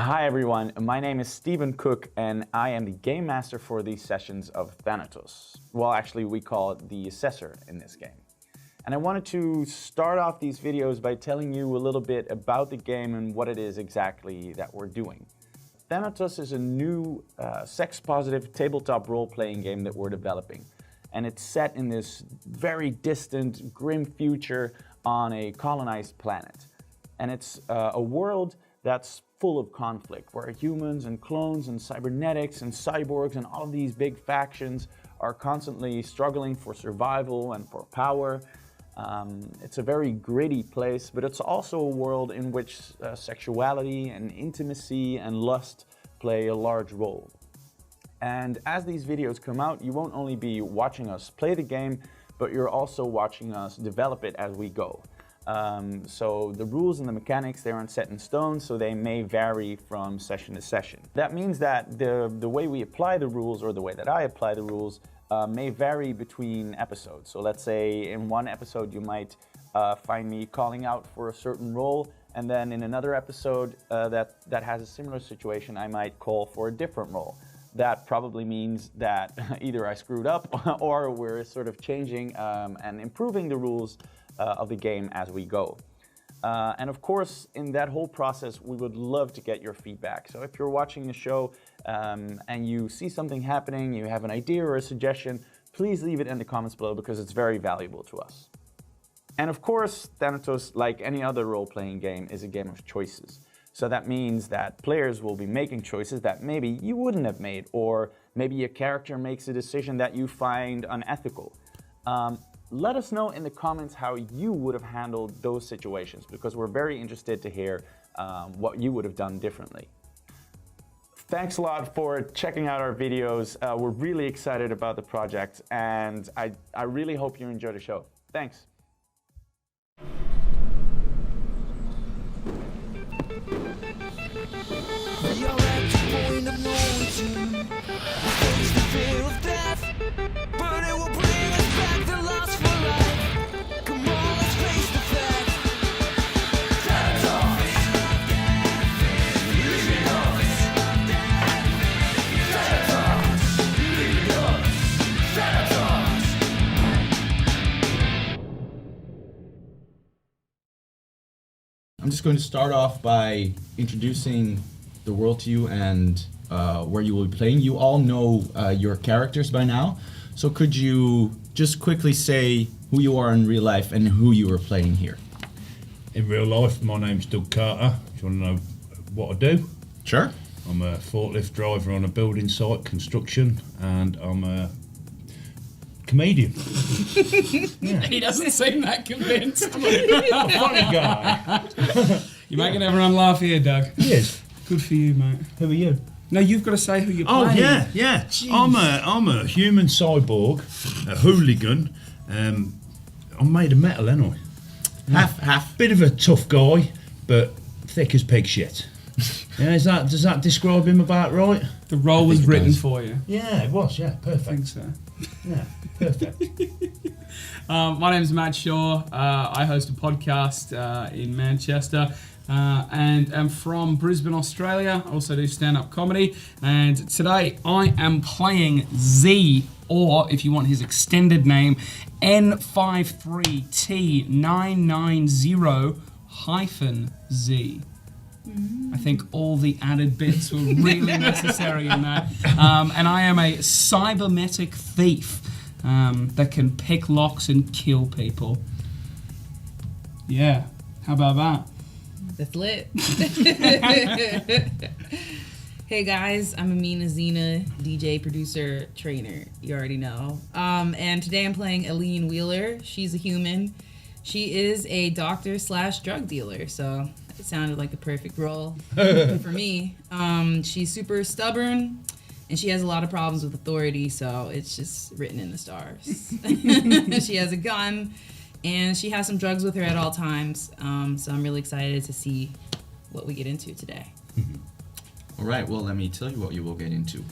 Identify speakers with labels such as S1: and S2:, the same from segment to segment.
S1: Hi everyone, my name is Stephen Cook and I am the game master for these sessions of Thanatos. Well, actually we call it the Assessor in this game. And I wanted to start off these videos by telling you a little bit about the game and what it is exactly that we're doing. Thanatos is a new sex-positive tabletop role-playing game that we're developing. And it's set in this very distant, grim future on a colonized planet. And it's a world that's full of conflict, where humans and clones and cybernetics and cyborgs and all of these big factions are constantly struggling for survival and for power. It's a very gritty place, but it's also a world in which sexuality and intimacy and lust play a large role. And as these videos come out, you won't only be watching us play the game, but you're also watching us develop it as we go. So the rules and the mechanics, they aren't set in stone, so they may vary from session to session. That means that the way we apply the rules, or the way that I apply the rules, may vary between episodes. So let's say in one episode you might find me calling out for a certain role, and then in another episode that has a similar situation, I might call for a different role. That probably means that either I screwed up or we're sort of changing and improving the rules of the game as we go. And of course, in that whole process, we would love to get your feedback. So if you're watching the show and you see something happening, you have an idea or a suggestion, please leave it in the comments below because it's very valuable to us. And of course, Thanatos, like any other role-playing game, is a game of choices. So that means that players will be making choices that maybe you wouldn't have made, or maybe a character makes a decision that you find unethical. Let us know in the comments how you would have handled those situations, because we're very interested to hear what you would have done differently. Thanks a lot for checking out our videos. We're really excited about the project, and I really hope you enjoy the show. Thanks.
S2: We are at the point of no return. We face the fear of death, but it will bring us back to lust for life. Come on, let's face the facts. Thanatos, leading us. Thanatos, leading us. Thanatos.
S3: I'm just going to start off by introducing the world to you and where you will be playing. You all know your characters by now, so could you just quickly say who you are in real life and who you are playing here?
S4: In real life, my name's Doug Carter. If you want to know what I do,
S3: Sure.
S4: I'm a forklift driver on a building site, construction, and I'm a comedian. Yeah.
S5: He doesn't seem that convinced.
S4: I'm a funny guy.
S5: You're making everyone laugh here, Doug.
S4: Yes.
S5: Good for you, mate.
S4: Who are you?
S5: No, you've got to say who you're
S4: Oh
S5: playing.
S4: yeah.
S5: Jeez.
S4: I'm a human cyborg, a hooligan. I'm made of metal, ain't I?
S3: Half.
S4: Bit of a tough guy, but thick as pig shit. Yeah, does that describe him about right?
S5: The role was
S3: it
S5: written
S3: does.
S5: for you.
S4: Yeah, it was. Yeah,
S5: I think
S4: perfect.
S5: so.
S4: Yeah, perfect.
S5: My name's Matt Shaw. I host a podcast in Manchester. And am from Brisbane, Australia. I also do stand-up comedy. And today I am playing Z, or if you want his extended name, N53T990-Z. I think all the added bits were really necessary in that. And I am a cybernetic thief that can pick locks and kill people. Yeah, how about that?
S6: That's lit. Hey guys, I'm Amina Zena, DJ, producer, trainer. You already know. And today I'm playing Aline Wheeler. She's a human. She is a doctor / drug dealer, so it sounded like the perfect role for me. She's super stubborn, and she has a lot of problems with authority, so it's just written in the stars. She has a gun, and she has some drugs with her at all times. So I'm really excited to see what we get into today.
S3: All right, well, let me tell you what you will get into.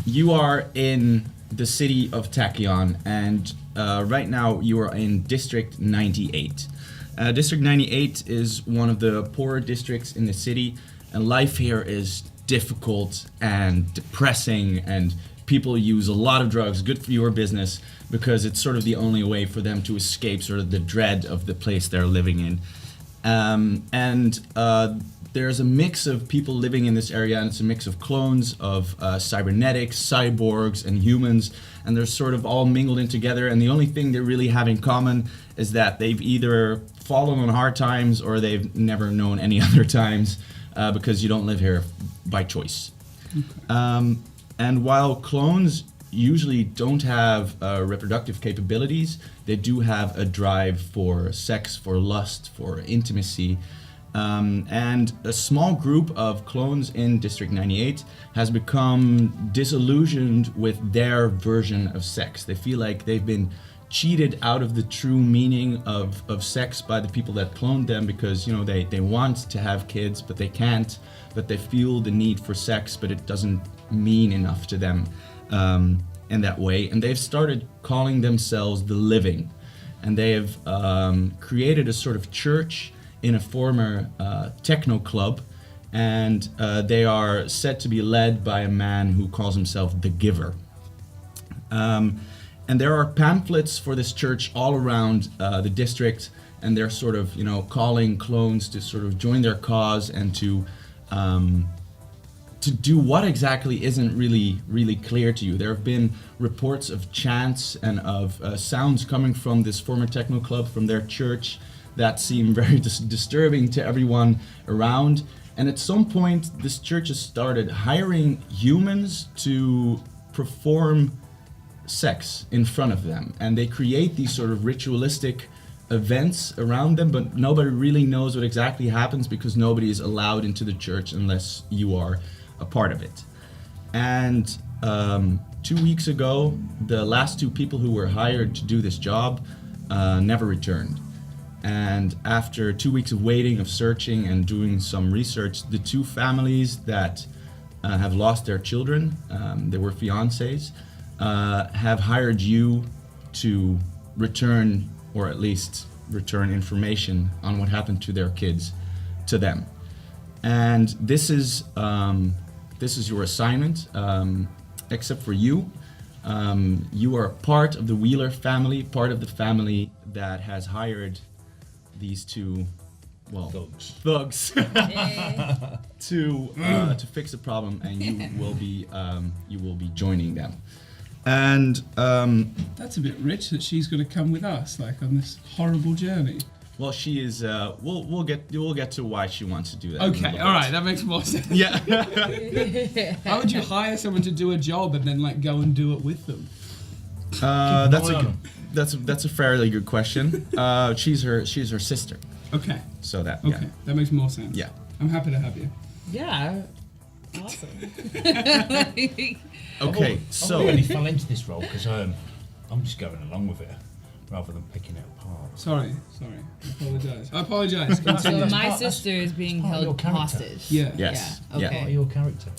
S3: You are in the city of Tachyon, and right now you are in District 98. District 98 is one of the poorer districts in the city, and life here is difficult and depressing, and people use a lot of drugs, good for your business, because it's sort of the only way for them to escape sort of the dread of the place they're living in. There's a mix of people living in this area, and it's a mix of clones of cybernetics, cyborgs, and humans, and they're sort of all mingled in together, and the only thing they really have in common is that they've either fallen on hard times or they've never known any other times, because you don't live here by choice. And while clones usually don't have reproductive capabilities, they do have a drive for sex, for lust, for intimacy. And a small group of clones in District 98 has become disillusioned with their version of sex. They feel like they've been cheated out of the true meaning of sex by the people that cloned them, because, you know, they want to have kids, but they can't, but they feel the need for sex, but it doesn't mean enough to them in that way. And they've started calling themselves the Living. And they have created a sort of church in a former techno club, and they are said to be led by a man who calls himself the Giver. And there are pamphlets for this church all around the district, and they're sort of, you know, calling clones to sort of join their cause and to do what exactly isn't really clear to you. There have been reports of chants and of sounds coming from this former techno club, from their church, that seem very disturbing to everyone around. And at some point, this church has started hiring humans to perform sex in front of them. And they create these sort of ritualistic events around them, but nobody really knows what exactly happens, because nobody is allowed into the church unless you are a part of it. And 2 weeks ago, the last 2 people who were hired to do this job never returned. And after 2 weeks of waiting, of searching and doing some research, the 2 families that have lost their children, they were fiancés, have hired you to return, or at least return information on what happened to their kids to them. And this is your assignment, except for you. You are part of the Wheeler family, part of the family that has hired these 2, well, thugs to fix the problem, and you will be joining them. And
S5: That's a bit rich that she's going to come with us, like on this horrible journey.
S3: well, she is. We'll get to why she wants to do that.
S5: Okay, all right, that makes more sense.
S3: Yeah.
S5: How would you hire someone to do a job and then like go and do it with them?
S3: That's a fairly good question. She's her sister.
S5: Okay.
S3: So that
S5: Okay, that makes more sense.
S3: Yeah.
S5: I'm happy to have you.
S6: Yeah. Awesome.
S3: Okay.
S4: I
S3: So
S4: really fell into this role because I'm just going along with it rather than picking it apart.
S5: Sorry. I apologize.
S6: So
S5: Continue.
S6: my
S4: part-
S6: sister is being
S4: part of your
S6: held
S4: character.
S6: hostage.
S5: Yeah.
S3: yes.
S6: Yeah, okay.
S4: What are your character?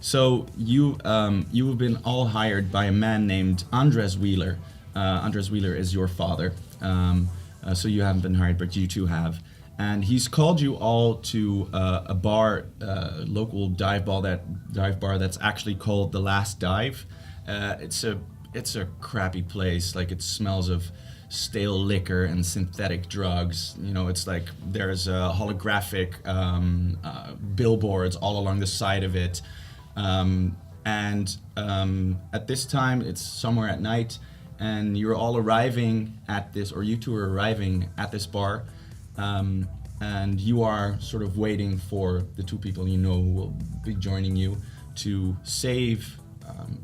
S3: So you have been all hired by a man named Andres Wheeler. Andres Wheeler is your father. So you haven't been hired, but you 2 have. And he's called you all to a bar, local dive bar that's actually called The Last Dive. It's a crappy place. Like, it smells of stale liquor and synthetic drugs. You know, it's like there's holographic billboards all along the side of it. At this time, it's somewhere at night, and you're all arriving at this, or you 2 are arriving at this bar, and you are sort of waiting for the 2 people you know who will be joining you to save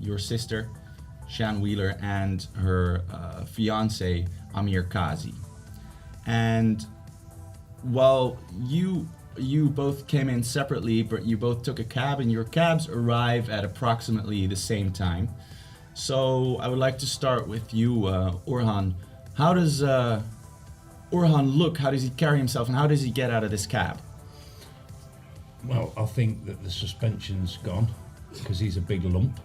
S3: your sister, Shan Wheeler, and her fiance, Amir Kazi. And while you both came in separately, but you both took a cab, and your cabs arrive at approximately the same time. So I would like to start with you, Orhan. How does Orhan look? How does he carry himself, and how does he get out of this cab?
S4: Well, I think that the suspension's gone because he's a big lump.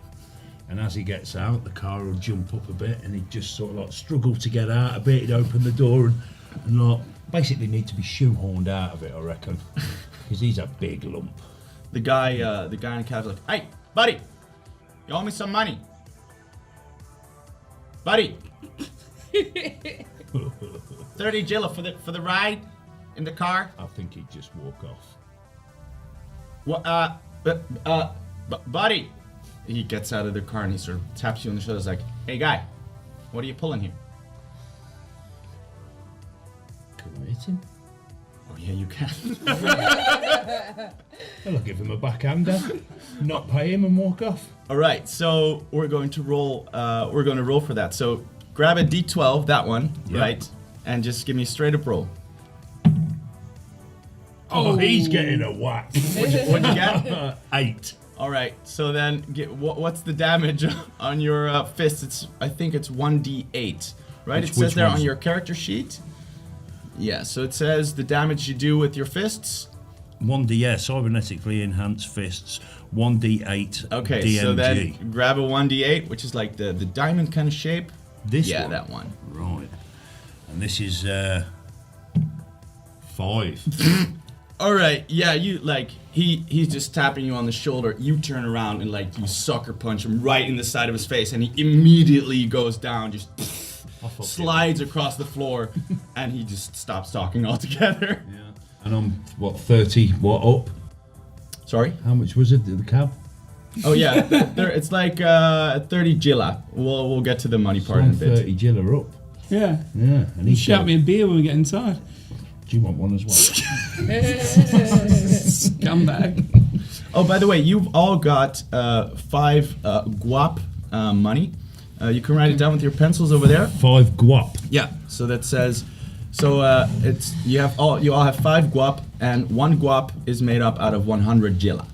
S4: And as he gets out, the car will jump up a bit, and he'd just sort of like struggle to get out a bit. He'd open the door and Look, basically need to be shoehorned out of it, I reckon. Because he's a big lump.
S3: The guy in the cab's like, "Hey, buddy, you owe me some money, buddy. 30 Jilla for the ride in the car."
S4: I think he'd just walk off.
S3: What? Buddy. He gets out of the car and he sort of taps you on the shoulder. He's like, "Hey, guy, what are you pulling here?"
S4: Can I hit him?
S3: Oh yeah, you can.
S4: I'll give him a backhander, not pay him and walk off.
S3: All right, so we're going to roll. We're going to roll for that. So grab a D12, that one,
S4: Yeah.
S3: right, and just give me a straight up roll.
S4: Oh, he's getting a whack.
S3: What'd you get?
S4: 8.
S3: All right, so then what's the damage on your fist? I think it's 1d8, right? It says
S4: Which
S3: there on
S4: ones?
S3: your character sheet. Yeah, so it says the damage you do with your fists.
S4: 1d, cybernetically enhanced fists. 1d8
S3: Okay,
S4: DMG.
S3: so then grab a 1d8, which is like the diamond kind of shape.
S4: This
S3: Yeah,
S4: one?
S3: that one.
S4: Right. And this is 5.
S3: All right, yeah, you like he's just tapping you on the shoulder. You turn around and like you sucker punch him right in the side of his face, and he immediately goes down, just slides across the floor, and he just stops talking altogether.
S4: Yeah. And I'm, what, 30, what, up?
S3: Sorry?
S4: How much was it, the cab?
S3: Oh yeah, it's like 30 Jilla. We'll get to the money part in a bit.
S4: 30 Jilla up.
S5: Yeah.
S4: Yeah. And
S5: You shout me a beer when we get inside.
S4: Do you want one as well?
S5: Scumbag.
S3: Oh, by the way, you've all got 5 guap money. You can write it down with your pencils over there.
S4: 5 guap.
S3: Yeah. So that says, it's you all have 5 guap, and 1 guap is made up out of 100 Jilla.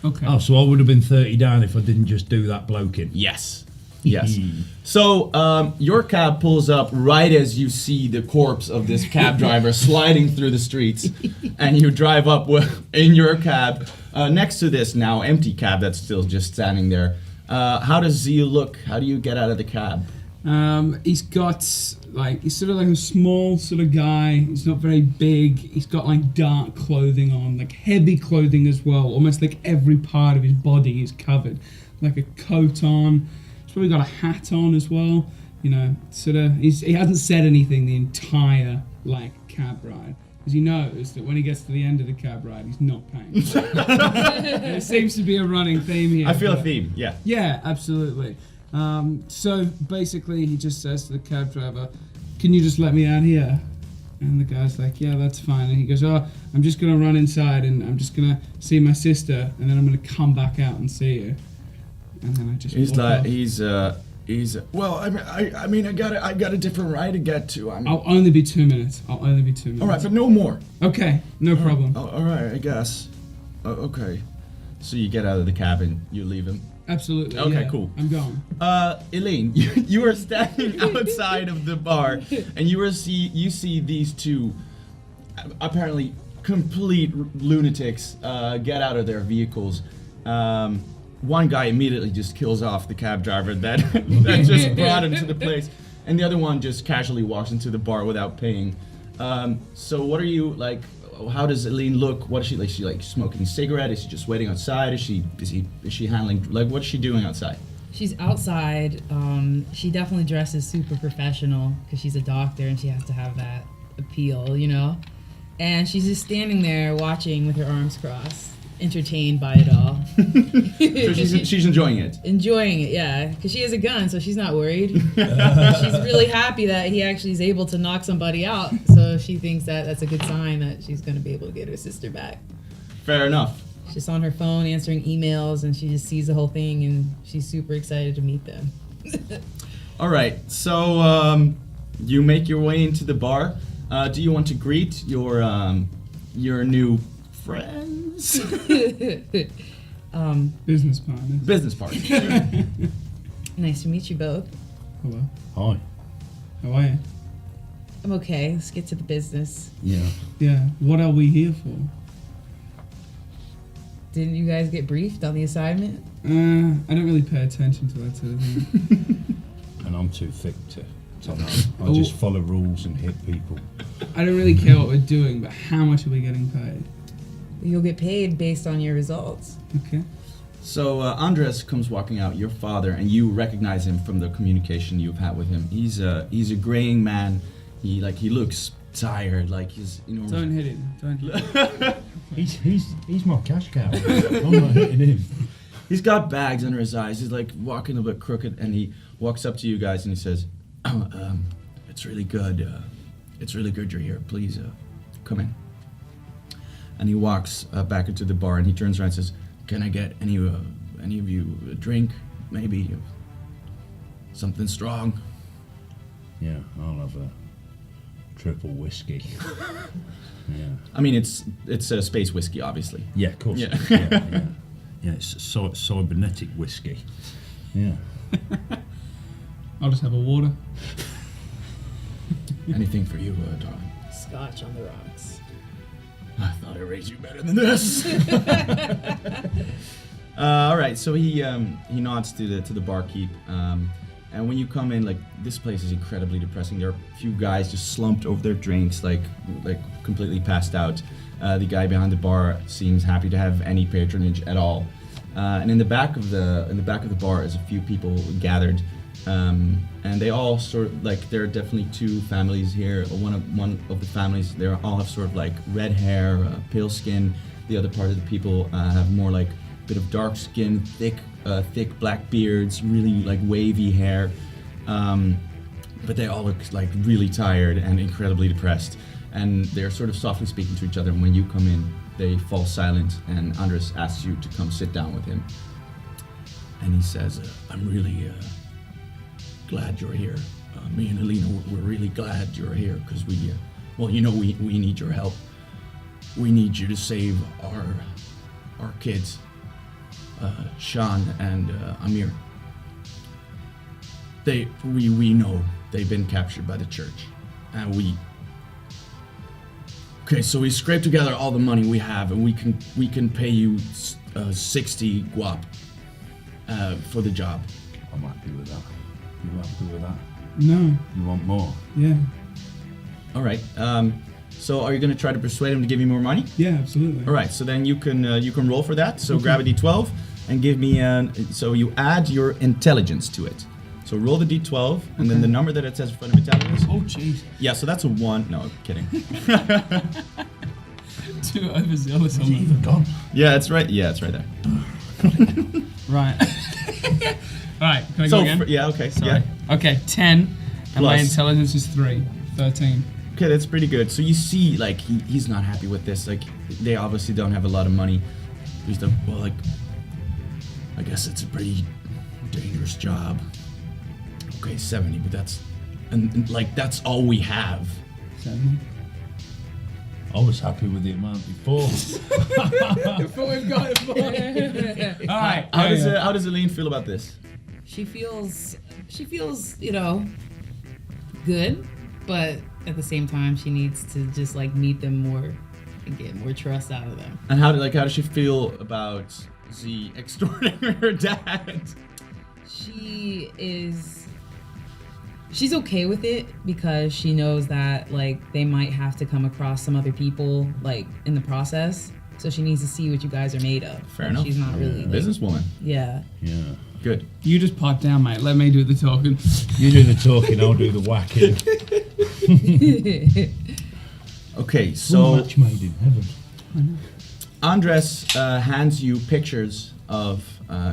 S5: Okay.
S4: Oh, so I would have been 30 down if I didn't just do that bloking.
S3: Yes. Yes. So your cab pulls up right as you see the corpse of this cab driver sliding through the streets, and you drive up in your cab next to this now empty cab that's still just standing there. How does Z look? How do you get out of the cab?
S5: He's got he's sort of like a small sort of guy. He's not very big. He's got like dark clothing on, like heavy clothing as well. Almost like every part of his body is covered, like a coat on. He's probably got a hat on as well. You know, sort of. He hasn't said anything the entire cab ride, because he knows that when he gets to the end of the cab ride, he's not paying. There seems to be a running theme here.
S3: I feel a theme. Yeah.
S5: Yeah, absolutely. So basically, he just says to the cab driver, "Can you just let me out here?" And the guy's like, "Yeah, that's fine." And he goes, "Oh, I'm just gonna run inside and I'm just gonna see my sister, and then I'm gonna come back out and see you." And then I just
S3: He's
S5: walk
S3: like,
S5: off.
S3: he's. Well, I mean, I got a different ride to get to.
S5: I'll only be 2 minutes. All
S3: right, but no more.
S5: Okay, no problem.
S3: Oh, all right, I guess. Okay. So you get out of the cab and you leave him.
S5: Absolutely.
S3: Okay,
S5: yeah.
S3: cool.
S5: I'm gone.
S3: Elaine, you are standing outside of the bar, and you see these two, apparently complete lunatics, get out of their vehicles. One guy immediately just kills off the cab driver that just brought him to the place, and the other one just casually walks into the bar without paying. So what are you like? How does Elaine look? What is she like? Is she like smoking a cigarette? Is she just waiting outside? Is she handling what's she doing outside?
S6: She's outside. She definitely dresses super professional because she's a doctor and she has to have that appeal, you know? And she's just standing there watching with her arms crossed, entertained by it all.
S3: So she's enjoying it.
S6: Enjoying it, yeah, because she has a gun, so she's not worried. She's really happy that he actually is able to knock somebody out, so she thinks that that's a good sign that she's going to be able to get her sister back.
S3: Fair enough.
S6: She's just on her phone answering emails, and she just sees the whole thing, and she's super excited to meet them.
S3: All right, so you make your way into the bar. Do you want to greet your new friends?
S5: Business partners.
S3: Business partners.
S6: Nice to meet you both.
S5: Hello.
S4: Hi.
S5: How are you?
S6: I'm okay. Let's get to the business.
S4: Yeah.
S5: Yeah. What are we here for?
S6: Didn't you guys get briefed on the assignment?
S5: I don't really pay attention to that sort of thing.
S4: And I'm too thick to know. I just follow rules and hit people.
S5: I don't really care what we're doing, but how much are we getting paid?
S6: You'll get paid based on your results.
S5: Okay.
S3: So Andres comes walking out, your father, and you recognize him from the communication you've had with him. He's a graying man. He looks tired, like he's
S5: Don't hit him. Don't hit him.
S4: He's my cash cow. I'm not hitting him.
S3: He's got bags under his eyes. He's like walking a bit crooked, and he walks up to you guys and he says, "It's really good. It's really good you're here. Please come in." And he walks back into the bar and he turns around and says, "Can I get any of you a drink? Maybe something strong?"
S4: Yeah, I'll have a triple whiskey. Yeah.
S3: I mean, it's a space whiskey, obviously.
S4: Yeah, of course.
S3: Yeah.
S4: Yeah, it's cybernetic whiskey. Yeah.
S5: I'll just have a water.
S3: Anything for you, darling?
S6: Scotch on the rocks.
S3: I thought I raised you better than this. All right, so he nods to the barkeep, and when you come in, like, this place is incredibly depressing. There are a few guys just slumped over their drinks, like completely passed out. The guy behind the bar seems happy to have any patronage at all, and in the back of the bar is a few people gathered. And they all sort of, like, there are definitely two families here. One of the families, they all have sort of like red hair, pale skin. The other part of the people have more like a bit of dark skin, thick black beards, really like wavy hair. But they all look like really tired and incredibly depressed. And they're sort of softly speaking to each other. And when you come in, they fall silent. And Andres asks you to come sit down with him. And he says, "I'm really glad you're here. Me and Alina, we're really glad you're here because we need your help. We need you to save our kids, Sean and Amir. We know they've been captured by the church, and so we scraped together all the money we have, and we can pay you 60 guap for the job."
S4: I'm happy with that. You happy with that?
S5: No.
S4: You want more?
S5: Yeah.
S3: All right. So are you going to try to persuade him to give you more money?
S5: Yeah, absolutely.
S3: All right. So then you can roll for that. So grab a d12 and give me so you add your intelligence to it. So roll the d12 and then the number that it says in front of intelligence.
S5: Oh, jeez.
S3: Yeah. So that's a 1. No, kidding.
S5: Too overzealous on
S4: Is it even gone?
S3: Yeah, it's right. Yeah, it's right there.
S5: Right. Right, can I go again?
S3: Yeah. Okay.
S5: Sorry.
S3: Yeah.
S5: Okay, 10, and my
S3: Plus.
S5: intelligence is 3. 13.
S3: Okay, that's pretty good. So you see, like, he's not happy with this. Like, they obviously don't have a lot of money. He's like, well, like, I guess it's a pretty dangerous job. Okay, 70, but that's that's all we have.
S5: 7.
S4: I was happy with the amount before.
S5: Before we've got it, boy. All right.
S3: How does Aline feel about this?
S6: She feels, good, but at the same time, she needs to just like meet them more and get more trust out of them.
S3: And how does she feel about Z extorting her dad?
S6: She's okay with it because she knows that like they might have to come across some other people like in the process. So she needs to see what you guys are made of.
S3: Fair enough.
S6: She's not really like,
S3: Businesswoman.
S6: Yeah.
S4: Yeah.
S3: Good.
S5: You just pipe down, mate. Let me do the talking.
S4: You do the talking, I'll do the whacking.
S3: Okay,
S4: We're
S3: so
S4: match made in heaven.
S3: Andres hands you pictures of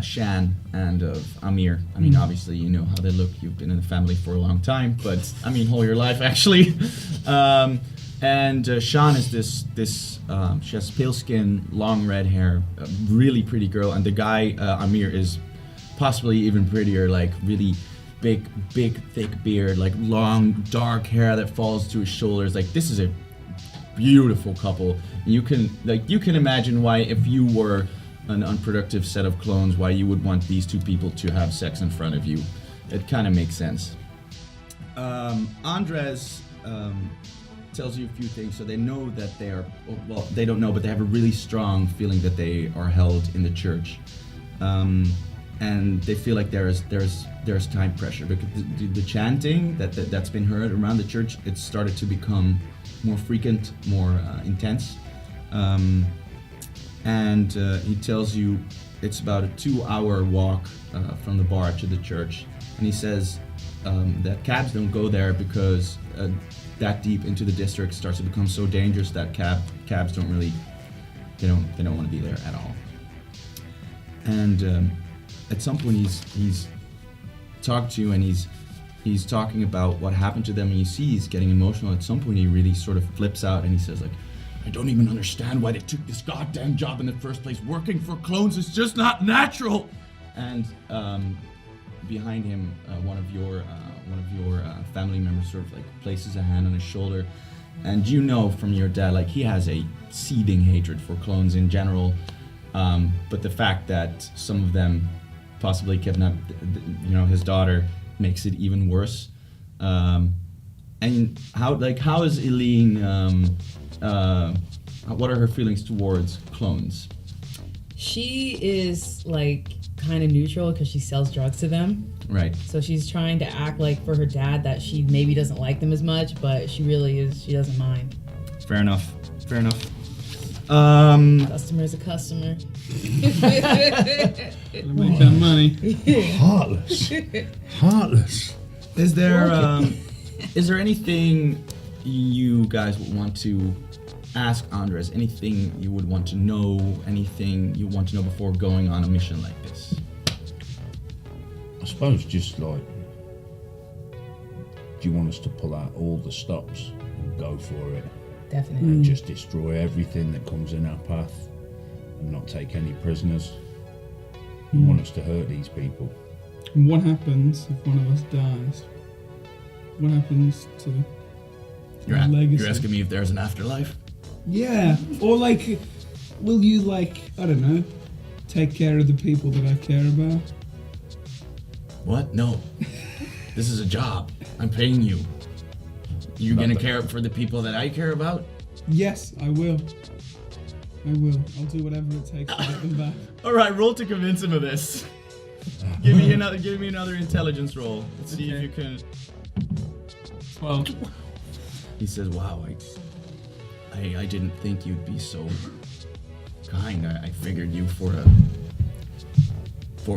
S3: Shan and of Amir. I mean, obviously you know how they look. You've been in the family for a long time, but I mean, whole your life actually. And Shan is this she has pale skin, long red hair, a really pretty girl, and the guy Amir is possibly even prettier, like really big, thick beard, like long, dark hair that falls to his shoulders. Like, this is a beautiful couple. You can imagine why, if you were an unproductive set of clones, why you would want these two people to have sex in front of you. It kind of makes sense. Andres tells you a few things, so they know that they are, well, they don't know, but they have a really strong feeling that they are held in the church. And they feel like there's time pressure because the chanting that's been heard around the church, it started to become more frequent, more intense. And he tells you it's about a 2-hour walk from the bar to the church. And he says that cabs don't go there because that deep into the district starts to become so dangerous that cabs don't really, they don't want to be there at all. And at some point he's talked to you, and he's talking about what happened to them, and you see he's getting emotional. At some point he really sort of flips out and he says like, I don't even understand why they took this goddamn job in the first place. Working for clones is just not natural. And behind him, one of your family members sort of like places a hand on his shoulder, and you know from your dad, like, he has a seething hatred for clones in general. But the fact that some of them possibly kidnapped, his daughter, makes it even worse. And how is Eileen? What are her feelings towards clones?
S6: She is like kind of neutral because she sells drugs to them.
S3: Right.
S6: So she's trying to act like for her dad that she maybe doesn't like them as much, but she really is. She doesn't mind.
S3: Fair enough.
S6: Customer's a customer.
S5: Make that money.
S4: Heartless.
S3: Is there anything you guys would want to ask Andres? Anything you would want to know? Anything you want to know before going on a mission like this?
S4: I suppose just like, do you want us to pull out all the stops and go for it?
S6: Definitely.
S4: And just destroy everything that comes in our path and not take any prisoners? You want us to hurt these people?
S5: And what happens if one of us dies? What happens to
S3: You're
S5: legacy?
S3: asking me if there's an afterlife?
S5: Yeah, or like, will you like, I don't know, take care of the people that I care about?
S3: What? No. This is a job. I'm paying you. You gonna care for the people that I care about?
S5: Yes, I will. I'll do whatever it takes to get them back.
S3: All right, roll to convince him of this. Give me another intelligence roll. Let's see if you can.
S5: 12.
S3: He says, "Wow, I didn't think you'd be so kind. I figured you for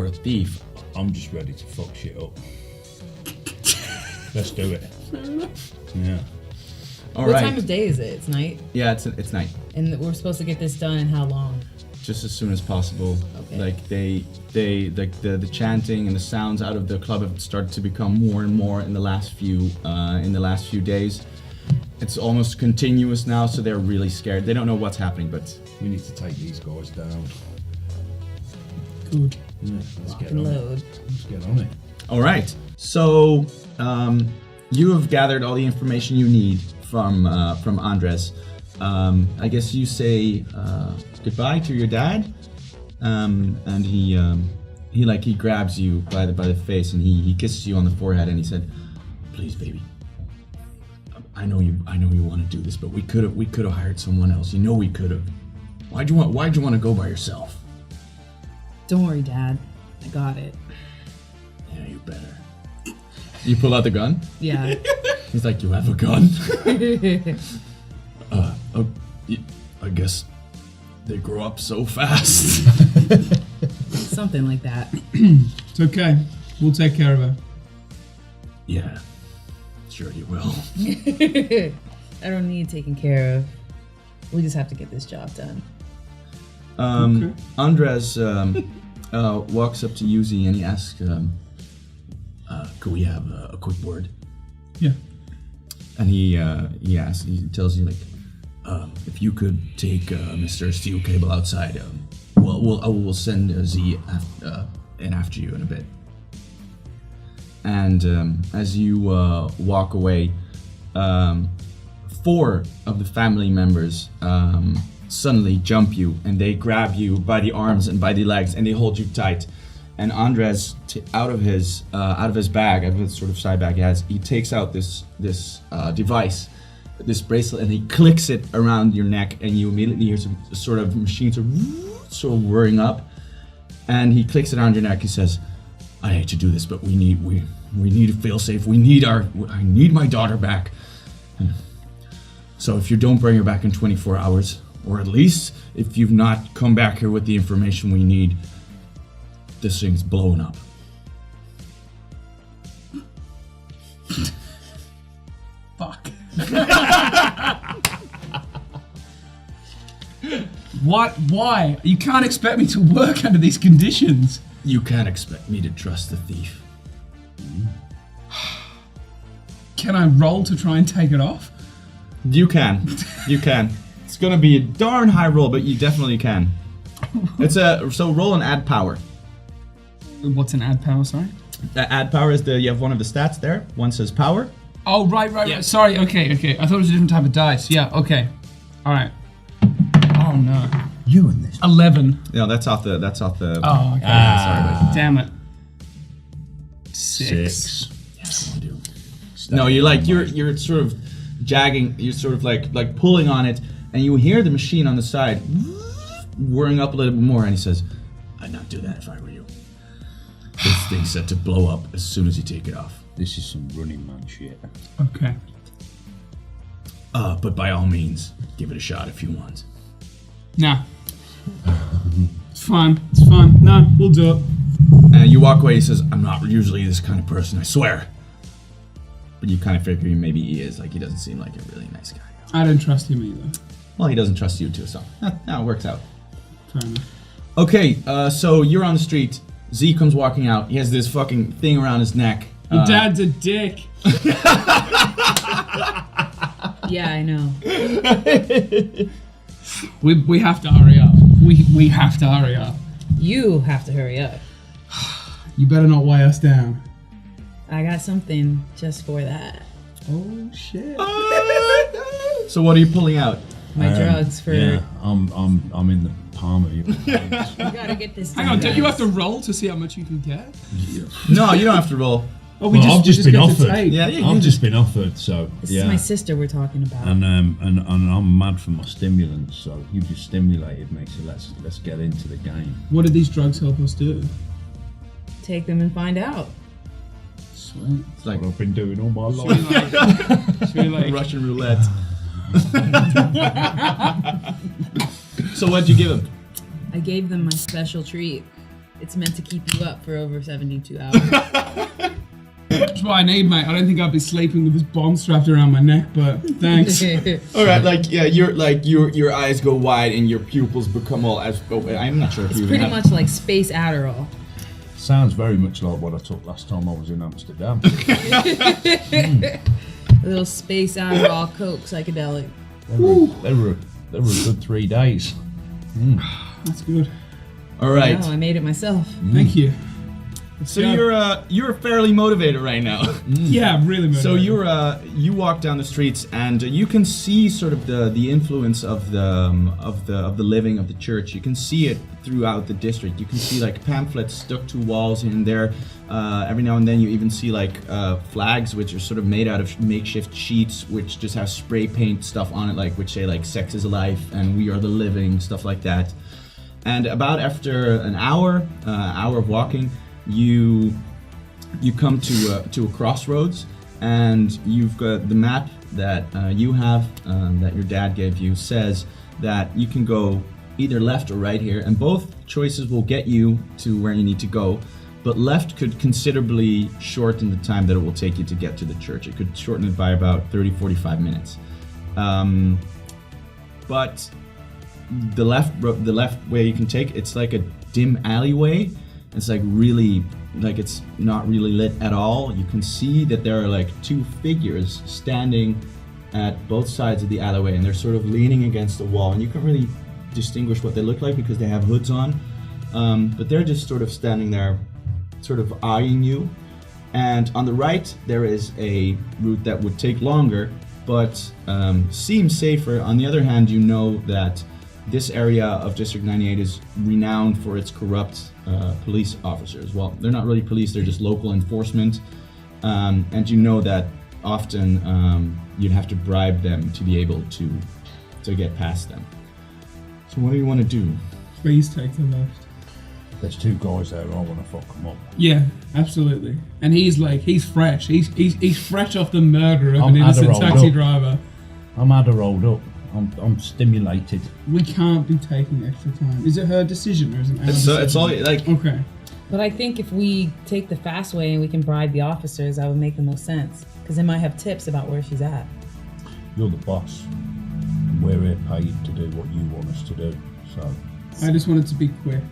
S3: a thief."
S4: I'm just ready to fuck shit up. Let's do it. Yeah.
S3: All
S6: What
S3: right.
S6: time of day is it? It's night?
S3: Yeah, it's night.
S6: And we're supposed to get this done in how long?
S3: Just as soon as possible.
S6: Okay.
S3: Like the chanting and the sounds out of the club have started to become more and more in the last few days. It's almost continuous now, so they're really scared. They don't know what's happening, but
S4: We need to take these guys down.
S5: Good.
S4: Yeah, let's get
S6: And
S4: on it.
S6: load.
S4: Let's get on it.
S3: all right. So you have gathered all the information you need from Andres. I guess you say goodbye to your dad, and he grabs you by the face and he kisses you on the forehead and he said, "Please, baby. I know you want to do this, but we could have hired someone else. You know we could have. Why'd you want to go by yourself?"
S6: Don't worry, Dad. I got it.
S3: Yeah, you better. You pull out the gun?
S6: Yeah.
S3: He's like, "You have a gun?" I guess they grow up so fast.
S6: Something like that.
S5: It's okay. We'll take care of her.
S3: Yeah, sure you will.
S6: I don't need taken care of. We just have to get this job done.
S5: Okay.
S3: Andres walks up to Yuzi and he asks, "Could we have a quick word?"
S5: Yeah.
S3: And he tells you, like, if you could take Mr. Steel Cable outside, we'll send Z in after you in a bit. And as you walk away, 4 of the family members suddenly jump you, and they grab you by the arms and by the legs, and they hold you tight. And Andres, out of his bag, out of his sort of side bag, he takes out this device, this bracelet, and he clicks it around your neck, and you immediately hear some sort of machine sort of whirring up, and he clicks it around your neck. He says, "I hate to do this, but we need a fail safe. I need my daughter back." And So if you don't bring her back in 24 hours, or at least if you've not come back here with the information we need, this thing's blowing up.
S5: Fuck. What? Why? You can't expect me to work under these conditions.
S3: You can't expect me to trust the thief.
S5: Can I roll to try and take it off?
S3: You can. You can. It's gonna be a darn high roll, but you definitely can. So roll and add power.
S5: What's an add power, sorry?
S3: Add power is you have one of the stats there. One says power.
S5: Oh, right. Sorry, okay. I thought it was a different type of dice. Yeah, okay. Alright. Oh no.
S4: You and this.
S5: 11.
S3: No, that's off the.
S5: Oh, okay.
S3: Sorry.
S5: Damn it. 6.
S3: No, you're sort of jagging. You're sort of like pulling on it, and you hear the machine on the side whirring up a little bit more. And he says, "I'd not do that if I were you. This thing's set to blow up as soon as you take it off.
S4: This is some Running Man shit.
S5: Okay.
S3: But by all means, give it a shot if you want."
S5: Nah. It's fine. No, we'll do it.
S3: And you walk away. He says, "I'm not usually this kind of person, I swear." But you kind of figure maybe he is. Like, he doesn't seem like a really nice guy.
S5: I don't trust him either.
S3: Well, he doesn't trust you too, so it works out.
S5: Fair enough.
S3: Okay, so you're on the street. Z comes walking out. He has this fucking thing around his neck.
S5: Your dad's a dick.
S6: Yeah, I know.
S5: We have to hurry up. We have to hurry up.
S6: You have to hurry up.
S5: You better not weigh us down.
S6: I got something just for that.
S5: Oh shit.
S3: So what are you pulling out?
S6: My drugs for.
S4: Yeah, I'm in the palm of your hands.
S6: You gotta get this.
S5: Hang on, don't you have to roll to see how much you can get?
S3: No, you don't have to roll.
S5: Oh,
S4: I've just been
S5: get to
S4: offered.
S5: take.
S3: Yeah, you
S4: I've
S3: can
S4: just been offered, so
S6: This
S4: yeah.
S6: is my sister we're talking about.
S4: And I'm mad for my stimulants, so you just stimulated me. So let's get into the game.
S5: What did these drugs help us do?
S6: Take them and find out.
S5: Sweet.
S3: It's like
S4: What I've been doing all my life.
S5: Should we like
S3: Russian roulette. So what'd you give him?
S6: I gave them my special treat. It's meant to keep you up for over 72 hours.
S5: That's what I need, mate. I don't think I'd be sleeping with this bomb strapped around my neck, but thanks.
S3: All right, your eyes go wide and your pupils become all as. Oh, I'm not sure if
S6: It's
S3: you
S6: pretty
S3: have.
S6: much like space Adderall.
S4: Sounds very much like what I took last time I was in Amsterdam.
S6: A little space Adderall Coke psychedelic.
S4: They were a good 3 days.
S5: That's good.
S3: All right.
S6: No, I made it myself.
S5: Thank you.
S3: So
S5: Yeah.
S3: you're fairly motivated right now.
S5: Yeah, really motivated.
S3: So you walk down the streets and you can see sort of the influence of the living of the church. You can see it throughout the district. You can see like pamphlets stuck to walls here and there. Every now and then you even see like flags which are sort of made out of makeshift sheets which just have spray paint stuff on it, like which say like "Sex is life" and "We are the living," stuff like that. And about after an hour of walking, you come to a crossroads, and you've got the map that you have that your dad gave you says that you can go either left or right here, and both choices will get you to where you need to go. But left could considerably shorten the time that it will take you to get to the church. It could shorten it by about 30-45 minutes. But the left way you can take, it's like a dim alleyway. It's like really, like it's not really lit at all. You can see that there are like two figures standing at both sides of the alleyway, and they're sort of leaning against the wall, and you can really distinguish what they look like because they have hoods on. But they're just sort of standing there, sort of eyeing you. And on the right, there is a route that would take longer, but seems safer. On the other hand, you know that this area of District 98 is renowned for its corrupt police officers. Well, they're not really police, they're just local enforcement. And you know that often you'd have to bribe them to be able to get past them. So what do you want to do?
S5: Please take the left.
S4: There's two guys there. I want to fuck them up.
S5: Yeah, absolutely. And he's fresh. He's fresh off the murder of
S4: I'm
S5: an innocent
S4: Adderall
S5: taxi
S4: up.
S5: driver.
S4: I'm had her rolled up. I'm stimulated.
S5: We can't be taking extra time. Is it her decision or is it our decision?
S3: It's all like.
S5: Okay.
S6: But I think if we take the fast way and we can bribe the officers, that would make the most sense. Because they might have tips about where she's at.
S4: You're the boss. And we're here paid to do what you want us to do. So
S5: I just want it to be quick.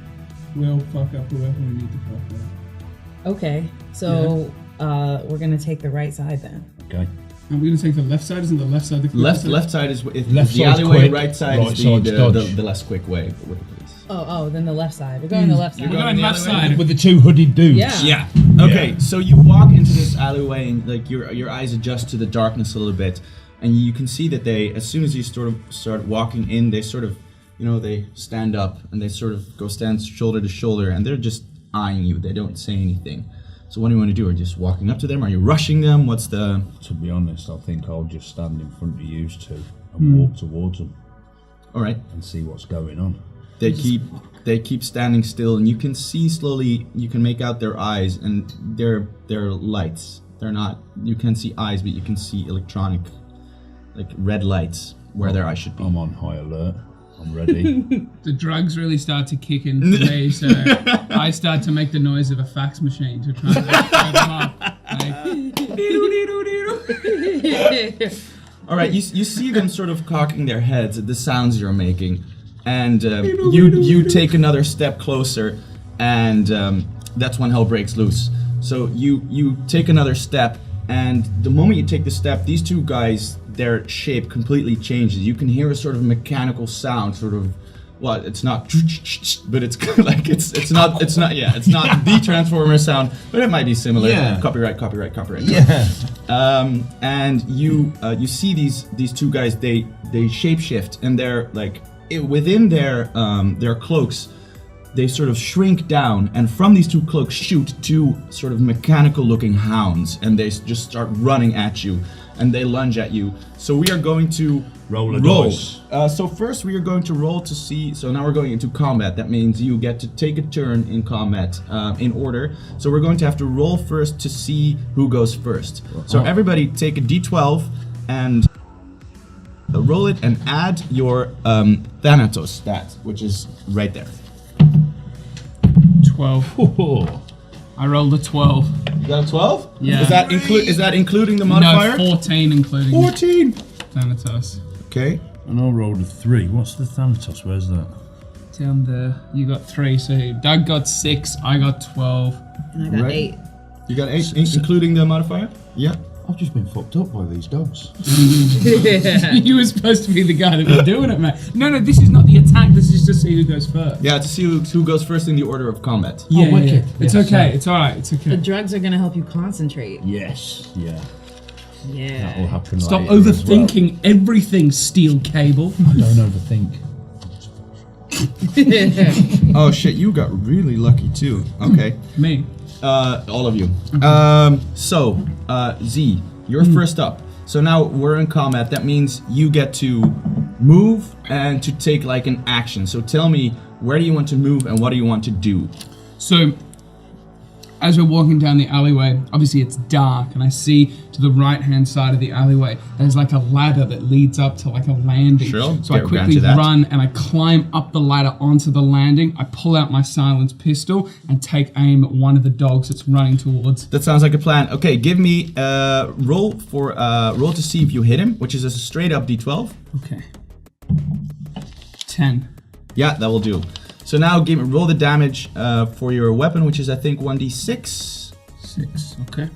S5: We'll fuck up whoever we need to fuck up.
S6: Okay, so we're gonna take the right side then.
S4: okay.
S5: And we're gonna take the left side. Isn't the left side the quick
S3: Left side is if
S4: Left
S3: the
S4: side's
S3: alleyway,
S4: quick,
S3: right side
S4: right
S3: is
S4: side's
S3: the
S4: dodge.
S3: less quick way with the police.
S6: Oh, then the left side. We're going the left side.
S5: We're going
S3: the
S5: left
S3: alleyway?
S5: side.
S4: With the two hooded dudes.
S6: Yeah.
S3: Okay, so you walk into this alleyway and like your eyes adjust to the darkness a little bit, and you can see that they, as soon as you sort of start walking in, they sort of, they stand up and they sort of go stand shoulder to shoulder, and they're just eyeing you. They don't say anything. So what do you want to do? Are you just walking up to them? Are you rushing them? What's the?
S4: To be honest, I think I'll just stand in front of you two and walk towards them
S3: All right.
S4: and see what's going on.
S3: They keep standing still, and you can see slowly. You can make out their eyes, and they're lights. They're not. You can't see eyes, but you can see electronic, like red lights where their eyes should be.
S4: I'm on high alert. I'm ready.
S5: The drugs really start to kick in for me, so I start to make the noise of a fax machine to try and wake them up. Like, dee-doo-dee-doo-dee-doo.
S3: All right, you see them sort of cocking their heads at the sounds you're making, and you take another step closer, and that's when hell breaks loose. So you take another step, and the moment you take the step, these two guys, their shape completely changes. You can hear a sort of mechanical sound, sort of. Well, it's not, but it's like it's not the Transformer sound, but it might be similar.
S4: Yeah.
S3: Copyright.
S4: Yeah.
S3: And you see these two guys. They shapeshift, and they're like within their cloaks. They sort of shrink down, and from these two cloaks shoot two sort of mechanical-looking hounds, and they just start running at you, and they lunge at you. So we are going to
S4: Roll a dice.
S3: So first we are going to roll to see. So now we're going into combat. That means you get to take a turn in combat in order. So we're going to have to roll first to see who goes first. So everybody take a d12 and roll it and add your Thanatos stat, which is right there.
S5: 12. I rolled a 12.
S3: You got a 12?
S5: Yeah.
S3: Is that including the modifier?
S5: No, 14 including
S3: 14.
S5: Thanatos.
S3: Okay.
S4: And I rolled a 3. What's the Thanatos? Where's that?
S5: Down there. You got 3, so Doug got 6, I got 12.
S6: And I got
S3: Right.
S6: 8.
S3: You got 8, including the modifier? Yeah.
S4: I've just been fucked up by these dogs.
S5: You were supposed to be the guy that was doing it, man. No, this is not the attack, this is to see who goes first.
S3: Yeah, to see who goes first in the order of combat.
S5: Yeah,
S4: wicked.
S5: It's
S4: Yeah,
S5: okay,
S4: sorry.
S5: it's alright, it's okay.
S6: The drugs are gonna help you concentrate.
S4: Yes. Yeah.
S6: Yeah.
S4: That'll happen
S5: Stop
S4: later as well.
S5: overthinking everything, steel cable.
S4: I don't overthink.
S3: Oh shit, you got really lucky too. Okay.
S5: Me.
S3: All of you. So, Z, you're first up. So now we're in combat. That means you get to move and to take like an action. So tell me, where do you want to move and what do you want to do?
S5: So, as we're walking down the alleyway, obviously it's dark, and I see to the right-hand side of the alleyway, there's like a ladder that leads up to like a landing.
S3: Sure,
S5: So I
S3: grant
S5: quickly
S3: you that.
S5: run and I climb up the ladder onto the landing. I pull out my silenced pistol and take aim at one of the dogs that's running towards.
S3: That sounds like a plan. Okay, give me roll to see if you hit him, which is a straight up d12.
S5: Okay. 10.
S3: Yeah, that will do. So now roll the damage for your weapon, which is I think 1d6.
S5: 6. Okay.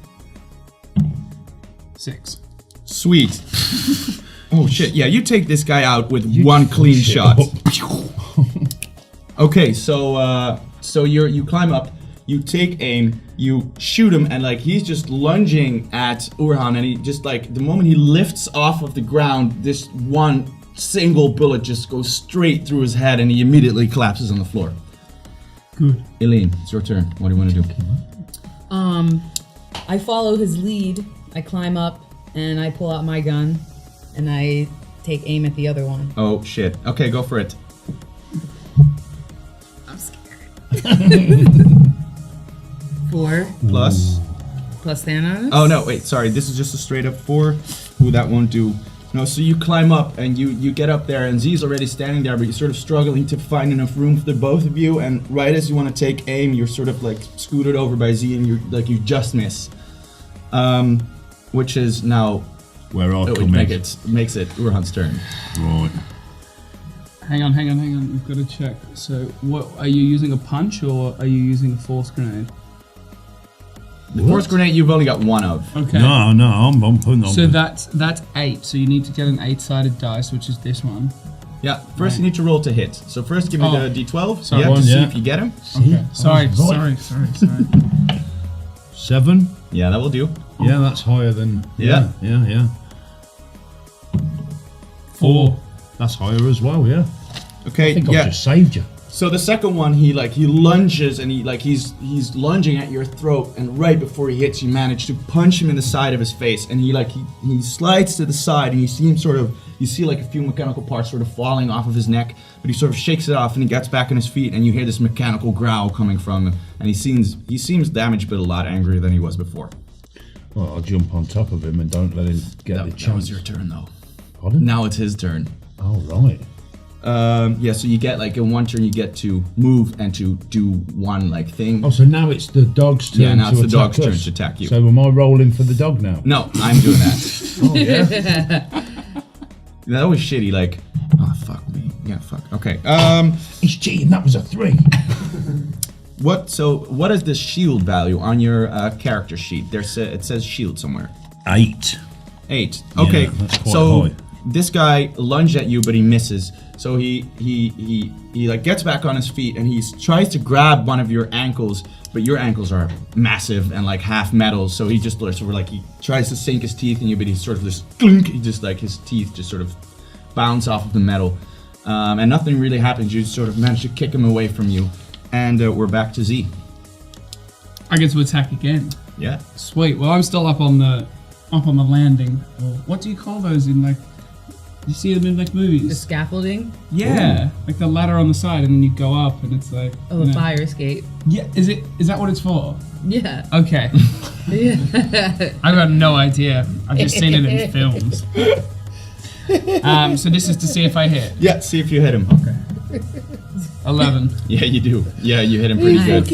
S5: 6.
S3: Sweet. Oh shit! Yeah, you take this guy out with one clean shot. Okay, so you climb up, you take aim, you shoot him, and like he's just lunging at Urhan, and he just like the moment he lifts off of the ground, this one single bullet just goes straight through his head, and he immediately collapses on the floor.
S5: Good.
S3: Eileen, it's your turn. What do you want to do?
S6: I follow his lead. I climb up and I pull out my gun and I take aim at the other one.
S3: Oh shit! Okay, go for it.
S6: I'm scared. 4
S3: Plus.
S6: plus Thanos.
S3: Oh no, wait, sorry. This is just a straight up 4. Ooh, that won't do. No, so you climb up and you get up there, and Z's already standing there, but you're sort of struggling to find enough room for the both of you. And right as you want to take aim, you're sort of like scooted over by Z, and you just miss. Which is now
S4: Where I
S3: it
S4: come in.
S3: makes it Urhan's turn.
S4: Right.
S5: Hang on. You've got to check. So, what are you using a punch or are you using a force grenade?
S3: The force grenade you've only got one of.
S5: Okay.
S4: No, I'm putting on.
S5: So that's 8. So you need to get an 8-sided dice, which is this one.
S3: Yeah. First you need to roll to hit. So first give me the D12.
S5: Sorry.
S3: To see
S4: Yeah.
S3: if you get him.
S5: Okay. Sorry.
S4: 7.
S3: Yeah, that will do.
S4: Yeah, that's higher than.
S3: Yeah.
S4: Yeah.
S5: 4.
S4: That's higher as well. Yeah.
S3: Okay.
S4: I think
S3: yeah.
S4: I've just saved you.
S3: So the second one, he lunges and he's lunging at your throat, and right before he hits, you manage to punch him in the side of his face, and he slides to the side, and you see like a few mechanical parts sort of falling off of his neck, but he sort of shakes it off and he gets back on his feet, and you hear this mechanical growl coming from him, and he seems damaged but a lot angrier than he was before.
S4: Well, I'll jump on top of him and don't let him get the chance.
S3: That was your turn though.
S4: Pardon?
S3: Now it's his turn.
S4: Oh, right.
S3: Yeah, so you get like in one turn you get to move and to do one like thing.
S4: Oh, so now it's the dog's turn.
S3: Yeah, now it's
S4: to
S3: the dog's
S4: attack
S3: turn
S4: us.
S3: to attack you.
S4: So am I rolling for the dog now?
S3: No, I'm doing that.
S4: Oh yeah.
S3: That was shitty. Like, oh fuck me. Yeah, fuck. Okay.
S4: He's cheating. That was a 3.
S3: What is the shield value on your character sheet? It says shield somewhere.
S4: 8.
S3: 8. Okay.
S4: Yeah, that's quite
S3: so
S4: high.
S3: this guy lunged at you, but he misses. So he like gets back on his feet and he tries to grab one of your ankles, but your ankles are massive and like half metal. So he just sort of like he tries to sink his teeth in you, but he sort of just clunk. He just like his teeth just sort of bounce off of the metal, and nothing really happens. You just sort of manage to kick him away from you, and we're back to Z.
S5: I get to attack again.
S3: Yeah.
S5: Sweet. Well, I'm still up on the landing. Or what do you call those in like? You see them in like
S6: The
S5: movies.
S6: scaffolding.
S5: Yeah, like the ladder on the side, and then you go up, and it's like.
S6: Oh, the fire escape.
S5: Yeah, is that what it's for?
S6: Yeah.
S5: Okay.
S6: Yeah.
S5: I've got no idea. I've just seen it in films. So this is to see if I hit.
S3: Yeah. See if you hit him.
S5: Okay. 11.
S3: Yeah, you do. Yeah, you hit him pretty good.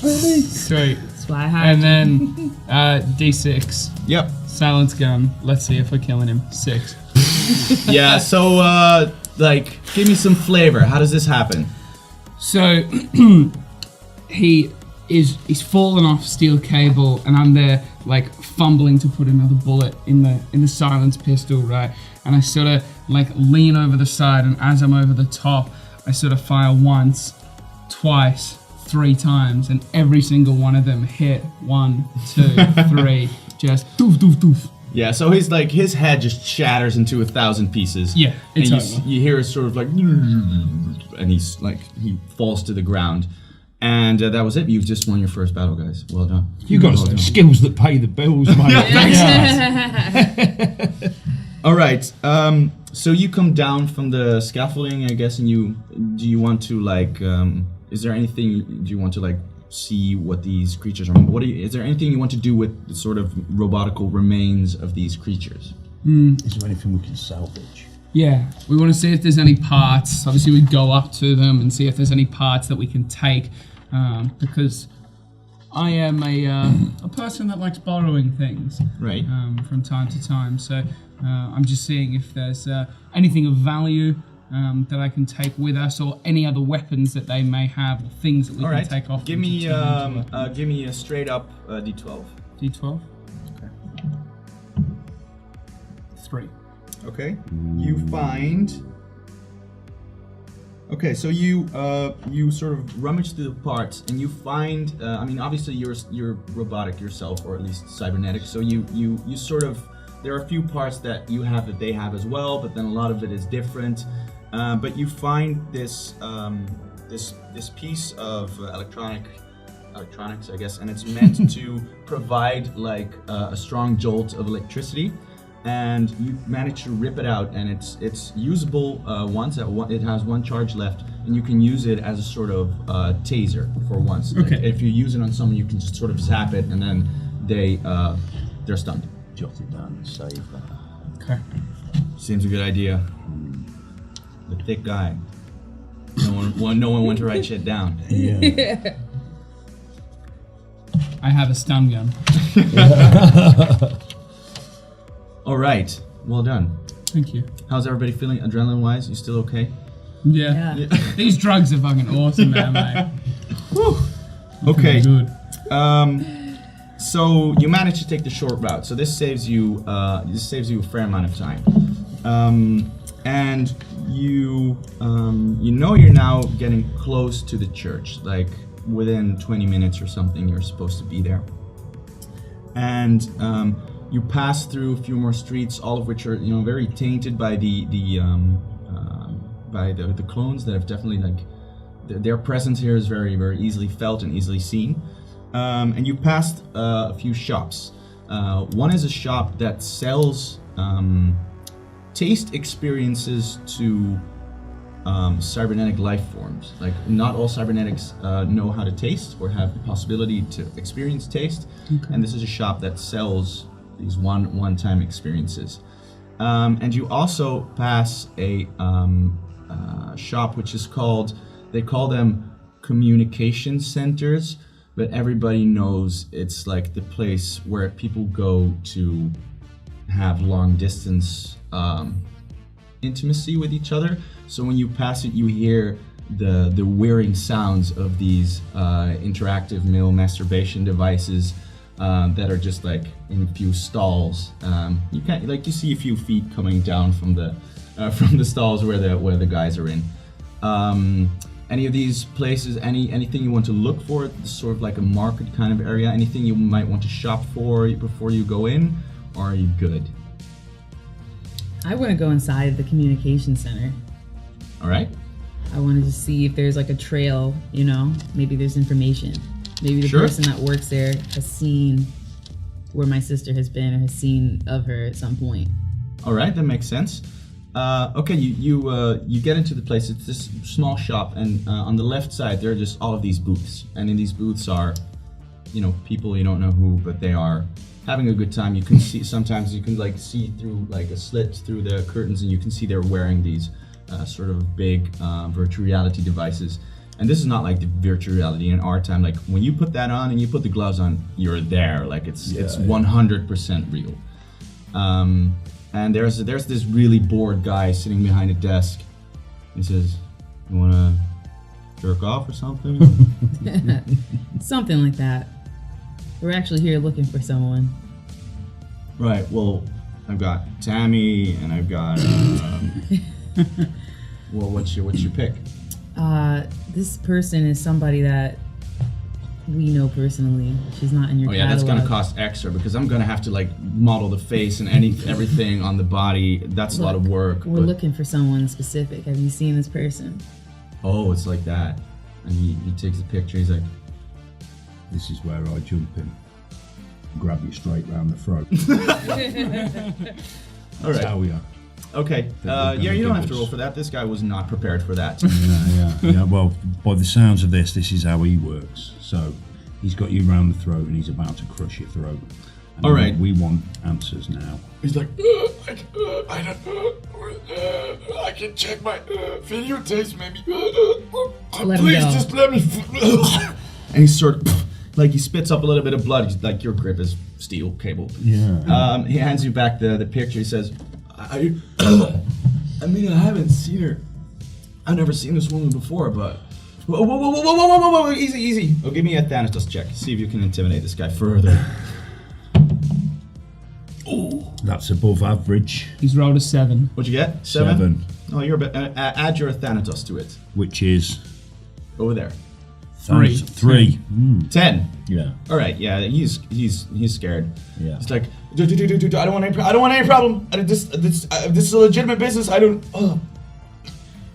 S5: Sweet.
S6: Fly high.
S5: And then D6.
S3: Yep.
S5: Silence gun. Let's see if we're killing him. 6.
S3: Yeah. So like, give me some flavor. How does this happen?
S5: So he's fallen off steel cable, and I'm there like fumbling to put another bullet in the silence pistol, right? And I sort of like lean over the side, and as I'm over the top, I sort of fire once, twice, 3 times, and every single one of them hit. 1, 2, 3, just doof doof doof.
S3: Yeah, so he's like his head just shatters into 1,000 pieces.
S5: Yeah, it's
S3: and
S5: over.
S3: you hear it sort of like, and he's like he falls to the ground, and that was it. You've just won your first battle, guys. Well done.
S4: You got some skills that pay the bills, mate.
S3: All right. So you come down from the scaffolding, I guess, and do you want to like? Is there anything? Do you want to like see what these creatures are? Is there anything you want to do with the sort of robotical remains of these creatures?
S4: Is there anything we can salvage?
S5: Yeah, we want to see if there's any parts. Obviously, we go up to them and see if there's any parts that we can take, because I am a person that likes borrowing things,
S3: Right.
S5: from time to time. So I'm just seeing if there's anything of value that I can take with us, or any other weapons that they may have, or things that we
S3: All
S5: can
S3: right.
S5: take off.
S3: Give
S5: them
S3: me
S5: to turn into
S3: give me a straight up D12.
S5: D12.
S3: Okay.
S5: 3.
S3: Okay. You find. Okay, so you sort of rummage through the parts and you find. I mean, obviously you're robotic yourself, or at least cybernetic. So you sort of, there are a few parts that you have that they have as well, but then a lot of it is different. But you find this this piece of electronics, I guess, and it's meant to provide like a strong jolt of electricity. And you manage to rip it out, and it's usable once. It has 1 charge left, and you can use it as a sort of taser for once.
S5: Okay.
S3: Like, if you use it on someone, you can just sort of zap it, and then they're stunned.
S4: Jot it down and save that.
S5: Okay.
S3: Seems a good idea. The thick guy. No one went to write shit down.
S4: Yeah.
S5: I have a stun gun.
S3: All right. Well done.
S5: Thank you.
S3: How's everybody feeling adrenaline-wise? You still okay?
S5: Yeah.
S6: Yeah.
S5: These drugs are fucking awesome, man, mate.
S3: Okay.
S5: Good.
S3: So you managed to take the short route. So this saves you a fair amount of time. And you know you're now getting close to the church. Like within 20 minutes or something, you're supposed to be there. And you pass through a few more streets, all of which are very tainted by the clones that have definitely their presence here is very, very easily felt and easily seen. And you passed a few shops. One is a shop that sells taste experiences to cybernetic life forms. Like not all cybernetics know how to taste or have the possibility to experience taste. Okay. And this is a shop that sells these one-time experiences. And you also pass a shop which is they call them communication centers, but everybody knows it's like the place where people go to have long distance intimacy with each other. So when you pass it, you hear the whirring sounds of these interactive male masturbation devices that are just like in a few stalls. You see a few feet coming down from the stalls where the guys are in. Any of these places, anything you want to look for, sort of like a market kind of area, anything you might want to shop for before you go in, or are you good?
S6: I want to go inside the communication center.
S3: All right.
S6: I wanted to see if there's like a trail, maybe there's information. Maybe the person that works there has seen where my sister has been or has seen of her at some point.
S3: All right, that makes sense. Okay, you get into the place. It's this small shop, and on the left side there are just all of these booths, and in these booths are, people you don't know who, but they are having a good time. You can see sometimes you can see through a slit through the curtains, and you can see they're wearing these sort of big virtual reality devices. And this is not like the virtual reality in our time. Like when you put that on and you put the gloves on, you're there. Like it's 100% real. And there's this really bored guy sitting behind a desk. He says, "You wanna jerk off or something?"
S6: Something like that. We're actually here looking for someone.
S3: Right. Well, I've got Tammy and I've got. Well, what's your pick?
S6: This person is somebody that we know personally. She's not in your catalog.
S3: That's gonna cost extra because I'm gonna have to model the face and everything on the body. That's a lot of work.
S6: We're looking for someone specific. Have you seen this person?
S3: Oh, it's like that. And he takes a picture. He's like,
S4: "This is where I jump in, grab you straight round the throat."
S3: All right.
S4: That's how we are.
S3: Okay. You don't have to roll for that. This guy was not prepared for that.
S4: Yeah. Well, by the sounds of this is how he works. So he's got you round the throat and he's about to crush your throat. And
S3: all right.
S4: We want answers now.
S3: He's like,
S7: I can check my videotapes, maybe.
S6: Please
S3: just let me. And he's sort of he spits up a little bit of blood. He's like, your grip is steel cable.
S4: Yeah.
S3: He hands you back the picture. He says, I haven't seen her. I've never seen this woman before, but whoa, easy. Oh, give me a Thanatos check. See if you can intimidate this guy further.
S4: Oh, that's above average.
S5: He's rolled a 7.
S3: What'd you get?
S4: 7.
S3: Oh, you're add your Thanatos to it.
S4: Which is
S3: over there.
S4: 3.
S3: 10.
S4: Yeah.
S3: All right. Yeah. He's scared.
S4: Yeah.
S3: He's like, dude, I don't want any problem. This is a legitimate business. I don't.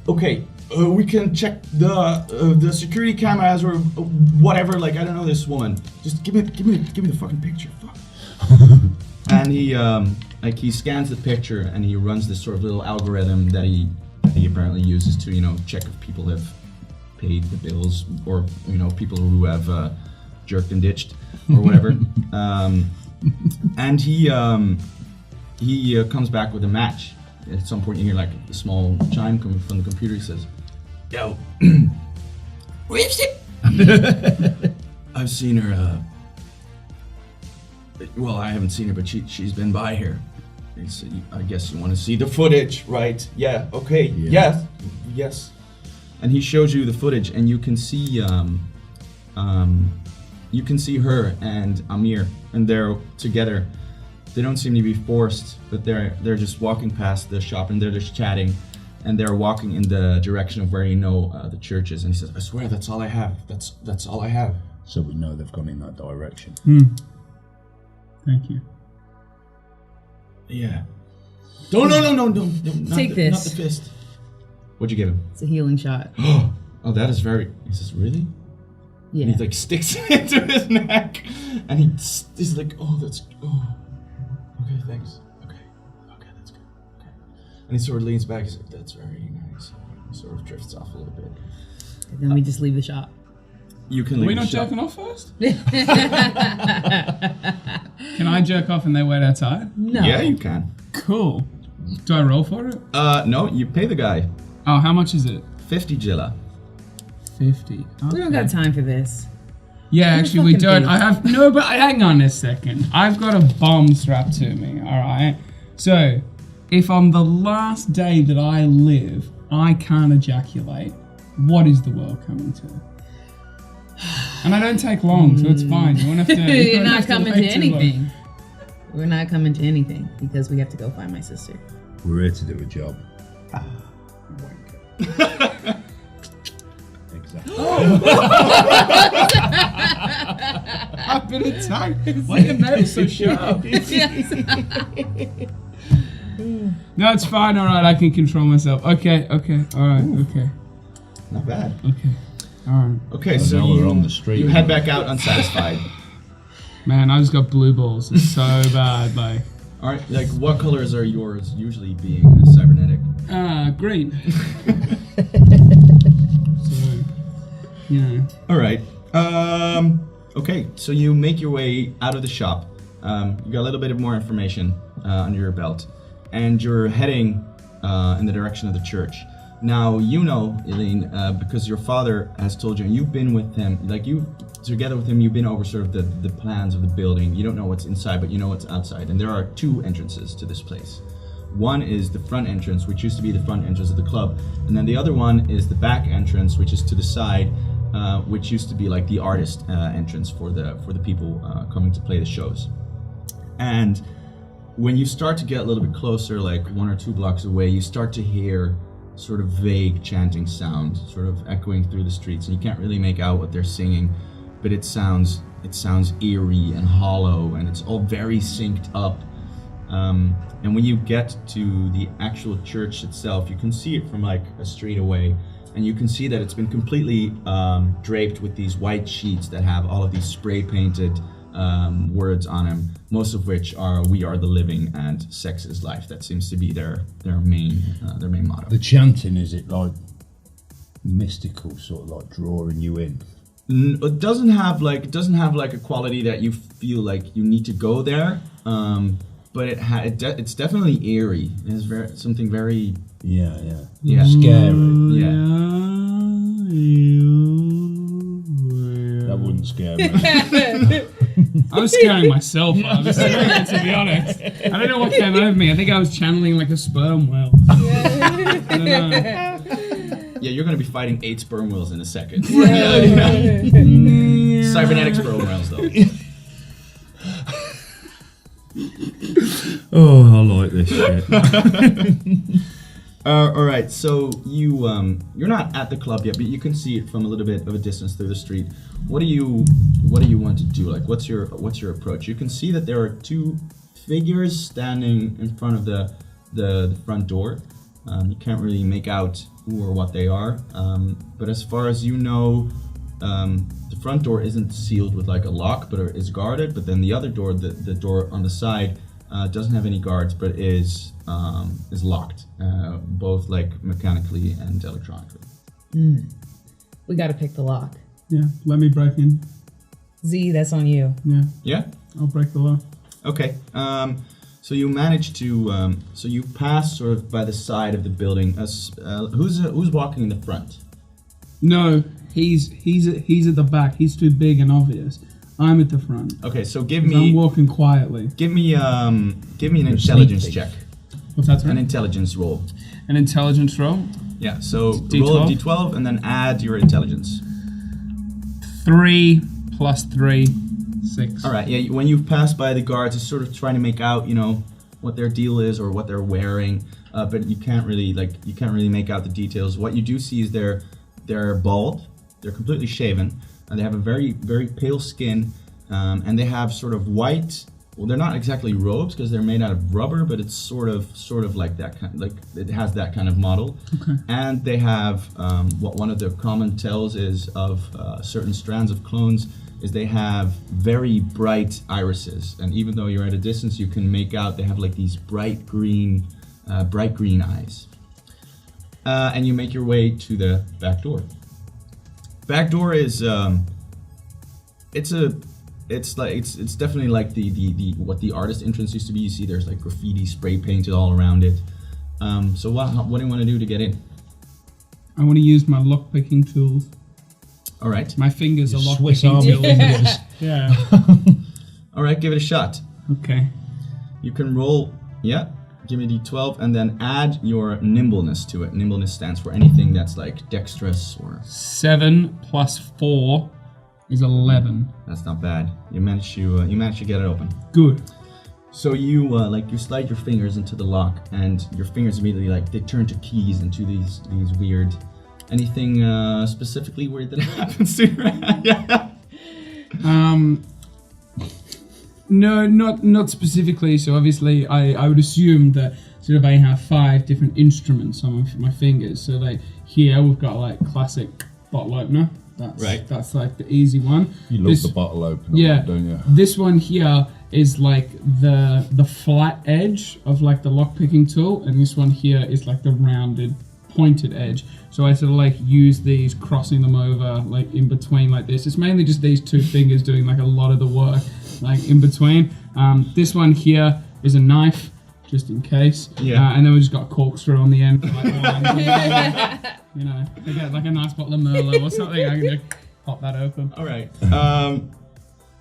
S3: Okay. We can check the security cameras or whatever. I don't know this woman. Just give me the fucking picture. Fuck. And he scans the picture and he runs this sort of little algorithm that he apparently uses to check if people have paid the bills or people who have jerked and ditched or whatever. And he comes back with a match. at some point you hear like a small chime coming from the computer. He says, "Yo, I've seen her. Well, I haven't seen her, but she's been by here. I guess you want to see the footage, right? Yeah. Okay.
S4: Yeah.
S3: Yes. And he shows you the footage, and you can see her and Amir, and they're together. They don't seem to be forced, but they're just walking past the shop, and they're just chatting, and they're walking in the direction of where the church is. And he says, "I swear, that's all I have. That's all I have."
S4: So we know they've gone in that direction.
S5: Thank you.
S3: Yeah. No, not
S6: Take this.
S3: Not the fist. What'd you give him?
S6: It's a healing shot.
S3: Oh, that is very... He says, really?
S6: Yeah.
S3: And he like sticks it into his neck. And he's like, okay, thanks. Okay, that's good. Okay. And he sort of leans back. He's like, that's very nice. He sort of drifts off a little bit.
S6: And then we just leave the shop.
S3: You can
S5: Are
S3: leave
S5: we
S3: the
S5: not
S3: shop.
S5: jerking off first? Can I jerk off and they wait outside?
S6: No.
S3: Yeah, you can.
S5: Cool. Do I roll for it?
S3: No, you pay the guy.
S5: Oh, how much is it?
S3: 50 Jilla.
S5: 50.
S6: We don't got time for this.
S5: Yeah,
S6: You're
S5: actually, we
S6: fucking
S5: don't.
S6: big.
S5: I have no, but hang on a second. I've got a bomb strapped to me. All right. So, if on the last day that I live, I can't ejaculate, what is the world coming to? And I don't take long, so it's fine. You won't have to.
S6: We're
S5: won't
S6: not
S5: have
S6: coming to
S5: wait too long.
S6: anything. We're not coming to anything because we have to go find my sister.
S4: We're here to do a job. Exactly.
S5: I've been attacked. Why are your nails so sharp? No, it's fine. All right, I can control myself. Okay. All right. Okay.
S3: Not bad.
S5: Okay. All right.
S3: Okay,
S4: So
S3: so
S4: now we're on the street.
S3: you head back out unsatisfied.
S5: Man, I just got blue balls. It's so bad, like.
S3: All right, like what colors are yours usually being cybernetic?
S5: Green. So, yeah.
S3: All right. Okay, so you make your way out of the shop. You got a little bit of more information under your belt, and you're heading in the direction of the church. Now, you know, Eileen, because your father has told you, and you've been with him, like you, together with him, you've been over sort of the plans of the building. You don't know what's inside, but you know what's outside. And there are two entrances to this place. One is the front entrance, which used to be the front entrance of the club. And then the other one is the back entrance, which is to the side, which used to be like the artist entrance for the people coming to play the shows. And when you start to get a little bit closer, like 1 or 2 blocks away, you start to hear sort of vague chanting sound, sort of echoing through the streets, and you can't really make out what they're singing, but it sounds eerie and hollow, and it's all very synced up. And when you get to the actual church itself, you can see it from like a street away, and you can see that it's been completely draped with these white sheets that have all of these spray painted words on them, most of which are "We are the living" and "Sex is life." That seems to be their main motto.
S4: The chanting, is it like mystical, sort of like drawing you in?
S3: It doesn't have like a quality that you feel like you need to go there, but it's definitely eerie. It's something very
S4: Yeah.
S3: scary. Yeah.
S4: That wouldn't scare me.
S5: I was scaring myself. I was scaring it, to be honest. I don't know what came over me. I think I was channeling like a sperm whale. I don't know.
S3: Yeah, you're gonna be fighting 8 sperm whales in a second. Cybernetic sperm whales, though.
S4: Oh, I like this shit.
S3: All right, so you're not at the club yet, but you can see it from a little bit of a distance through the street. What do you want to do? Like, what's your approach? You can see that there are 2 figures standing in front of the front door. You can't really make out who or what they are, but as far as you know, the front door isn't sealed with like a lock, but is guarded. But then the other door, the door on the side, doesn't have any guards, but is locked, both like mechanically and electronically.
S6: We gotta pick the lock.
S5: Yeah, let me break in.
S6: Z, that's on you.
S5: Yeah,
S3: Yeah.
S5: I'll break the law.
S3: Okay. So you manage to, so you pass sort of by the side of the building. Who's walking in the front?
S5: No, he's at the back. He's too big and obvious. I'm at the front.
S3: Okay, so give
S5: 'Cause
S3: me.
S5: I'm walking quietly.
S3: Give me an intelligence check.
S5: What's that? Sorry?
S3: An intelligence roll.
S5: An intelligence roll.
S3: Yeah. So
S5: D12?
S3: roll a d12 and then add your intelligence.
S5: 3 plus 3, 6.
S3: All right. Yeah. When you pass by the guards, it's sort of trying to make out, what their deal is or what they're wearing, but you can't really make out the details. What you do see is they're bald, they're completely shaven, and they have a very, very pale skin, and they have sort of white. Well, they're not exactly robes because they're made out of rubber, but it's sort of like that kind, like it has that kind of model.
S5: Okay.
S3: And they have what one of the common tells is of certain strands of clones is they have very bright irises, and even though you're at a distance, you can make out they have like these bright green eyes. And you make your way to the back door. Back door is it's definitely like the what the artist entrance used to be. You see there's like graffiti spray painted all around it. So what do you want to do to get in?
S5: I want to use my lock-picking tools.
S3: All right.
S5: My fingers are
S4: Swiss
S5: lock-picking
S4: Army
S5: tools.
S4: fingers.
S5: Yeah.
S3: All right, give it a shot.
S5: Okay.
S3: You can roll, yeah, give me a d12 and then add your nimbleness to it. Nimbleness stands for anything that's like dexterous or...
S5: 7 plus 4 is 11.
S3: That's not bad. You managed to get it open.
S5: Good.
S3: So you you slide your fingers into the lock and your fingers immediately they turn to keys into these weird... Anything specifically weird that happens to your hand? Yeah.
S5: No, not specifically. So obviously, I would assume that sort of I have 5 different instruments on my fingers. So like here we've got like classic bottle opener. That's like the easy one.
S4: You love the bottle opener,
S5: yeah,
S4: don't you?
S5: This one here is like the flat edge of like the lock picking tool, and this one here is like the rounded, pointed edge. So I sort of like use these, crossing them over like in between like this. It's mainly just these 2 fingers doing like a lot of the work like in between. This one here is a knife, just in case.
S3: Yeah.
S5: And then we just got a corkscrew on the end. For, like, I get like a nice bottle of Merlot or something. I can just pop that open.
S3: All right.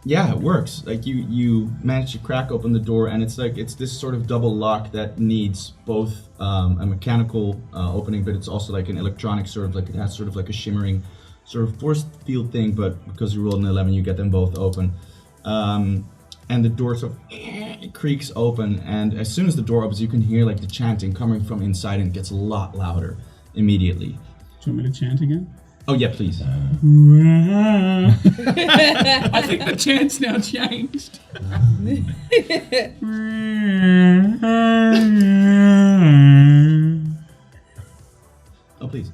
S3: Yeah, it works. Like you manage to crack open the door, and it's this sort of double lock that needs both a mechanical opening, but it's also like an electronic sort of like it has sort of like a shimmering sort of force field thing. But because you rolled an 11, you get them both open, and the door sort of creaks open. And as soon as the door opens, you can hear like the chanting coming from inside, and it gets a lot louder immediately.
S5: Do you want me to chant again?
S3: Oh yeah, please.
S5: I think the chant's now changed.
S3: Oh please.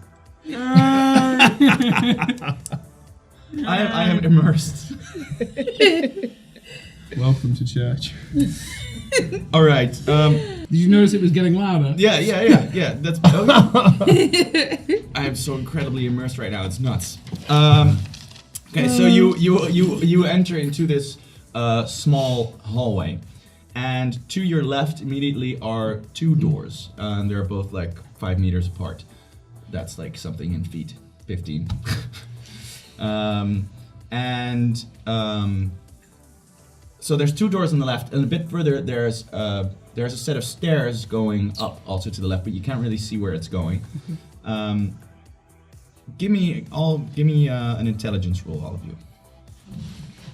S3: I am immersed.
S5: Welcome to church.
S3: All right.
S5: Did you notice it was getting louder?
S3: Yeah. That's. I am so incredibly immersed right now. It's nuts. Okay, so you enter into this small hallway, and to your left immediately are 2 doors, and they're both like 5 meters apart. That's like something in feet, 15. So there's 2 doors on the left, and a bit further there's a set of stairs going up also to the left, but you can't really see where it's going. Give me an intelligence roll, all of you.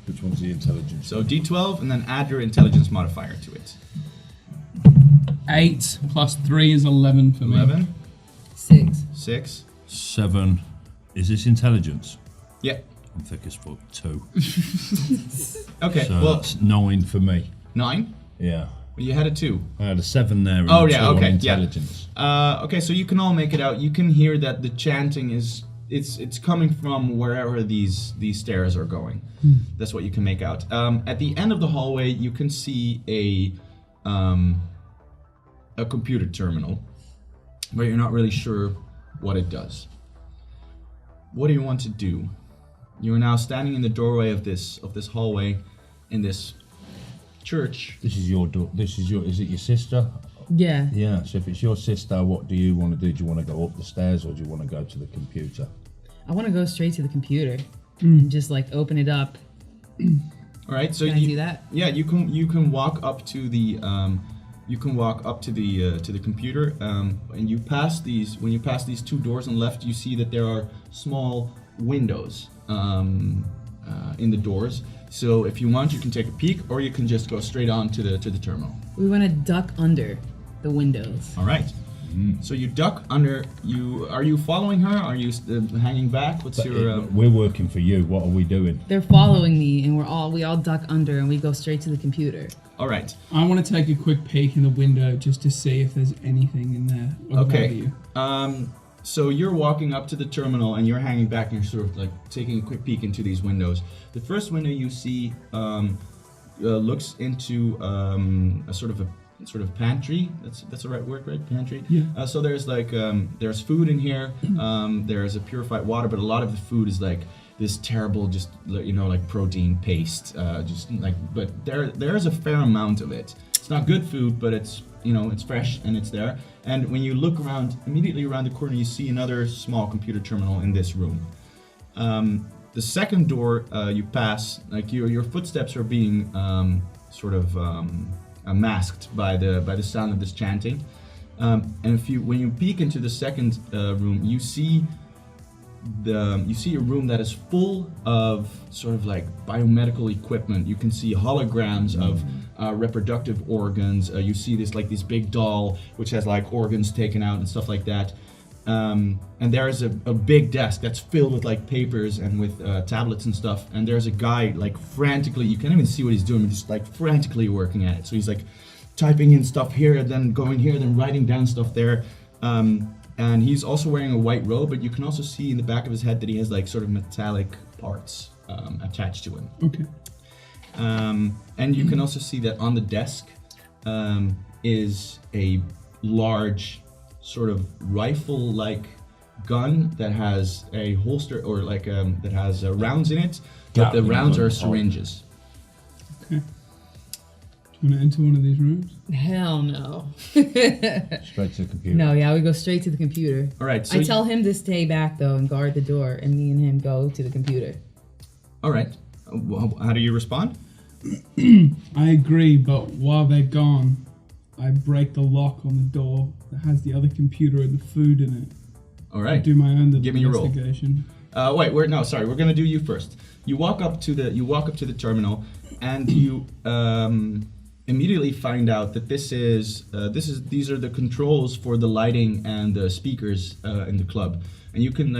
S4: Which one's the intelligence?
S3: So D12, and then add your intelligence modifier to it.
S5: 8 plus 3 is 11 for me.
S3: 11. 6.
S4: 7. Is this intelligence?
S3: Yeah.
S4: I'm thick as fuck. 2.
S3: Okay.
S4: So
S3: well,
S4: that's 9 for me.
S3: 9.
S4: Yeah.
S3: Well, you had a 2.
S4: I had a 7 there. And
S3: Oh
S4: a
S3: yeah.
S4: 2 on
S3: Okay.
S4: intelligence.
S3: Yeah. Okay. So you can all make it out. You can hear that the chanting is it's coming from wherever these stairs are going. That's what you can make out. At the end of the hallway, you can see a computer terminal, but you're not really sure what it does. What do you want to do? You are now standing in the doorway of this hallway in this church.
S4: This is your door. Is it your sister?
S6: Yeah.
S4: Yeah. So if it's your sister, what do you want to do? Do you want to go up the stairs or do you want to go to the computer?
S6: I want to go straight to the computer and just like open it up.
S3: All right, so
S6: Can I do that?
S3: Yeah, you can walk up to the to the computer, and you pass these. When you pass these two doors on the left, you see that there are small windows in the doors. So if you want, you can take a peek, or you can just go straight on to the terminal.
S6: We want to duck under the windows.
S3: All right. So you duck under. Are you following her? Are you hanging back? What's your?
S4: We're working for you. What are we doing?
S6: They're following me, and we all duck under, and we go straight to the computer.
S3: All right.
S5: I want to take a quick peek in the window just to see if there's anything in there of
S3: Okay.
S5: value.
S3: So you're walking up to the terminal and you're hanging back and you're sort of like taking a quick peek into these windows. The first window you see looks into a sort of pantry. That's the right word, right? Pantry.
S5: Yeah.
S3: So there's like there's food in here. There's a purified water, but a lot of the food is like this terrible, just like protein paste. But there's a fair amount of it. It's not good food, but it's it's fresh and it's there. And when you look around, immediately around the corner, you see another small computer terminal in this room. The second door you pass, like your footsteps are being masked by the sound of this chanting. And when you peek into the second room, you see a room that is full of sort of like biomedical equipment. You can see holograms of reproductive organs. You see this big doll which has like organs taken out and stuff like that. And there is a big desk that's filled with like papers and with tablets and stuff. And there's a guy like frantically, you can't even see what he's doing, but just like frantically working at it. So he's like typing in stuff here, then going here, then writing down stuff there. And he's also wearing a white robe, but you can also see in the back of his head that he has like sort of metallic parts attached to him.
S5: Okay.
S3: And you can also see that on the desk is a large sort of rifle-like gun that has a holster, or like that has rounds in it, but the rounds are syringes.
S5: Okay. Do you want to enter one of these rooms?
S6: Hell no.
S4: Straight to the computer.
S6: No, yeah, we go straight to the computer.
S3: All right. So
S6: I tell him to stay back though and guard the door, and me and him go to the computer.
S3: All right. How do you respond?
S5: I agree, but while they're gone, I break the lock on the door that has the other computer and the food in it.
S3: All right.
S5: Do my own
S3: Give me your roll.
S5: investigation.
S3: Sorry. We're gonna do you first. You walk up to the terminal, and you immediately find out that these are the controls for the lighting and the speakers in the club, and you can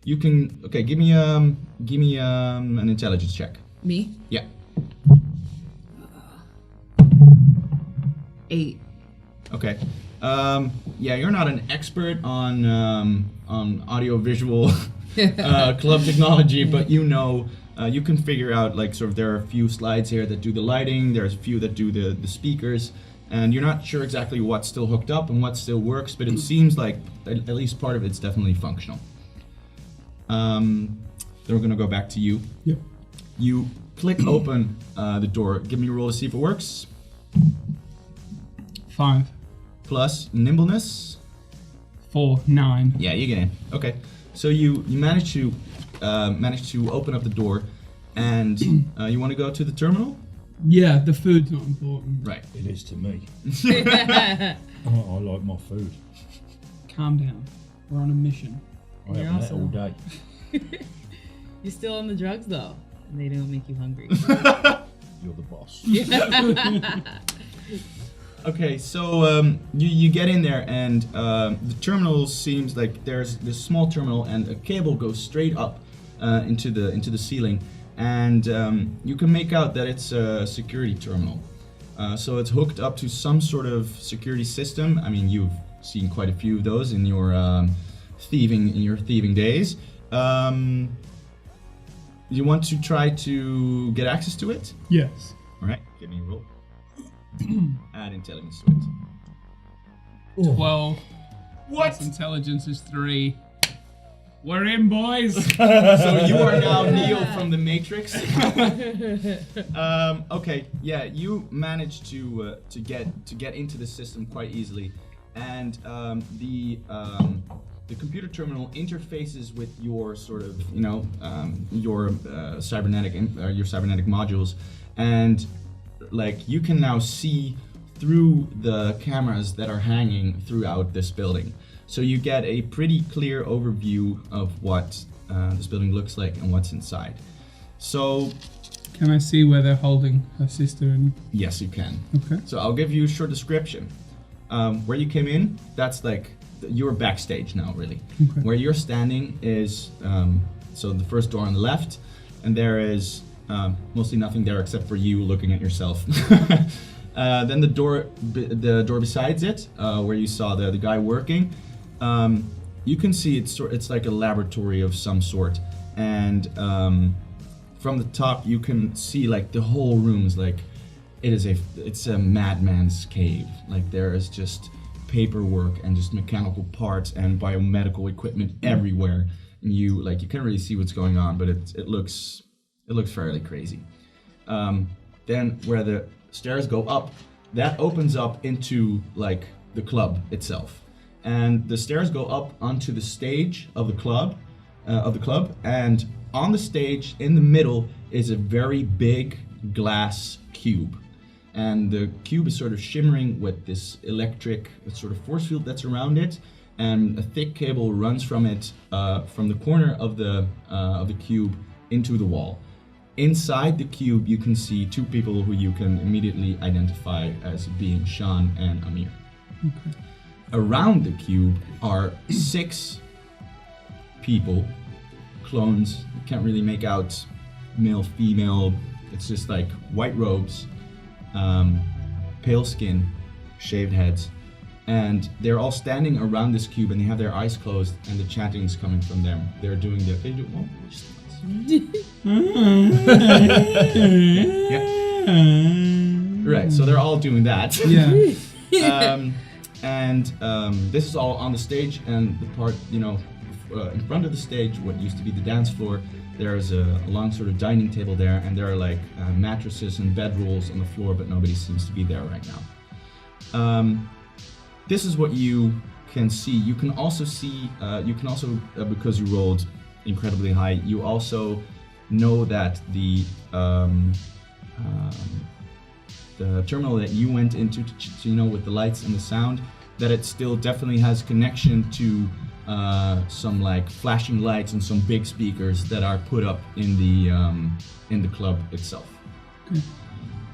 S3: give me an intelligence check.
S6: Me?
S3: Yeah.
S6: 8.
S3: Okay. Yeah, you're not an expert on audio-visual club technology, but you can figure out like sort of there are a few slides here that do the lighting, there's a few that do the speakers, and you're not sure exactly what's still hooked up and what still works, but it seems like at least part of it's definitely functional. Then we're gonna go back to you.
S5: Yep.
S3: You click open the door. Give me a roll to see if it works.
S5: 5.
S3: Plus nimbleness.
S5: 4. 9.
S3: Yeah, you get in. Okay, so you manage to open up the door, and you want to go to the terminal.
S5: Yeah, the food's not important.
S3: Right.
S4: It is to me. I like my food.
S5: Calm down. We're on a mission.
S4: I
S6: You're
S4: haven't eaten all
S6: awesome.
S4: day.
S6: You're still on the drugs though, and they don't make you hungry.
S4: You're the boss.
S3: Okay, so you get in there, and the terminal seems like there's this small terminal, and a cable goes straight up into the ceiling, and you can make out that it's a security terminal. So it's hooked up to some sort of security system. I mean, you've seen quite a few of those in your thieving days. You want to try to get access to it?
S5: Yes.
S3: All right, give me a roll. Add intelligence to it.
S5: 12.
S3: What?
S5: Plus intelligence is 3. We're in, boys.
S3: So you are now Neo from the Matrix. Okay, yeah, you managed to get into the system quite easily, and the computer terminal interfaces with your sort of your cybernetic modules, and like you can now see through the cameras that are hanging throughout this building. So you get a pretty clear overview of what this building looks like and what's inside. So,
S5: can I see where they're holding her sister? And
S3: yes, you can.
S5: okay.
S3: So I'll give you a short description. Where you came in, that's like, you're backstage now, really.
S5: Okay.
S3: Where you're standing is, so the first door on the left, and there is mostly nothing there except for you looking at yourself. Then the door besides it, where you saw the guy working, you can see it's like a laboratory of some sort, and from the top you can see like the whole room is like it's a madman's cave. Like there is just paperwork and just mechanical parts and biomedical equipment everywhere. And you can't really see what's going on, but it looks fairly crazy. Then where the stairs go up, that opens up into like the club itself. And the stairs go up onto the stage of the club, and on the stage in the middle is a very big glass cube. And the cube is sort of shimmering with this electric sort of force field that's around it, and a thick cable runs from it, from the corner of the cube into the wall. Inside the cube, you can see two people who you can immediately identify as being Sean and Amir.
S5: Okay.
S3: Around the cube are 6 people, clones. You can't really make out male, female. It's just like white robes, pale skin, shaved heads, and they're all standing around this cube, and they have their eyes closed, and the chanting is coming from them. They're doing the. They do. Oh, yeah. Right. So they're all doing that.
S5: Yeah.
S3: And this is all on the stage, and the part, in front of the stage, what used to be the dance floor, there's a long sort of dining table there, and there are like mattresses and bedrolls on the floor, but nobody seems to be there right now. This is what you can see. You can also see, because you rolled incredibly high, you also know that the terminal that you went into, with the lights and the sound, that it still definitely has connection to some like flashing lights and some big speakers that are put up in the club itself.
S5: Okay.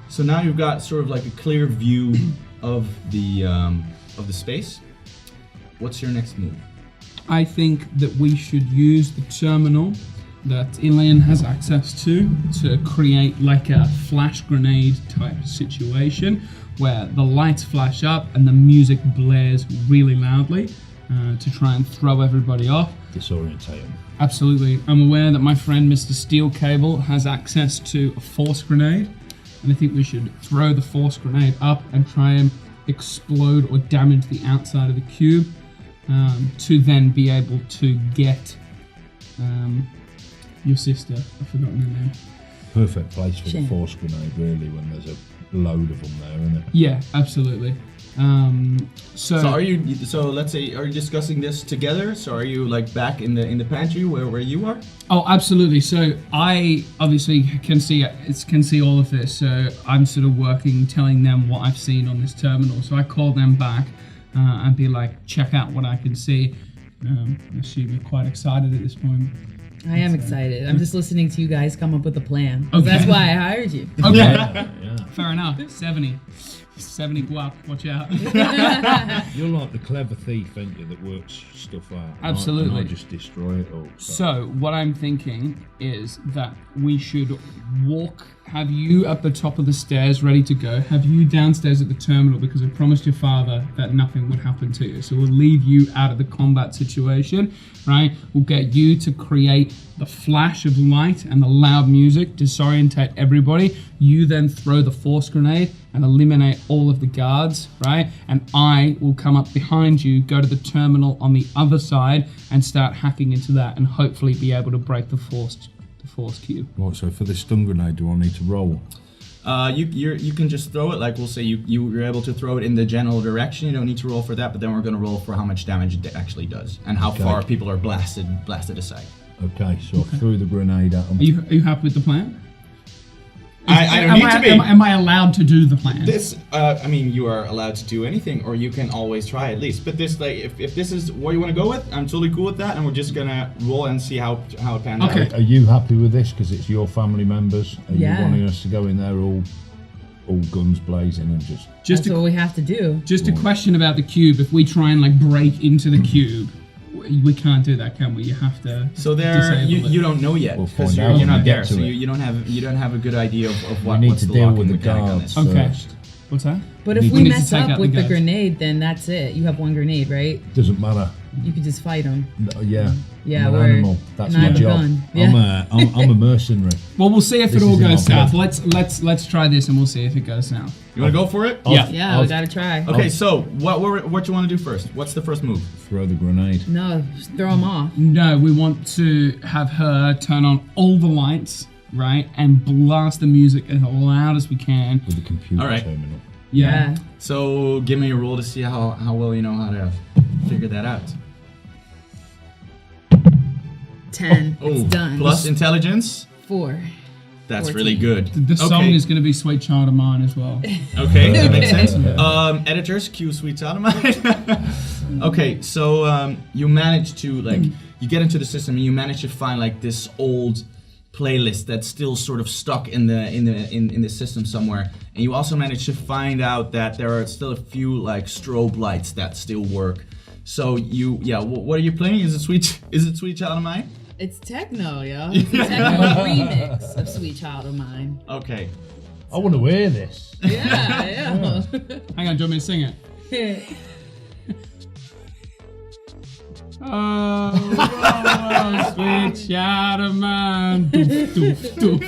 S3: So now you've got sort of like a clear view of the space. What's your next move?
S5: I think that we should use the terminal that Elaine has access to create like a flash grenade type situation where the lights flash up and the music blares really loudly to try and throw everybody off.
S4: Disorientate them.
S5: Absolutely. I'm aware that my friend Mr. Steel Cable has access to a force grenade, and I think we should throw the force grenade up and try and explode or damage the outside of the cube to then be able to get your sister. I've forgotten her name.
S4: Perfect place for the force grenade, really, when there's a load of them there, isn't it?
S5: Yeah, absolutely. So
S3: are you? So let's say, are you discussing this together? So are you like back in the pantry where you are?
S5: Oh, absolutely. So I obviously can see all of this. So I'm sort of working, telling them what I've seen on this terminal. So I call them back and be like, check out what I can see. I assume you're quite excited at this point.
S6: I am excited. I'm just listening to you guys come up with a plan.
S5: Okay.
S6: That's why I hired you.
S5: Okay.
S4: Yeah.
S5: Fair enough. 70 guap, watch out.
S4: You're like the clever thief, ain't you, that works stuff out.
S5: Absolutely.
S4: And I just destroy it all.
S5: So what I'm thinking is that we should have you at the top of the stairs ready to go, have you downstairs at the terminal, because I promised your father that nothing would happen to you. So we'll leave you out of the combat situation, right? We'll get you to create the flash of light and the loud music disorientate everybody. You then throw the force grenade and eliminate all of the guards, right? And I will come up behind you, go to the terminal on the other side, and start hacking into that, and hopefully be able to break the force cube.
S4: Right, so for this stun grenade, do I need to roll?
S3: You can just throw it. Like we'll say you're able to throw it in the general direction. You don't need to roll for that, but then we're going to roll for how much damage it actually does and how far people are blasted aside.
S4: Okay, so I threw the grenade at them.
S5: Are you happy with the plan?
S3: I don't need to be.
S5: Am I allowed to do the plan?
S3: This, I mean, you are allowed to do anything, or you can always try at least. But this, like, if this is what you want to go with, I'm totally cool with that, and we're just gonna roll and see how it pans out.
S5: Okay.
S4: Are you happy with this? Because it's your family members. Are
S6: Yeah.
S4: you wanting us to go in there all guns blazing and just...
S6: That's what we have to do.
S5: Just a question about the cube. If we try and like break into the cube, we can't do that, can we? You have to.
S3: So there,
S5: disable it.
S3: you don't know yet
S4: We'll
S3: because
S4: find out
S3: you're
S4: when
S3: not
S4: we get
S3: there,
S4: to
S3: so
S4: it.
S3: you don't have a good idea of
S4: We
S3: what,
S4: need
S3: what's
S4: to
S3: the
S4: deal
S3: locking
S4: with the
S3: mechanic on
S4: guards
S3: this.
S5: Okay.
S4: first.
S5: What's that?
S6: But if
S5: We
S6: we
S5: need to
S6: mess
S5: take
S6: up
S5: out
S6: with
S5: the
S6: the
S5: guards.
S6: grenade, then that's it. You have one grenade, right?
S4: Doesn't matter.
S6: You could just fight them.
S4: Yeah.
S6: Yeah,
S4: I'm an
S6: we're-
S4: animal. That's
S6: and I
S4: my
S6: have a
S4: job.
S6: gun. Yeah.
S4: I'm a mercenary.
S5: Well, we'll see if
S4: This
S5: it all
S4: is in
S5: goes
S4: my
S5: south.
S4: blood.
S5: Let's try this and we'll see if it goes south.
S3: You want to go for it?
S5: Yeah.
S6: Yeah, we gotta try.
S3: Okay, so what you want to do first? What's the first move?
S4: Throw the grenade.
S6: No, just throw them off.
S5: No, we want to have her turn on all the lights, right, and blast the music as loud as we can.
S4: With the computer
S3: All right.
S4: terminal.
S5: Yeah.
S3: So give me a roll to see how well you know how to figure that out.
S6: 10. It's done.
S3: Plus intelligence.
S6: 4.
S3: That's
S6: 14.
S3: really good.
S5: The song
S3: Okay.
S5: is going to be "Sweet Child of Mine" as well.
S3: Okay, that makes sense. Editors, cue Sweet Child of Mine. Okay, so you manage to you get into the system and you manage to find like this old playlist that's still sort of stuck in the system somewhere, and you also manage to find out that there are still a few like strobe lights that still work. So what are you playing? Is it Sweet Child of Mine?
S6: It's techno, yo. It's a techno remix of Sweet Child of Mine.
S3: Okay.
S4: I want to hear this.
S6: Yeah.
S5: Hang on, do you want me to sing it? Oh, sweet child of mine. Doof, doof, doof.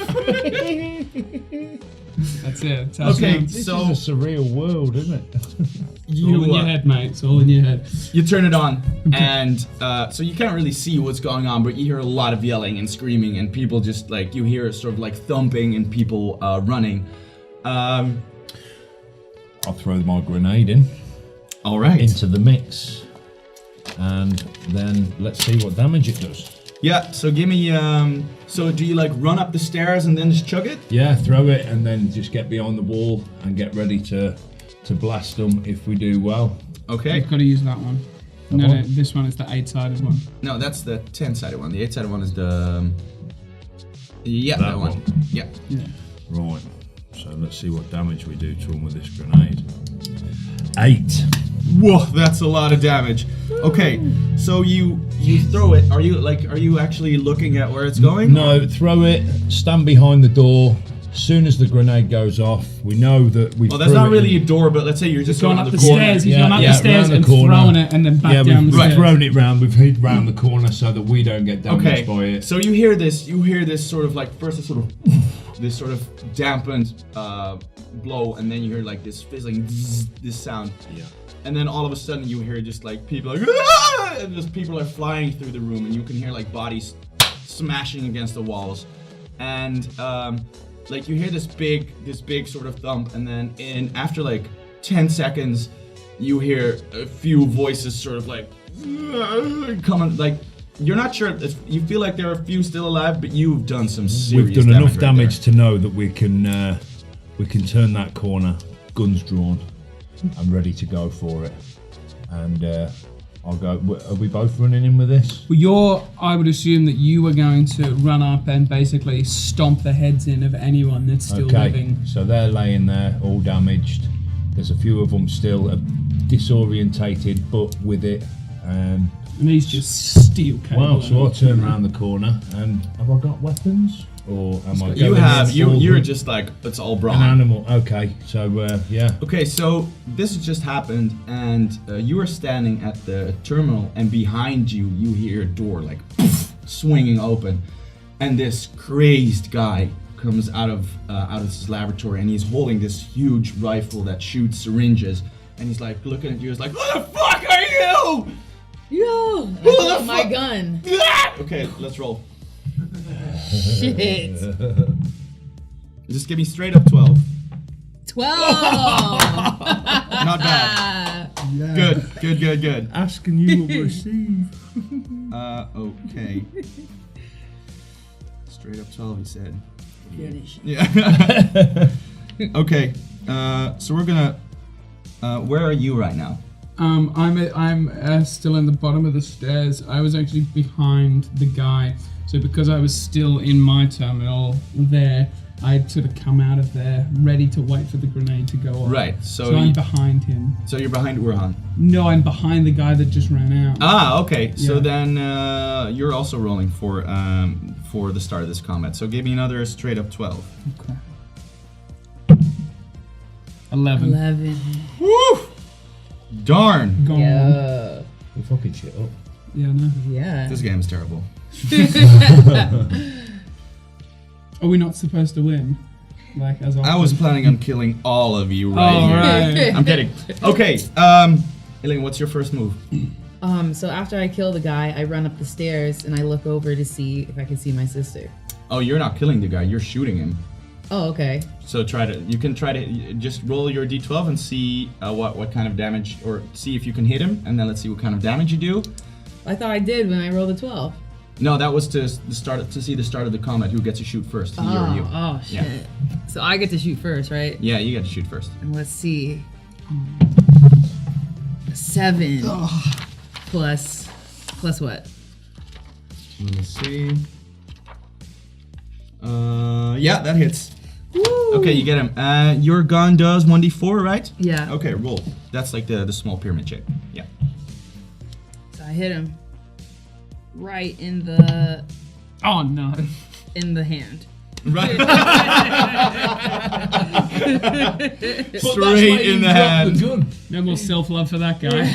S5: That's it. That's how it
S3: Okay,
S5: sounds.
S4: This
S3: so
S4: is a surreal world, isn't it?
S5: It's all in your head, mate. It's all in your head.
S3: you turn it on, and so you can't really see what's going on, but you hear a lot of yelling and screaming, and people just like you hear sort of like thumping and people running.
S4: I'll throw my grenade in
S3: All right.
S4: into the mix, and then let's see what damage it does.
S3: Yeah. So give me. So do you like run up the stairs and then just chug it?
S4: Yeah, throw it and then just get behind the wall and get ready to blast them if we do well.
S3: Okay.
S5: You've got to use that one. No, this one is the 8-sided one.
S3: No, that's the 10-sided one. The 8-sided one is the. Yeah,
S4: That
S3: that one.
S4: one.
S3: Yeah.
S4: Right, so let's see what damage we do to them with this grenade. 8.
S3: Whoa, that's a lot of damage. Okay, so you throw it. Are you actually looking at where it's going?
S4: No, throw it, stand behind the door. As soon as the grenade goes off, we know that we've
S3: Well, that's not really a door, but let's say you're just
S5: Going
S3: going
S5: up
S3: the
S5: the
S3: corner.
S5: stairs. He's
S4: Yeah,
S5: gone up
S4: yeah,
S5: the stairs
S4: round the
S5: and
S4: corner.
S5: thrown it and then back
S4: Yeah,
S5: down
S4: we've
S5: the stairs.
S4: thrown it round, we've hid round the corner so that we don't get damaged
S3: Okay,
S4: by it.
S3: so you hear this sort of like first a sort of this sort of dampened blow, and then you hear like this fizzling this sound.
S4: Yeah.
S3: And then all of a sudden you hear just like people like "Ah!" and just people are flying through the room, and you can hear like bodies smashing against the walls, and like you hear this big sort of thump, and then after like 10 seconds you hear a few voices sort of like coming, like you're not sure if you feel like there are a few still alive, but you've done some serious
S4: We've done enough
S3: right
S4: damage
S3: there.
S4: to know that we can turn that corner, guns drawn, and ready to go for it. And I'll go. Are we both running in with this?
S5: Well, I would assume that you were going to run up and basically stomp the heads in of anyone that's still living.
S4: So they're laying there, all damaged. There's a few of them still disorientated, but with it.
S5: And he's just steel cable.
S4: Wow, so I'll turn around the corner, and have I got weapons? Or am I
S3: You
S4: going
S3: have
S4: in full
S3: you're just like it's all
S4: an
S3: brawn.
S4: animal? Okay, so yeah.
S3: Okay, so this has just happened, and you are standing at the terminal, and behind you, you hear a door like swinging open, and this crazed guy comes out of his laboratory, and he's holding this huge rifle that shoots syringes, and he's like looking at you, he's like, "Who the fuck are you?"
S6: Yo,
S3: Who
S6: that's
S3: the
S6: my
S3: fuck-
S6: gun.
S3: Okay, let's roll.
S6: Shit.
S3: Just give me straight up 12.
S6: 12.
S3: Not bad. Good.
S4: Asking you will receive.
S3: Okay. Straight up 12, he said.
S6: Finish.
S3: Yeah. Okay. So we're gonna. Where are you right now?
S5: I'm still in the bottom of the stairs. I was actually behind the guy. So because I was still in my terminal there, I'd sort of come out of there, ready to wait for the grenade to go off.
S3: Right.
S5: So I'm behind him.
S3: So you're behind Urhan.
S5: No, I'm behind the guy that just ran out.
S3: Ah, okay. So
S5: Yeah.
S3: then you're also rolling for the start of this combat. So give me another straight up 12.
S5: Okay. 11.
S6: 11.
S3: Woo! Darn.
S5: Gone.
S6: Yeah.
S4: You fucking shit up.
S5: Yeah, no.
S6: Yeah.
S3: This game is terrible.
S5: Are we not supposed to win? Like as
S3: I was planning on killing all of you right
S5: Oh,
S3: here.
S5: right.
S3: I'm kidding. Okay. Elaine, what's your first move?
S6: So after I kill the guy, I run up the stairs and I look over to see if I can see my sister.
S3: Oh, you're not killing the guy. You're shooting him.
S6: Oh, okay.
S3: So you can try to just roll your d12 and see what kind of damage, or see if you can hit him, and then let's see what kind of damage you do.
S6: I thought I did when I rolled a 12.
S3: No, that was to see the start of the combat. Who gets to shoot first? He or you?
S6: Oh, shit.
S3: Yeah.
S6: So I get to shoot first, right?
S3: Yeah, you get to shoot first.
S6: And let's see. 7 plus what?
S3: Let me see. Yeah, that hits.
S6: Woo!
S3: Okay, you get him. Your gun does 1d4, right?
S6: Yeah.
S3: Okay, roll. That's like the small pyramid shape. Yeah.
S6: So I hit him right in the
S5: Oh no.
S6: hand.
S3: Right. Straight in the hand.
S4: gun.
S5: No more self-love for that guy.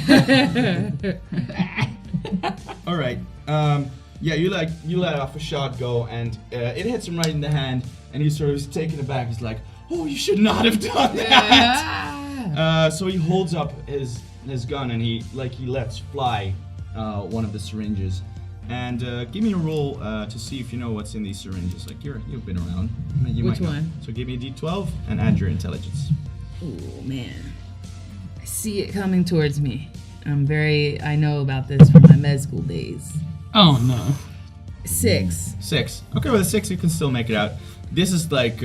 S3: All right. Yeah, you let off a shot go, and it hits him right in the hand, and he's sort of taken aback. He's like, "Oh, you should not have done that." So he holds up his gun, and he lets fly one of the syringes. And give me a roll to see if you know what's in these syringes. Like you've been around. You
S6: Which
S3: might know.
S6: one?
S3: So give me a d12 and add your intelligence.
S6: Oh man, I see it coming towards me. I know about this from my med school days.
S5: Oh no.
S6: 6.
S3: 6. Okay, with a 6 you can still make it out. This is like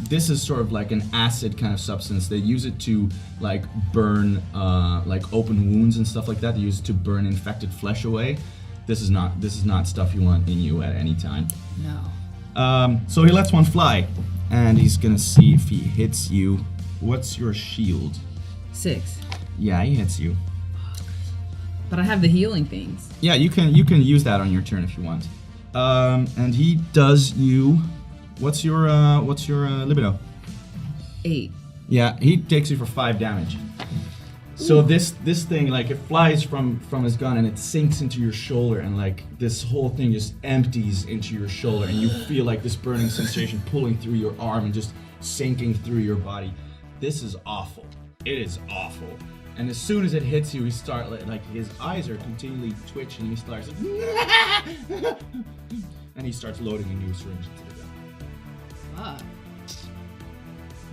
S3: this is sort of like an acid kind of substance. They use it to like burn like open wounds and stuff like that. They use it to burn infected flesh away. This is not stuff you want in you at any time.
S6: No.
S3: So he lets one fly, and he's gonna see if he hits you. What's your shield?
S6: 6.
S3: Yeah, he hits you.
S6: But I have the healing things.
S3: Yeah, you can use that on your turn if you want. And he does you. What's your libido?
S6: 8.
S3: Yeah, he takes you for 5 damage. So this thing, like, it flies from his gun and it sinks into your shoulder, and like this whole thing just empties into your shoulder, and you feel like this burning sensation pulling through your arm and just sinking through your body. This is awful. It is awful. And as soon as it hits you, he starts like his eyes are continually twitching. And he starts and he starts loading a new syringe into the gun.
S6: Fuck.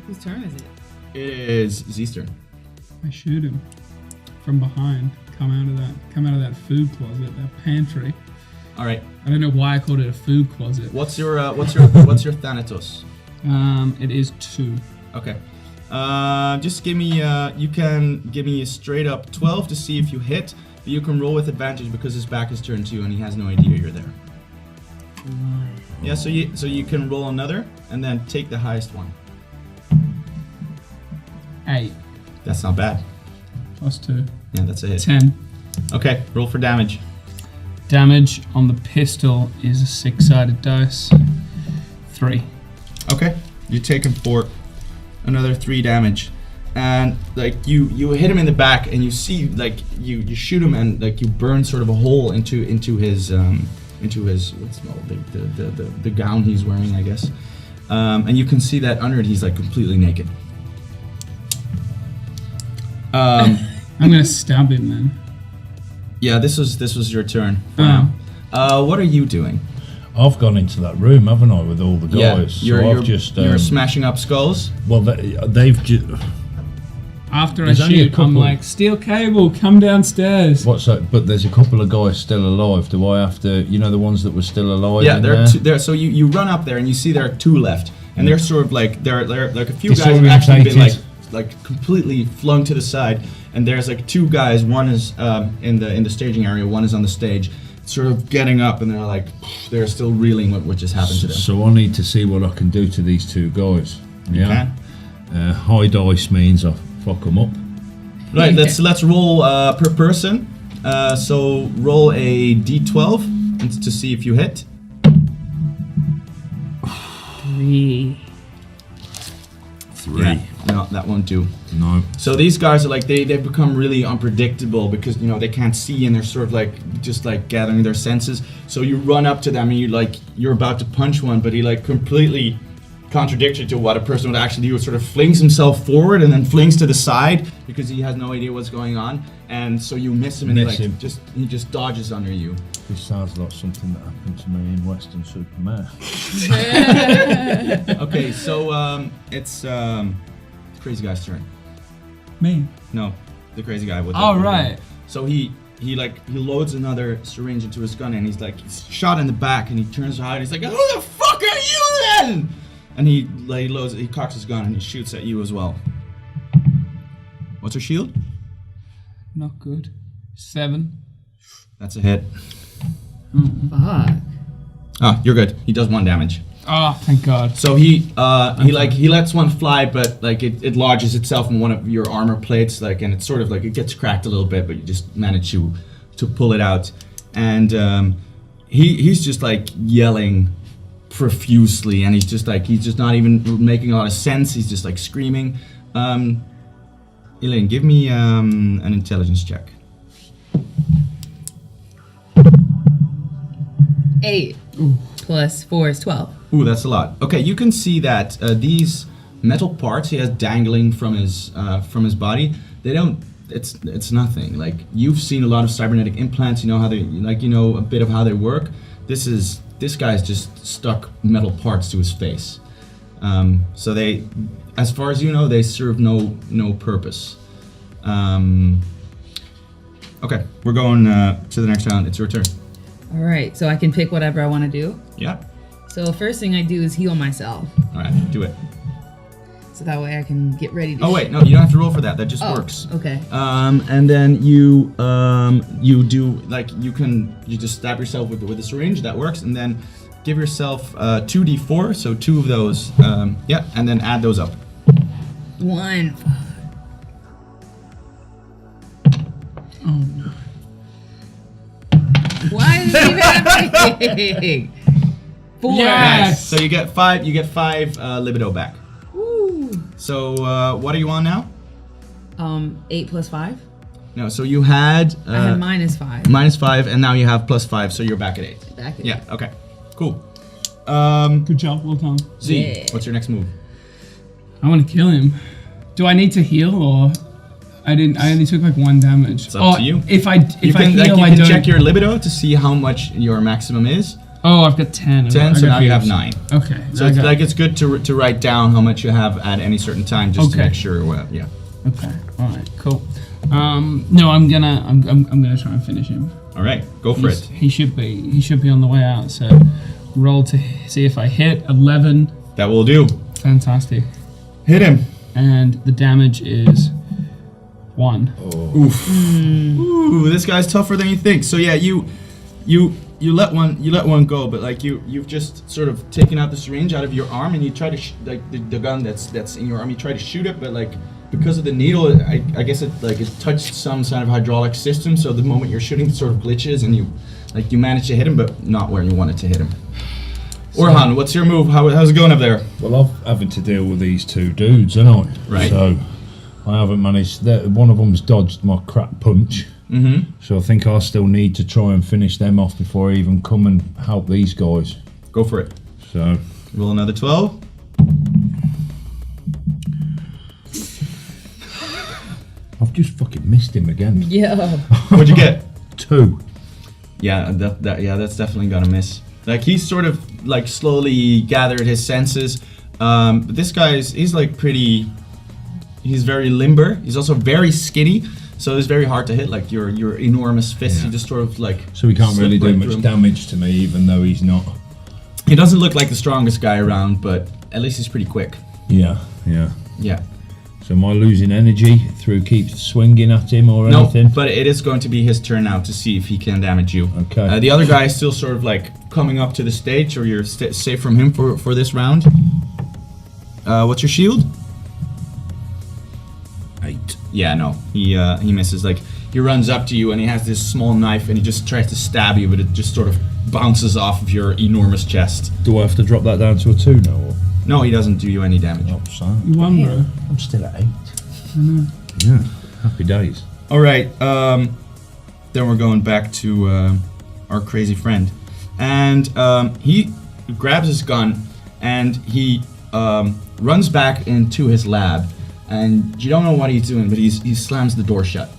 S6: Whose turn is it?
S3: It is Z's turn.
S5: I shoot him from behind. Come out of that food closet, that pantry.
S3: All right.
S5: I don't know why I called it a food closet.
S3: What's your Thanatos?
S5: It is 2.
S3: Okay. Just give me. You can give me a straight up 12 to see if you hit. But you can roll with advantage because his back is turned to you and he has no idea you're there. Yeah. So you can roll another and then take the highest one.
S5: 8
S3: That's not bad.
S5: plus 2.
S3: Yeah, that's a hit.
S5: 10.
S3: Okay. Roll for damage.
S5: Damage on the pistol is a 6-sided dice. 3.
S3: Okay. You take him for another 3 damage, and like you hit him in the back, and you see like you shoot him, and like you burn sort of a hole into his his the gown he's wearing, I guess. And you can see that under it he's like completely naked.
S5: I'm gonna stab him then.
S3: Yeah, this was your turn.
S5: Oh.
S3: What are you doing?
S4: I've gone into that room, haven't I, with all the guys?
S3: You're smashing up skulls.
S4: Well, they've just.
S5: After I
S4: There's only a
S5: shoot, I'm
S4: couple.
S5: like, steel cable, come downstairs.
S4: What's that? But there's a couple of guys still alive. Do I have to? You know, the ones that were still alive.
S3: Yeah,
S4: in
S3: there. So you run up there and you see there are 2 left, and they're sort of like they're like a few guys have actually been like completely flung to the side, and there's like 2 guys. One is in the staging area. One is on the stage, sort of getting up, and they're still reeling what just happened to them.
S4: So I need to see what I can do to these 2 guys. Yeah.
S3: Okay.
S4: High dice means I fuck them up.
S3: Right. Let's roll per person. So roll a d12 to see if you hit.
S5: 3.
S3: Yeah. No, that won't do.
S4: No.
S3: So these guys are like they've become really unpredictable because they can't see and they're sort of like just like gathering their senses. So you run up to them and you're about to punch one, but he like completely contradicts you to what a person would actually do. Sort of flings himself forward and then flings to the side because he has no idea what's going on, and so you miss him and he just dodges under you.
S4: This sounds like something that happened to me in Western Superman.
S3: Okay, so it's the crazy guy's turn.
S5: Me?
S3: No, the crazy guy.
S5: Oh, right.
S3: So he loads another syringe into his gun and he's shot in the back and he turns around and he's like, "Who the fuck are you then?" And he cocks his gun and he shoots at you as well. What's your shield?
S5: Not good. 7.
S3: That's a hit.
S6: Fuck.
S3: Ah, you're good. He does 1 damage.
S5: Oh, thank God.
S3: So he lets one fly, but like it lodges itself in one of your armor plates, like, and it's sort of like it gets cracked a little bit, but you just manage to pull it out. And he's just like yelling profusely, and he's just not even making a lot of sense. He's just like screaming. Elaine, give me an intelligence check.
S6: 8 plus 4 is 12.
S3: Ooh, that's a lot. Okay, you can see that these metal parts he has dangling from his body, it's nothing. Like, you've seen a lot of cybernetic implants, you know how they, a bit of how they work. This guy's just stuck metal parts to his face. So they, as far as you know, they serve no purpose. Okay, we're going to the next round. It's your turn.
S6: All right, so I can pick whatever I want to do.
S3: Yeah.
S6: So the first thing I do is heal myself.
S3: All right, do it.
S6: So that way I can get ready to
S3: Oh wait, no, you don't have to roll for that. That just works.
S6: Okay.
S3: And then you do you just stab yourself with the syringe. That works, and then give yourself 2d4. So 2 of those. Yeah, and then add those up.
S6: 1.
S5: Oh, no.
S6: Why is it happening? 4.
S5: Yes.
S3: So you get 5. You get 5 libido back.
S6: Woo.
S3: So what are you on now?
S6: 8 plus 5.
S3: No, so you had.
S6: I had minus 5.
S3: Minus 5, and now you have plus 5, so you're back at 8.
S6: Back at
S3: Yeah.
S6: 8.
S3: Okay. Cool.
S5: Good job, well done.
S3: Z,
S6: Yeah.
S3: what's your next move?
S5: I want to kill him. Do I need to heal, or I didn't? I only took like 1 damage.
S3: It's up to you.
S5: If I
S3: You
S5: heal,
S3: can
S5: I don't.
S3: check your libido to see how much your maximum is.
S5: Oh, I've got 10.
S3: 10, so now you have 9.
S5: Okay.
S3: So it's good to write down how much you have at any certain time, just to
S5: Okay.
S3: make sure. Yeah.
S5: Okay. All right. Cool. No, I'm gonna try and finish him.
S3: All right, go for it.
S5: He should be on the way out. So roll to see if I hit 11.
S3: That will do.
S5: Fantastic.
S3: Hit him.
S5: And the damage is 1.
S3: Oof. Ooh, this guy's tougher than you think. So yeah, you let one go, but like you've just sort of taken out the syringe out of your arm, and you try to the gun that's in your arm. You try to shoot it, but like because of the needle, I guess it touched some kind of hydraulic system. So the moment you're shooting, it sort of glitches, and you manage to hit him, but not where you wanted to hit him. Orhan, what's your move? How's it going up there?
S4: Well, I'm having to deal with these 2 dudes, aren't I?
S3: Right.
S4: So I haven't managed. One of them's dodged my crap punch.
S3: Mm-hmm.
S4: So I think I still need to try and finish them off before I even come and help these guys.
S3: Go for it.
S4: So
S3: Roll another 12.
S4: I've just fucking missed him again.
S6: Yeah.
S3: What'd you get?
S4: 2.
S3: Yeah, that's definitely gonna miss. Like he's sort of like slowly gathered his senses. But this he's like pretty. He's very limber. He's also very skinny, so it's very hard to hit. Like your enormous fists,
S4: Yeah.
S3: you just sort of like.
S4: So he can't
S3: slip
S4: really do
S3: right
S4: much
S3: through him.
S4: damage to me, even though he's not.
S3: He doesn't look like the strongest guy around, but at least he's pretty quick.
S4: Yeah, yeah.
S3: Yeah.
S4: So am I losing energy through keep swinging at him or
S3: No,
S4: anything?
S3: but it is going to be his turn now to see if he can damage you.
S4: Okay.
S3: The other guy is still sort of like coming up to the stage, or you're safe from him for this round. What's your shield?
S4: 8.
S3: Yeah, no, he misses. Like he runs up to you and he has this small knife and he just tries to stab you, but it just sort of bounces off of your enormous chest.
S4: Do I have to drop that down to a 2 now? Or?
S3: No, he doesn't do you any damage.
S4: Oh, son.
S5: You won, bro.
S4: I'm still at 8. Yeah, happy days.
S3: All right, then we're going back to our crazy friend, and he grabs his gun and he runs back into his lab, and you don't know what he's doing, but he slams the door shut.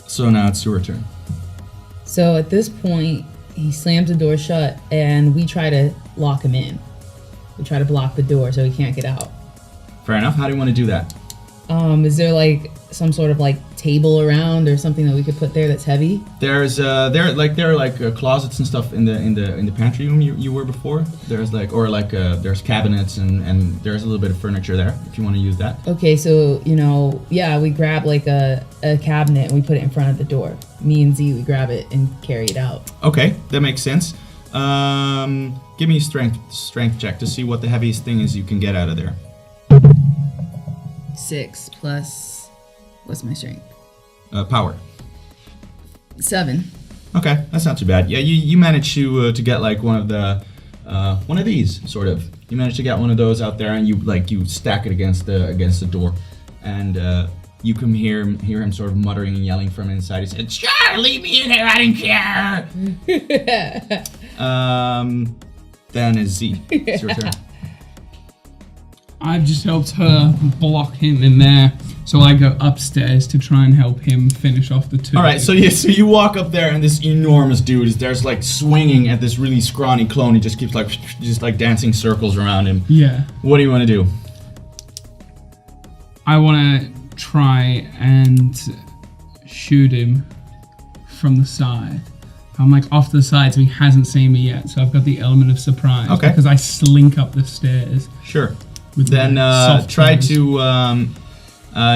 S3: So now it's your turn.
S6: So at this point, he slams the door shut, and we try to lock him in. We try to block the door so he can't get out.
S3: Fair enough. How do you want to do that?
S6: Is there like some sort of like table around or something that we could put there that's heavy?
S3: There's there are like closets and stuff in the pantry room you were before. There's like there's cabinets and there's a little bit of furniture there if you want to use that.
S6: Okay, so we grab like a cabinet and we put it in front of the door. Me and Z, we grab it and carry it out.
S3: Okay, that makes sense. Give me a strength check to see what the heaviest thing is you can get out of there.
S6: 6 plus, what's my strength?
S3: Power.
S6: 7.
S3: Okay, that's not too bad. Yeah, you managed to get like one of these sort of. You managed to get one of those out there, and you stack it against the door, and you can hear him sort of muttering and yelling from inside. He said, "Sure, leave me in here. I don't care." Then is Z. It's your turn.
S5: I've just helped her block him in there, so I go upstairs to try and help him finish off the 2.
S3: All right, so you walk up there, and this enormous dude is there's like swinging at this really scrawny clone. He just keeps like dancing circles around him.
S5: Yeah.
S3: What do you want to do?
S5: I want to try and shoot him from the side. I'm like off to the side, so he hasn't seen me yet. So I've got the element of surprise.
S3: Okay.
S5: Because I slink up the stairs.
S3: Sure.
S5: With
S3: Then
S5: my soft
S3: try
S5: toes.
S3: to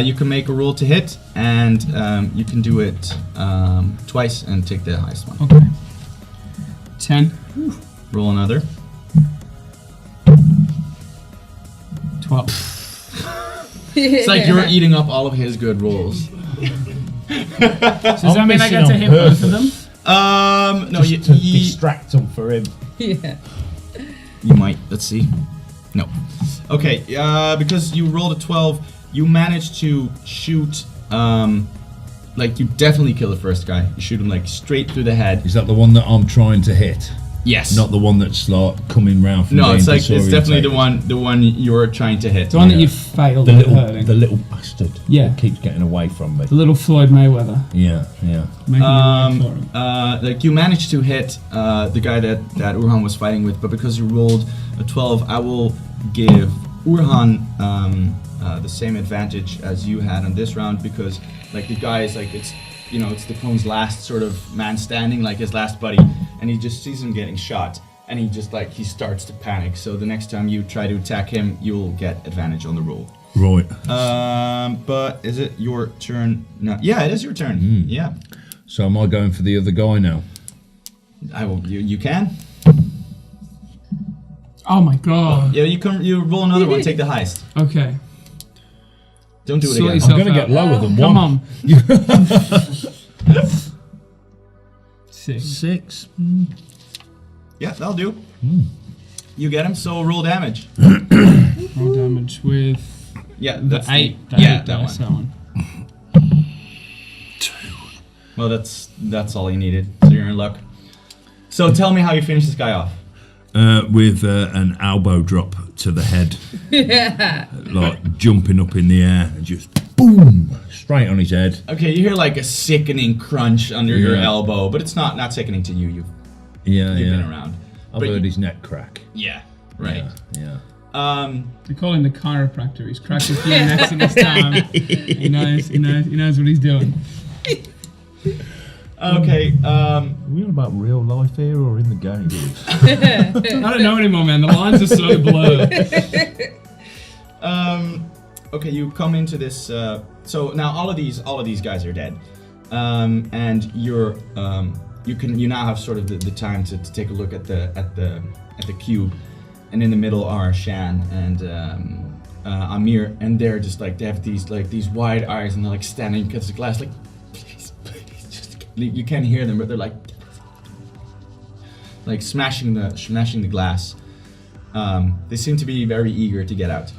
S3: you can make a roll to hit, and you can do it twice and take the highest one.
S5: Okay. 10.
S3: Roll another.
S5: 12.
S3: It's like you're eating up all of his good rolls.
S5: So does that mean I get to hit both of them?
S3: No,
S4: Just to distract them for him.
S6: Yeah.
S3: You might. Let's see. No. Okay, because you rolled a 12, you managed to shoot, like you definitely kill the first guy. You shoot him like straight through the head.
S4: Is that the one that I'm trying to hit?
S3: Yes.
S4: Not the one that's like coming round from
S3: No,
S4: being
S3: it's like it's definitely
S4: disorientated.
S3: the one you're trying to hit.
S5: The one that you failed
S4: The
S5: at hurting.
S4: little bastard.
S5: Yeah.
S4: That keeps getting away from me.
S5: The little Floyd Mayweather.
S4: Yeah, yeah.
S5: Making me work for him.
S3: Like you managed to hit the guy that Urhan was fighting with, but because you rolled a 12, I will give Urhan the same advantage as you had on this round, because like the guy is like it's the clone's last sort of man standing, like his last buddy, and he just sees him getting shot, and he starts to panic. So the next time you try to attack him, you'll get advantage on the roll.
S4: Right.
S3: But is it your turn now? Yeah, it is your turn. Yeah.
S4: So am I going for the other guy now?
S3: I will. You can.
S5: Oh my god.
S3: Yeah, you roll another one. Take the heist.
S5: Okay.
S3: Don't do it
S5: Sort
S3: again.
S5: yourself
S4: I'm going to
S5: out.
S4: get lower than
S5: Come
S4: one.
S5: on. 6.
S4: 6.
S3: Yeah, that'll do. You get him. So roll damage.
S5: Roll damage with
S3: Yeah,
S5: the
S3: that's
S5: 8.
S3: that one.
S5: That one.
S3: Well, that's all you needed. So you're in luck. So tell me how you finish this guy off.
S4: With an elbow drop to the head. Like jumping up in the air and just boom, straight on his head.
S3: Okay, you hear like a sickening crunch under your elbow, but it's not sickening to you. You've been around.
S4: I've heard his neck crack.
S3: Yeah, right.
S4: Yeah.
S5: They call him the chiropractor. He's cracked a few necks in his time. He knows what he's doing.
S3: Okay.
S4: Are we on about real life here or in the game?
S5: I don't know anymore, man. The lines are so blurred.
S3: Okay, you come into this. So now all of these guys are dead, and you now have sort of the time to take a look at the cube, and in the middle are Shan and Amir, and they're just like they have these wide eyes, and they're like standing against the glass, like please, just you can't hear them, but they're like smashing the glass. They seem to be very eager to get out.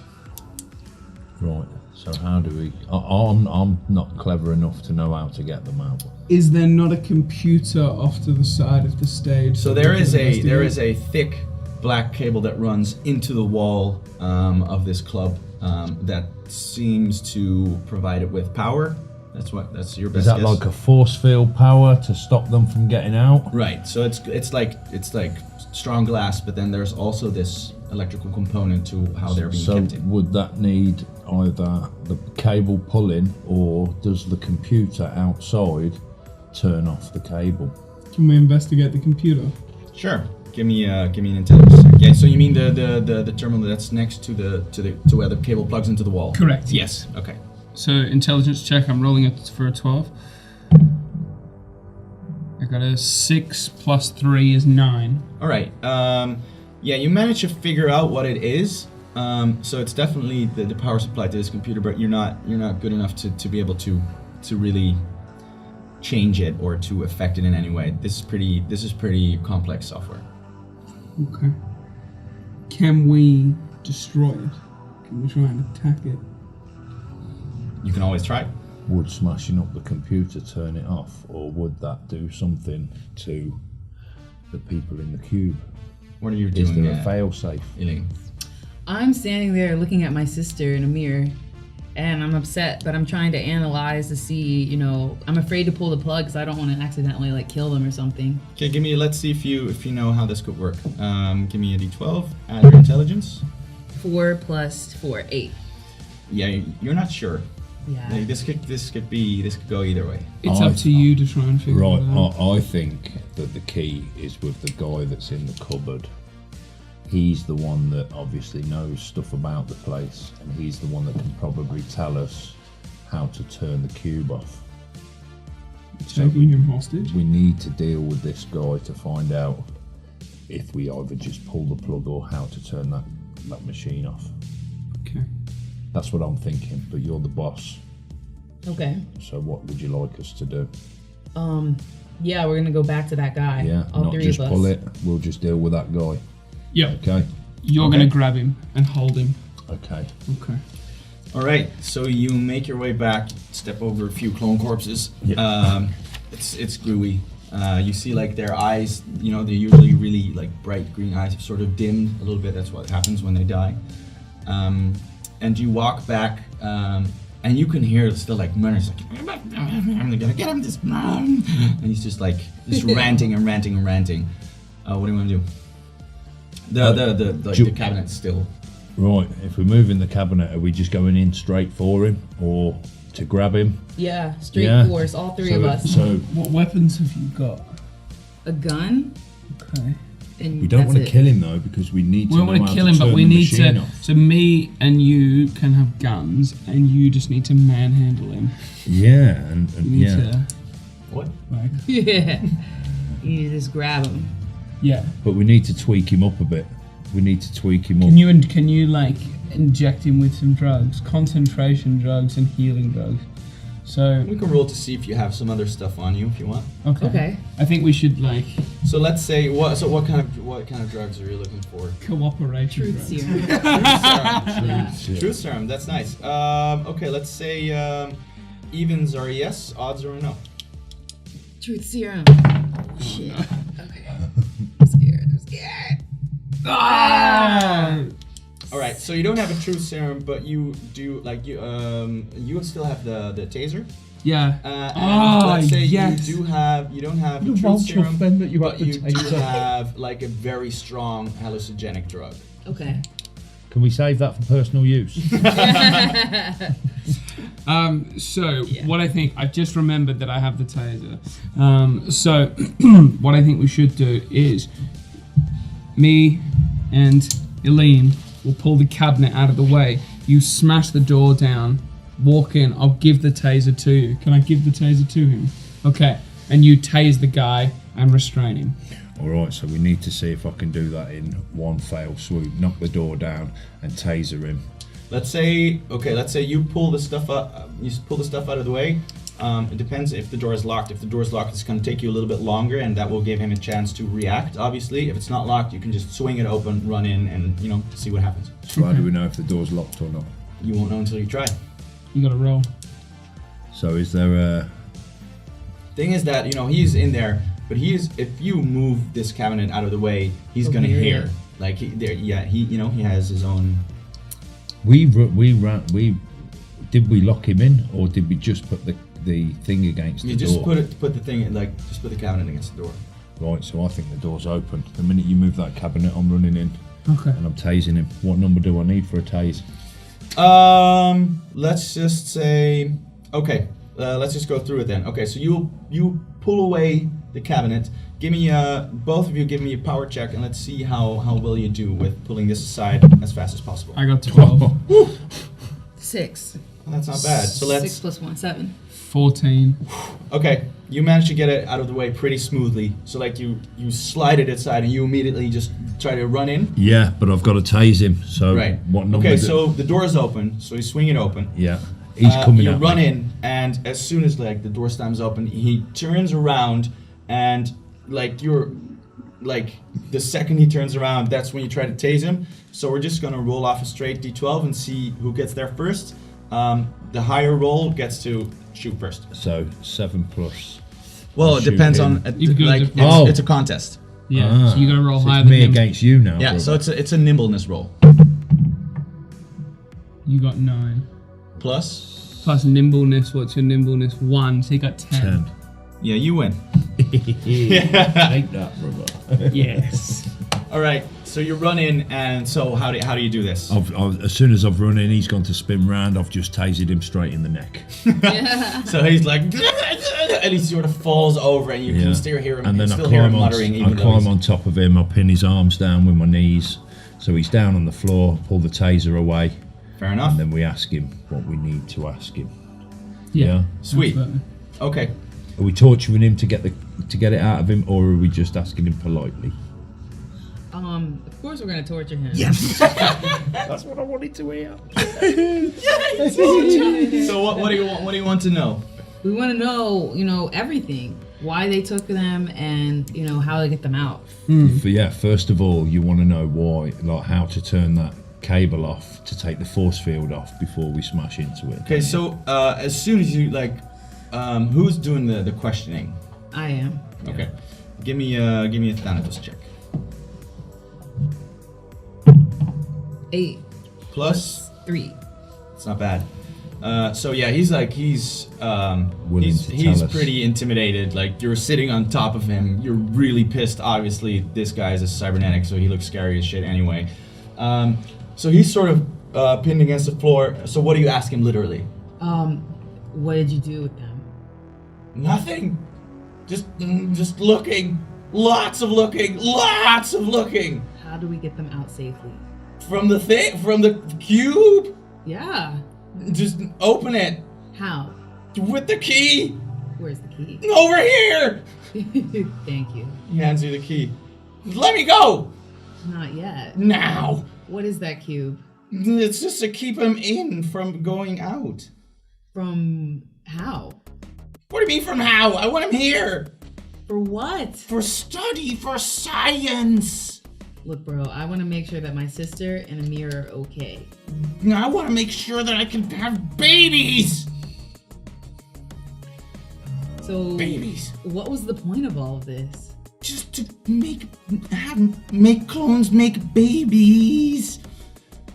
S4: Right. So how do we? I'm not clever enough to know how to get them out.
S5: Is there not a computer off to the side of the stage?
S3: So there is a thick black cable that runs into the wall of this club that seems to provide it with power. That's your best
S4: Is that
S3: guess.
S4: like a force field power to stop them from getting out?
S3: Right. So it's like strong glass, but then there's also this electrical component to how they're being kept in.
S4: Would that need either the cable pulling, or does the computer outside turn off the cable?
S5: Can we investigate the computer?
S3: Sure. Give me an intelligence check. Yeah. So you mean the terminal that's next to where the cable plugs into the wall?
S5: Correct.
S3: Yes. Okay.
S5: So intelligence check. I'm rolling it for a 12. I got a 6 plus 3 is 9.
S3: All right. Yeah, you managed to figure out what it is. So it's definitely the power supply to this computer, but you're not good enough to be able to really change it or to affect it in any way. This is pretty complex software.
S5: Okay. Can we destroy it? Can we try and attack it?
S3: You can always try.
S4: Would smashing up the computer turn it off, or would that do something to the people in the cube?
S3: What are you
S4: Is
S3: doing?
S4: there a fail-safe?
S3: Elaine?
S6: I'm standing there looking at my sister in a mirror, and I'm upset, but I'm trying to analyze to see, I'm afraid to pull the plug because I don't want to accidentally like kill them or something.
S3: Okay, let's see if you know how this could work. Give me a d12, add your intelligence.
S6: 4 plus 4, 8.
S3: Yeah, you're not sure.
S6: Yeah.
S3: Like, this could go either way.
S5: It's up to you to try and figure
S4: Right,
S5: it out.
S4: I think that the key is with the guy that's in the cupboard. He's the one that obviously knows stuff about the place, and he's the one that can probably tell us how to turn the cube off.
S5: Taking him hostage?
S4: We need to deal with this guy to find out if we either just pull the plug or how to turn that machine off.
S5: Okay.
S4: That's what I'm thinking, but you're the boss.
S6: Okay.
S4: So what would you like us to do?
S6: Yeah, we're gonna go back to that guy.
S4: Yeah,
S6: all
S4: not
S6: three
S4: just
S6: of us.
S4: pull it, we'll just deal with that guy.
S5: Yeah.
S4: Okay?
S5: You're
S3: Okay.
S5: gonna grab him and hold him.
S4: Okay.
S5: Okay.
S3: All right, so you make your way back, step over a few clone corpses.
S4: Yeah.
S3: It's gluey. You see like their eyes, they're usually really like bright green eyes have sort of dimmed a little bit. That's what happens when they die. And you walk back, and you can hear still like Murder's like, I'm gonna get him this, and he's just ranting and ranting and ranting. What do you want to do? The cabinet's still.
S4: Right, if we're moving the cabinet, are we just going in straight for him or to grab him?
S6: Yeah, straight
S4: Yeah.
S6: force, all three of us.
S4: So
S5: What weapons have you got?
S6: A gun,
S5: Okay.
S6: and
S4: we don't
S6: that's
S4: want to
S6: it.
S4: kill him though, because we need to
S5: We don't
S4: know
S5: want
S4: how
S5: to kill him,
S4: turn
S5: but we
S4: the
S5: need
S4: machine
S5: to.
S4: off.
S5: So me and you can have guns, and you just need to manhandle him.
S4: Yeah, and
S5: You need
S4: yeah.
S5: to,
S3: What?
S5: like,
S6: Yeah. You just grab him.
S5: yeah.
S4: But we need to tweak him up a bit. We need to tweak him up.
S5: Can you like inject him with some drugs, concentration drugs and healing drugs? So
S3: We can roll to see if you have some other stuff on you if you want.
S6: Okay.
S5: I think we should like
S3: So let's say what kind of drugs are you looking for?
S5: cooperation
S6: Truth
S5: drugs.
S6: serum.
S3: Truth serum. That's nice. Okay, let's say evens are a yes, odds are a no.
S6: Truth serum. Oh, shit. Okay. I'm scared.
S5: Ah!
S3: All right, so you don't have a truth serum, but you do like you still have the taser.
S5: Yeah.
S3: And let's say
S5: yes.
S3: you don't have a truth serum, but you do have like a very strong hallucinogenic drug.
S6: Okay.
S4: Can we save that for personal use?
S5: What I think, I've just remembered that I have the taser. So what I think we should do is me and Eileen will pull the cabinet out of the way. You smash the door down, walk in, I'll give the taser to you. Can I give the taser to him? Okay, and you tase the guy and restrain him.
S4: Alright, so we need to see if I can do that in one fell swoop. Knock the door down and taser him.
S3: Let's say you pull the stuff up. You pull the stuff out of the way. It depends if the door is locked. If the door is locked, it's going to take you a little bit longer, and that will give him a chance to react. Obviously, if it's not locked, you can just swing it open, run in, and see what happens.
S4: So how do we know if the door's locked or not?
S3: You won't know until you try.
S5: You gotta roll.
S4: So is there a...
S3: Thing is that he's in there, but if you move this cabinet out of the way, he's gonna hear. Like he has his own.
S4: Did we lock him in, or did we just put the thing against the door?
S3: You just put the thing just put the cabinet against the door.
S4: Right, so I think the door's open. The minute you move that cabinet, I'm running in.
S5: Okay.
S4: And I'm tasing him. What number do I need for a tase?
S3: Let's just say, okay. Let's just go through it then. Okay, so you pull away the cabinet. Give me both of you give me a power check, and let's see how well you do with pulling this aside as fast as possible.
S5: I got 12.
S6: 6.
S3: Well, that's not bad. So let's
S6: 6 plus 1, 7.
S5: 14.
S3: Okay, you managed to get it out of the way pretty smoothly. So like you slide it aside, and you immediately just try to run in.
S4: Yeah, but I've got to tase him. So
S3: Right.
S4: what number?
S3: Okay, so the door is open. So you swing it open.
S4: Yeah, he's coming.
S3: You
S4: at
S3: run
S4: me.
S3: in, and as soon as the door slams open, he turns around, and the second he turns around, that's when you try to tase him. So we're just gonna roll off a straight D12 and see who gets there first. The higher roll gets to shoot first.
S4: So 7 plus.
S3: Well, it
S4: Shoot
S3: depends
S4: him.
S3: on
S5: You've got
S3: it's,
S5: to-
S3: it's a contest.
S5: Yeah, so you gotta roll
S4: so
S5: higher
S4: it's
S5: than
S4: me
S5: him.
S4: against you now.
S3: Yeah,
S4: brother.
S3: so it's a nimbleness roll.
S5: You got 9.
S3: Plus,
S5: Plus nimbleness, what's your nimbleness? 1, so you got 10.
S3: yeah, you win.
S4: Take that, brother.
S5: Yes.
S3: All right, so you run in, and so how do you do this?
S4: As soon as I've run in, he's gone to spin round. I've just tasered him straight in the neck.
S3: So he's like, and he sort of falls over, and you can still hear him.
S4: And then
S3: still hear him
S4: I
S3: muttering.
S4: climb on top of him. I pin his arms down with my knees, so he's down on the floor. Pull the taser away.
S3: Fair enough.
S4: And then we ask him what we need to ask him.
S5: Yeah.
S3: Sweet.
S5: Absolutely.
S3: Okay.
S4: Are we torturing him to get it out of him, or are we just asking him politely?
S6: Of course we're gonna torture him.
S4: Yes. That's what I wanted to hear.
S3: So what do you want? What do you want to know?
S6: We want to know, everything. Why they took them, and how to get them out.
S4: First of all, you want to know why, like how to turn that cable off to take the force field off before we smash into it.
S3: Okay. So as soon as you who's doing the questioning?
S6: I am.
S3: Okay. Give me a Thanatos check.
S6: 8
S3: Plus
S6: 3.
S3: It's not bad. So yeah, he's
S4: Willing to tell us.
S3: pretty intimidated. Like you're sitting on top of him. You're really pissed. Obviously, this guy is a cybernetic, so he looks scary as shit anyway. So he's sort of pinned against the floor. So what do you ask him literally?
S6: What did you do with them?
S3: Nothing. Just looking. Lots of looking. Lots of looking.
S6: How do we get them out safely?
S3: From the cube.
S6: Yeah.
S3: Just open it
S6: How?
S3: with the key.
S6: Where's the key?
S3: Over here.
S6: Thank you.
S3: He hands you the key. Let me go
S6: Not yet.
S3: now.
S6: What is that cube?
S3: It's just to keep him in from going out.
S6: From how?
S3: What do you mean from how? I want him here.
S6: For what?
S3: For study, for science.
S6: Look, bro, I want to make sure that my sister and Amir are okay.
S3: I want to make sure that I can have babies.
S6: So,
S3: babies.
S6: what was the point of all of this?
S3: Just to make clones make babies.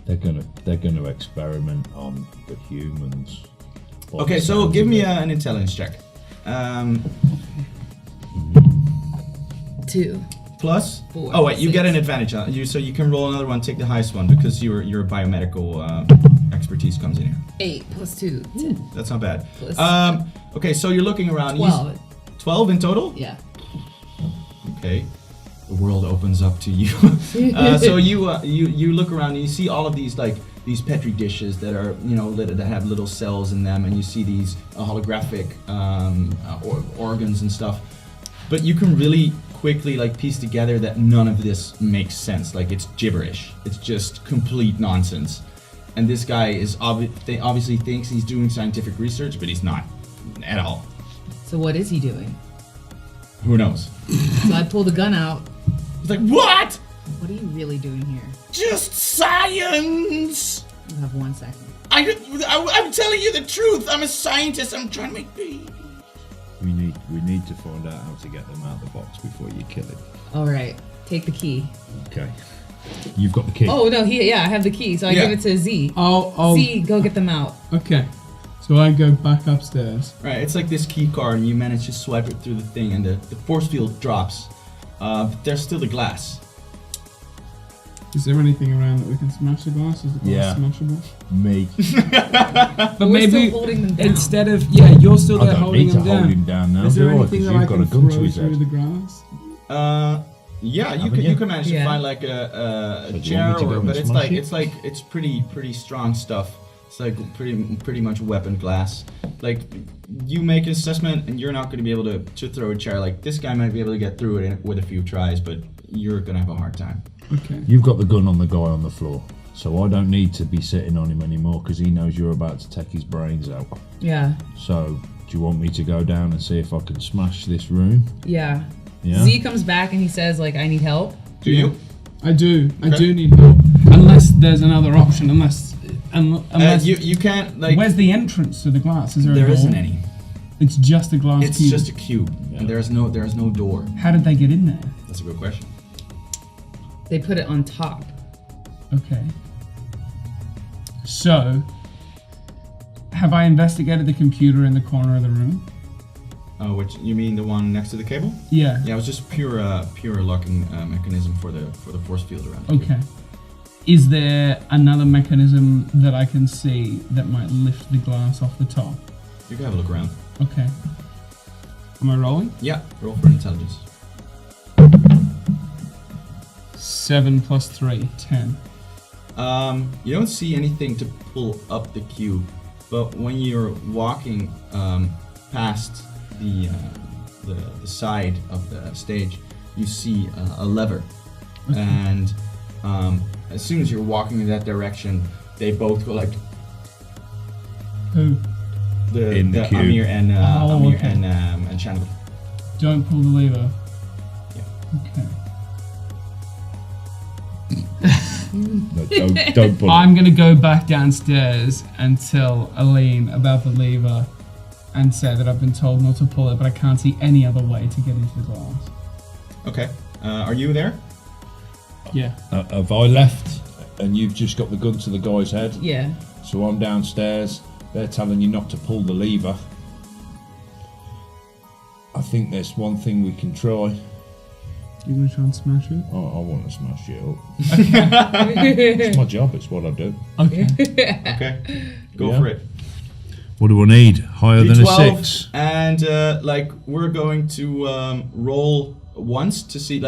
S4: They're gonna experiment on the humans.
S3: Okay, so give me an intelligence check.
S6: 2.
S3: Plus?
S6: 4.
S3: Oh wait, you
S6: 6.
S3: get an advantage on you, so you can roll another one. Take the highest one because your biomedical expertise comes in here.
S6: 8 plus 2. 10.
S3: That's not bad.
S6: Plus
S3: Okay, so you're looking around.
S6: 12.
S3: 12 in total?
S6: Yeah.
S3: Okay. The world opens up to you. So you look around and you see all of these these petri dishes that are that have little cells in them, and you see these holographic organs and stuff. But you can really quickly piece together that none of this makes sense. It's gibberish. It's just complete nonsense. And this guy is obviously thinks he's doing scientific research, but he's not at all.
S6: So what is he doing?
S3: Who knows?
S6: So I pull the gun out.
S3: He's like, what?
S6: What are you really doing here?
S3: Just science.
S6: You have 1 second.
S3: I'm telling you the truth. I'm a scientist. I'm trying to make babies.
S4: We need to find out how to get them out of the box before you kill it.
S6: All right. Take the key.
S4: Okay. You've got the key.
S6: Oh no, I have the key, so I give it to Z.
S5: Oh.
S6: Z, go get them out.
S5: Okay. So I go back upstairs.
S3: Right, it's like this key card, and you manage to swipe it through the thing, and the force field drops. But there's still the glass.
S5: Is there anything around that we can smash the glass? Is the glass smashable?
S4: Me.
S5: But
S6: We're
S5: maybe
S6: still holding them down.
S5: instead of you're still
S4: I
S5: there
S4: don't
S5: holding
S4: need to
S5: them down.
S4: hold him down now.
S5: Is there
S4: do I?
S5: anything
S4: 'Cause
S5: that
S4: you've
S5: I
S4: got
S5: can
S4: a gun to
S5: throw
S4: his
S5: through
S4: head.
S5: the glass?
S3: Yeah, you
S4: Haven't
S3: can
S4: you?
S3: manage to
S6: Yeah.
S3: find a
S4: So do you want me
S3: chair,
S4: to go and
S3: but
S4: smash it?
S3: it's pretty strong stuff. It's pretty much weapon glass. You make an assessment, and you're not going to be able to throw a chair. This guy might be able to get through it with a few tries, but you're going to have a hard time.
S5: Okay.
S4: You've got the gun on the guy on the floor, so I don't need to be sitting on him anymore because he knows you're about to take his brains out.
S6: Yeah.
S4: So, do you want me to go down and see if I can smash this room?
S6: Yeah.
S4: Yeah.
S6: Z comes back and he says I need help.
S3: Do you?
S5: I do. I
S3: Okay.
S5: do need help. Unless there's another option. Unless
S3: You can't
S5: where's the entrance to the glass? Is there?
S3: There
S5: a door?
S3: isn't any.
S5: It's just a glass
S3: It's
S5: cube.
S3: just a cube, and there is no door.
S5: How did they get in there?
S3: That's a good question.
S6: They put it on top.
S5: Okay. So, have I investigated the computer in the corner of the room?
S3: Which you mean the one next to the cable?
S5: Yeah.
S3: Yeah, it was just pure locking mechanism for the force field around. The
S5: Okay. Is there another mechanism that I can see that might lift the glass off the top?
S3: You can have a look around.
S5: Okay. Am I rolling?
S3: Yeah, roll for intelligence.
S5: 7 plus 3, 10.
S3: You don't see anything to pull up the cube, but when you're walking past the side of the stage, you see a lever, and as soon as you're walking in that direction, they both go like
S5: Who?
S4: In the cube.
S3: Amir and
S5: Oh, okay.
S3: and Shannon.
S5: Don't pull the lever.
S3: Yeah.
S5: Okay.
S4: No, don't pull it.
S5: I'm gonna go back downstairs and tell Aline about the lever and say that I've been told not to pull it, but I can't see any other way to get into the glass.
S3: Okay. Are you there?
S5: Yeah.
S4: Have I left and you've just got the gun to the guy's head?
S6: Yeah.
S4: So I'm downstairs, they're telling you not to pull the lever. I think there's one thing we can try.
S5: You gonna try and smash it?
S4: I want to smash it up. It's my job, it's what I do.
S5: Okay.
S3: Okay. Go
S4: Yeah.
S3: for it.
S4: What do I need? Higher than a
S3: D12,
S4: 6?
S3: and we're going to roll once to see,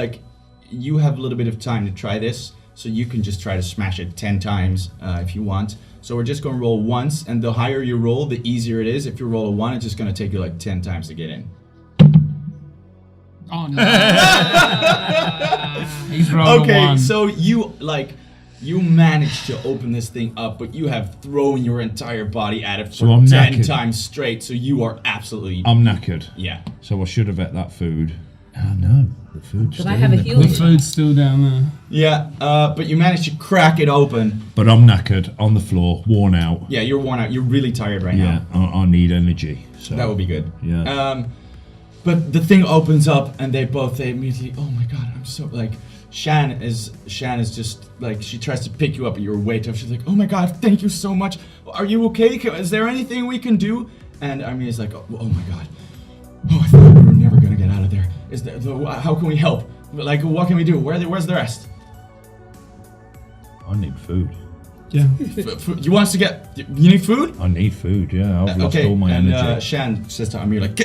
S3: you have a little bit of time to try this, so you can just try to smash it 10 times if you want. So we're just going to roll once, and the higher you roll, the easier it is. If you roll a 1, it's just going to take you 10 times to get in.
S5: Oh no. He's rolled a
S3: Okay,
S5: 1.
S3: so you managed to open this thing up, but you have thrown your entire body at it for
S4: So I'm
S3: 10
S4: knackered.
S3: times straight, so you are absolutely...
S4: I'm knackered.
S3: yeah.
S4: So I should have ate that food. Oh no, the food's
S6: But
S4: still
S6: I have
S4: in
S6: a
S4: the
S6: healing.
S5: The food's still down there.
S3: Yeah, but you managed to crack it open.
S4: But I'm knackered, on the floor, worn out.
S3: Yeah, you're worn out. You're really tired right
S4: Yeah,
S3: now.
S4: I need energy. So
S3: That would be good.
S4: Yeah.
S3: But the thing opens up, and they immediately, oh my god, I'm so, like, Shan is just, like, she tries to pick you up, and you're way tough. She's like, oh my god, thank you so much. Are you okay? Is there anything we can do? And Armenia's like, oh my god. Oh, I thought we were never gonna get out of there. How can we help? Like, what can we do? Where's the rest?
S4: I need food.
S5: Yeah.
S3: You want us to get? You need food?
S4: I need food. Yeah, I've lost all my
S3: and
S4: energy.
S3: Shan says to Amir, like,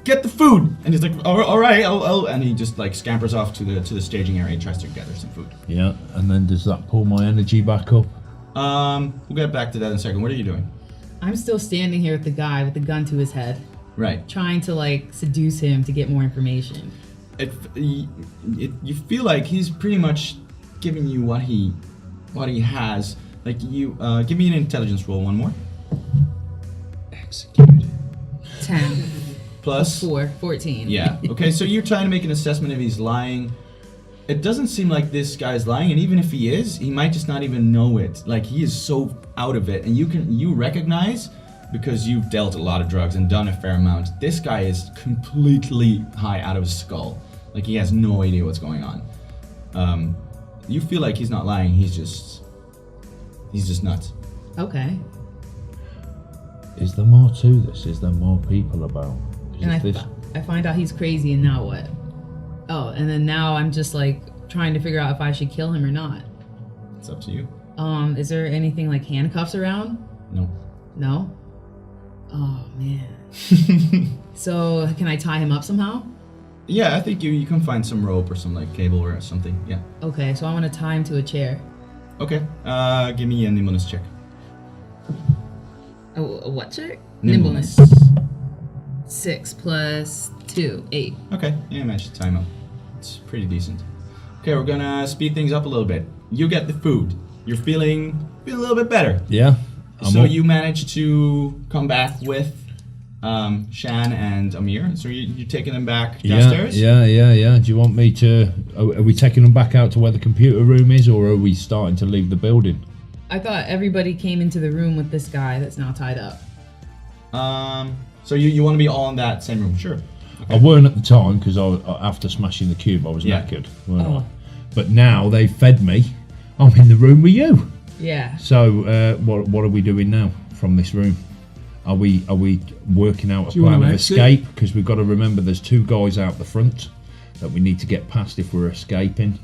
S3: get the food, and he's like, all right, I'll, and he just like scampers off to the staging area and tries to gather some food.
S4: Yeah, and then does that pull my energy back up?
S3: We'll get back to that in a second. What are you doing?
S6: I'm still standing here with the guy with the gun to his head,
S3: Right.
S6: trying to like seduce him to get more information.
S3: You feel like he's pretty much giving you what he has. Like you, give me an intelligence roll, one more.
S4: Execute.
S6: 10
S3: Plus
S6: 4, 14.
S3: Yeah. Okay, so you're trying to make an assessment if he's lying. It doesn't seem like this guy's lying, and even if he is, he might just not even know it. Like, he is so out of it, and you recognize, because you've dealt a lot of drugs and done a fair amount, this guy is completely high out of his skull. Like, he has no idea what's going on. You feel like he's not lying, he's just nuts.
S6: Okay.
S4: Is there more to this? Is there more people about?
S6: And I find out he's crazy, and now what? Oh, and then now I'm just like trying to figure out if I should kill him or not.
S3: It's up to you.
S6: Is there anything like handcuffs around?
S3: No.
S6: No? Oh man. So can I tie him up somehow?
S3: Yeah, I think you can find some rope or some like cable or something. Yeah.
S6: Okay, so I want to tie him to a chair.
S3: Okay. Give me a nimbleness check.
S6: A what check?
S3: Nimbleness.
S6: 6 plus 2, 8.
S3: Okay, yeah, I managed to time up. It's pretty decent. Okay, we're gonna speed things up a little bit. You get the food. You're feeling a little bit better.
S4: Yeah.
S3: So you managed to come back with Shan and Amir. So you're taking them back downstairs?
S4: Yeah. Do you want me to... Are we taking them back out to where the computer room is, or are we starting to leave the building?
S6: I thought everybody came into the room with this guy that's now tied up.
S3: So you want to be all in that same room? Sure.
S4: Okay. I weren't at the time, because after smashing the cube I was naked. Weren't I? But now they've fed me. I'm in the room with you.
S6: Yeah.
S4: So what are we doing now from this room? Are we working out a plan of escape? Because we've got to remember there's 2 guys out the front that we need to get past if we're escaping.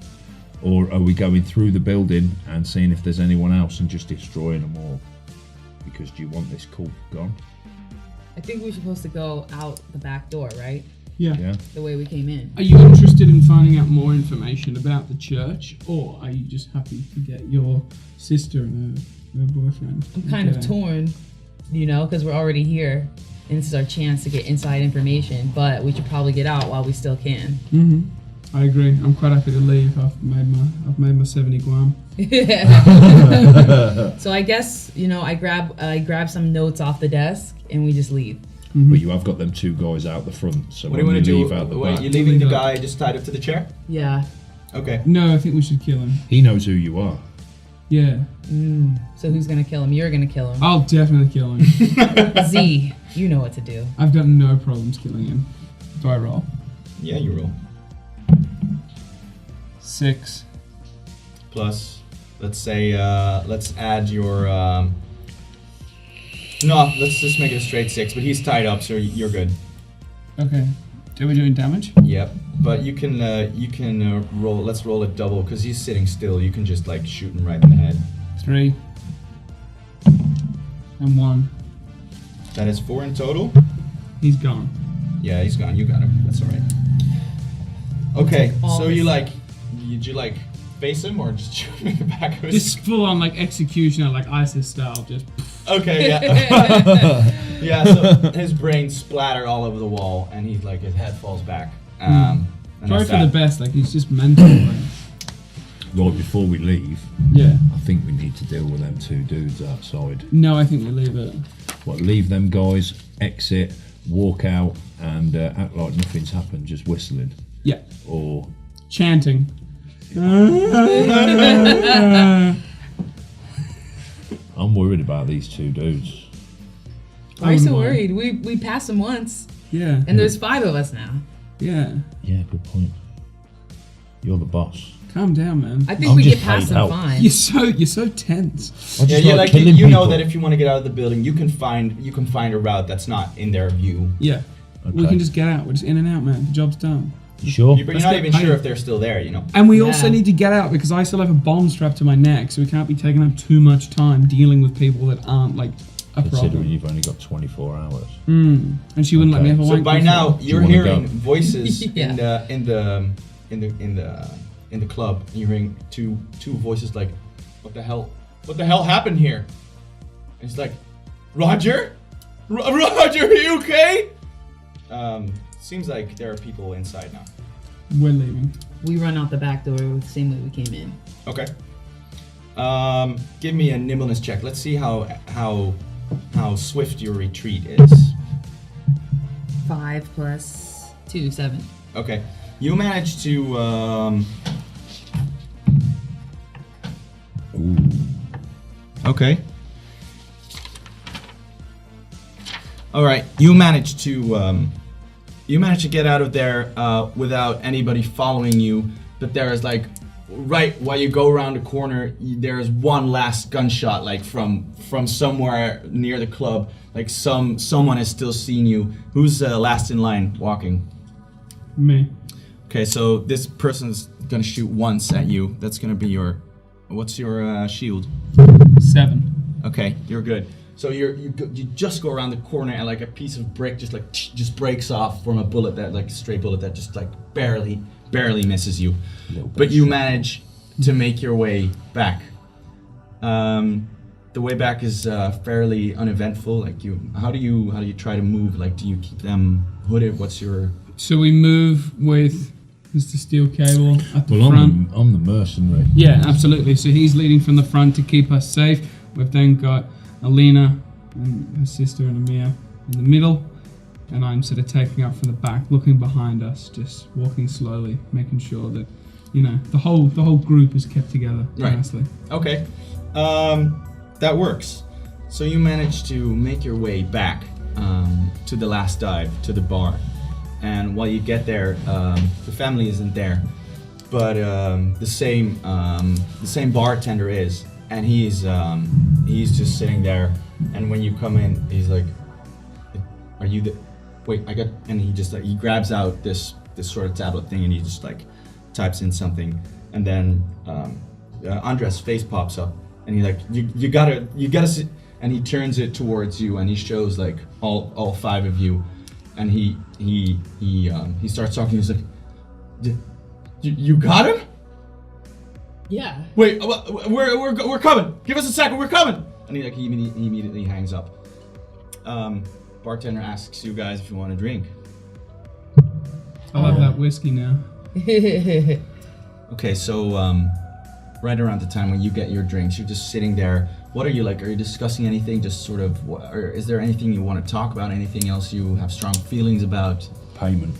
S4: Or are we going through the building and seeing if there's anyone else and just destroying them all? Because do you want this cult gone?
S6: I think we're supposed to go out the back door, right?
S5: Yeah.
S6: The way we came in.
S5: Are you interested in finding out more information about the church, or are you just happy to get your sister and her boyfriend?
S6: I'm kind of torn, because we're already here, and this is our chance to get inside information, but we should probably get out while we still can.
S5: Mm-hmm. I agree. I'm quite happy to leave. I've made my 70 guam.
S6: So I guess, I grab some notes off the desk and we just leave.
S4: Mm-hmm. But you have got them 2 guys out the front, so
S3: what do you want to
S4: leave
S3: do?
S4: out the
S3: Wait,
S4: back.
S3: you're leaving the guy just tied up to the chair?
S6: Yeah.
S3: Okay.
S5: No, I think we should kill him.
S4: He knows who you are.
S5: Yeah.
S6: So who's gonna kill him? You're gonna kill him.
S5: I'll definitely kill him.
S6: Z, you know what to do.
S5: I've got no problems killing him. Do I roll?
S3: Yeah, you roll.
S5: 6.
S3: Plus, let's say, let's add your, no, let's just make it a straight 6, but he's tied up, so you're good.
S5: Okay. Are we doing damage?
S3: Yep, but you can roll, let's roll a double, because he's sitting still, you can just, like, shoot him right in the head.
S5: 3. And 1.
S3: That is 4 in total?
S5: He's gone.
S3: Yeah, he's gone, you got him, that's alright. Okay, so did you face him or just shoot him in the back of his...
S5: Just full on executioner, ISIS style, just...
S3: Okay, yeah. Yeah, so his brain splatter all over the wall and he's his head falls back. And
S5: try for the best, he's just mental.
S4: Right, before we leave,
S5: yeah,
S4: I think we need to deal with them 2 dudes outside.
S5: No, I think we leave it.
S4: What, leave them guys, exit, walk out, and act like nothing's happened, just whistling?
S5: Yeah.
S4: Or...
S5: chanting.
S4: I'm worried about these 2 dudes.
S6: Why are you so worried? We passed them once.
S5: Yeah.
S6: And there's 5 of us now.
S5: Yeah.
S4: Yeah, good point. You're the boss.
S5: Calm down, man.
S6: I think
S4: I'm
S6: we
S4: just
S6: get past
S4: paid
S6: them
S4: help.
S6: fine.
S5: You're so tense.
S4: I just
S3: Yeah,
S4: like
S3: like
S4: killing
S3: you know
S4: people.
S3: that if you want to get out of the building, you can find a route that's not in their view.
S5: Yeah. We
S4: Okay.
S5: can just get out. We're just in and out, man. The job's done.
S4: You sure?
S3: But you're
S5: Let's
S3: not
S5: get
S3: even
S5: paid.
S3: sure if they're still there, you know.
S5: And we also
S6: Yeah.
S5: need to get out because I still have a bomb strapped to my neck, so we can't be taking up too much time dealing with people that aren't like a
S4: Considering
S5: problem.
S4: you've only got 24 hours.
S5: And she wouldn't let me
S4: Okay.
S5: have a
S3: So
S5: wank
S3: by
S5: before.
S3: now you're
S4: wanna
S3: hearing
S4: go?
S3: voices
S6: Yeah.
S3: in the club. You're hearing two voices like, "What the hell? What the hell happened here?" And it's like, "Roger, Roger, are you okay?" Seems like there are people inside now.
S5: We're leaving.
S6: We run out the back door the same way we came in.
S3: Okay. Give me a nimbleness check. Let's see how swift your retreat is.
S6: 5 plus 2, 7.
S3: Okay. You managed to. Okay. All right. You managed to get out of there without anybody following you. But there is like, right while you go around the corner, there is one last gunshot, like from somewhere near the club. Like someone has still seen you. Who's last in line walking?
S5: Me.
S3: Okay, so this person's gonna shoot once at you. That's gonna be your. What's your shield?
S5: 7.
S3: Okay, you're good. So you just go around the corner and like a piece of brick just breaks off from a bullet that like a stray bullet that just like barely misses you. But you manage to make your way back. The way back is fairly uneventful. Like how do you try to move? Like do you keep them hooded? What's your?
S5: So we move with Mr. Steel Cable at the
S4: Well,
S5: front.
S4: I'm the mercenary.
S5: Yeah, absolutely. So he's leading from the front to keep us safe. We've then got Alina and her sister and Amir in the middle. And I'm sort of taking up from the back, looking behind us, just walking slowly, making sure that, the whole group is kept together,
S3: Right.
S5: honestly.
S3: Okay, that works. So you manage to make your way back to the last dive, to the bar. And while you get there, the family isn't there, but the same bartender is, and he's just sitting there. And when you come in, he's like, "Are you the? Wait, I got." And he just like he grabs out this sort of tablet thing, and he just like types in something, and then Andres' face pops up, and he's like, "You gotta," see, and he turns it towards you, and he shows like all 5 of you. And he starts talking. He's like, "You got him?
S6: Yeah.
S3: Wait, we're coming. Give us a second. We're coming." And he immediately hangs up. Bartender asks you guys if you want a drink.
S5: I love that whiskey now.
S3: Okay, so right around the time when you get your drinks, you're just sitting there. What are you like? Are you discussing anything? Just sort of, or is there anything you want to talk about? Anything else you have strong feelings about?
S4: Payment.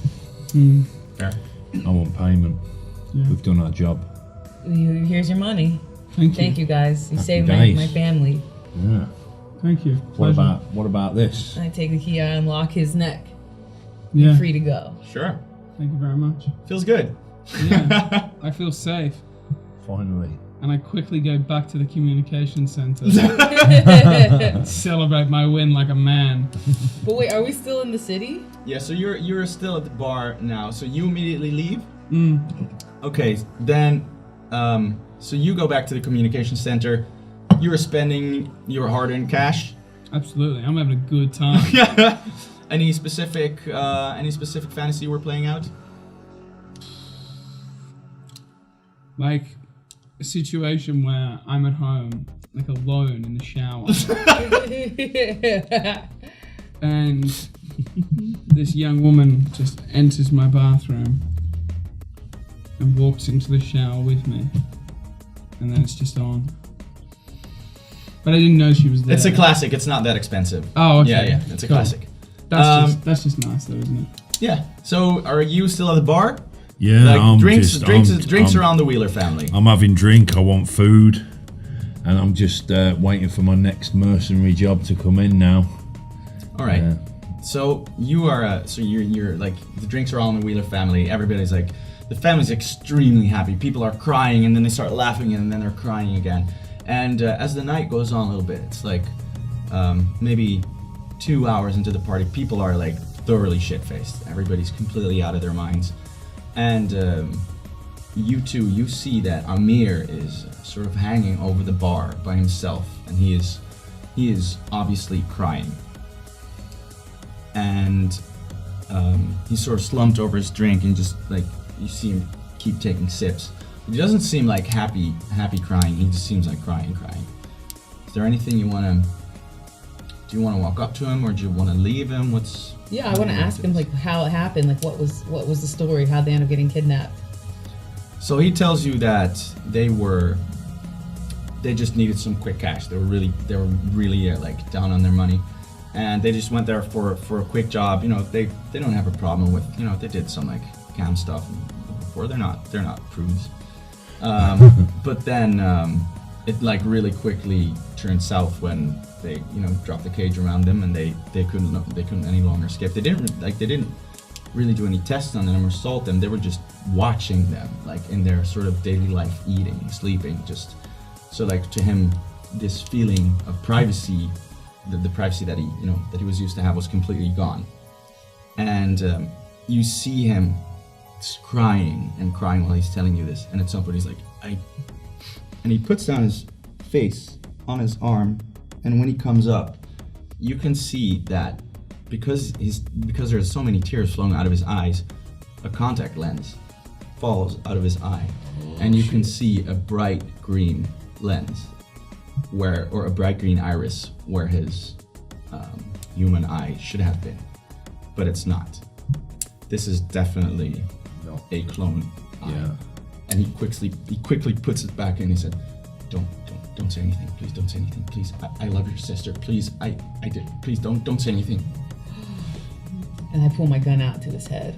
S3: Fair.
S4: I want payment.
S5: Yeah.
S4: We've done our job.
S6: Here's your money.
S5: Thank you.
S6: guys. You
S4: Happy
S6: saved
S4: days.
S6: my family.
S4: Yeah.
S5: Thank you.
S4: What
S5: Pleasure.
S4: about this?
S6: I take the key, I unlock his neck.
S5: Yeah.
S6: You're free to go.
S3: Sure.
S5: Thank you very much.
S3: Feels good.
S5: Yeah. I feel safe.
S4: Finally.
S5: And I quickly go back to the communication center. Celebrate my win like a man.
S6: But wait, are we still in the city?
S3: Yeah. So you're still at the bar now. So you immediately leave.
S5: Mm.
S3: Okay. Then, so you go back to the communication center. You are spending your hard-earned cash.
S5: Absolutely. I'm having a good time.
S3: Any specific fantasy we're playing out?
S5: Like a situation where I'm at home, like alone in the shower, and this young woman just enters my bathroom and walks into the shower with me, and then it's just on. But I didn't know she was there.
S3: It's a classic. It's not that expensive.
S5: Oh, okay.
S3: Yeah. It's a
S5: Cool.
S3: classic.
S5: That's just nice, though, isn't it?
S3: Yeah. So are you still at the bar?
S4: Yeah,
S3: Like drinks around the Wheeler family.
S4: I'm having drink. I want food, and I'm just waiting for my next mercenary job to come in now.
S3: All right. So you are, you're like, the drinks are all in the Wheeler family. Everybody's like, the family's extremely happy. People are crying, and then they start laughing, and then they're crying again. And as the night goes on a little bit, it's like maybe 2 hours into the party, people are like thoroughly shit-faced. Everybody's completely out of their minds. And you see that Amir is sort of hanging over the bar by himself, and he is obviously crying. And he's sort of slumped over his drink, and just like you see him keep taking sips. He doesn't seem like happy crying. He just seems like crying. Is there anything you want to? Do you want to walk up to him, or do you want to leave him?
S6: I want to ask him like how it happened. Like what was the story? How'd they end up getting kidnapped?
S3: So he tells you that they just needed some quick cash. They were really like down on their money, and they just went there for a quick job. You know, they don't have a problem with, you know, they did some like cam stuff before. They're not prudes. But then it like really quickly turned south when they, you know, dropped the cage around them, and they couldn't any longer escape. They didn't really do any tests on them or assault them. They were just watching them, like in their sort of daily life, eating, sleeping, just so like to him, this feeling of privacy, the privacy that he was used to have, was completely gone. And you see him crying while he's telling you this, and at some point he's like, and he puts down his face on his arm, and when he comes up, you can see that because there's so many tears flowing out of his eyes, a contact lens falls out of his eye, and you can see a bright green lens or a bright green iris where his human eye should have been, but it's not. This is definitely a clone eye.
S4: Yeah.
S3: And he quickly puts it back in. He said, don't say anything, please don't say anything, please. I love your sister, please. I did, please don't say anything.
S6: And I pull my gun out to his head.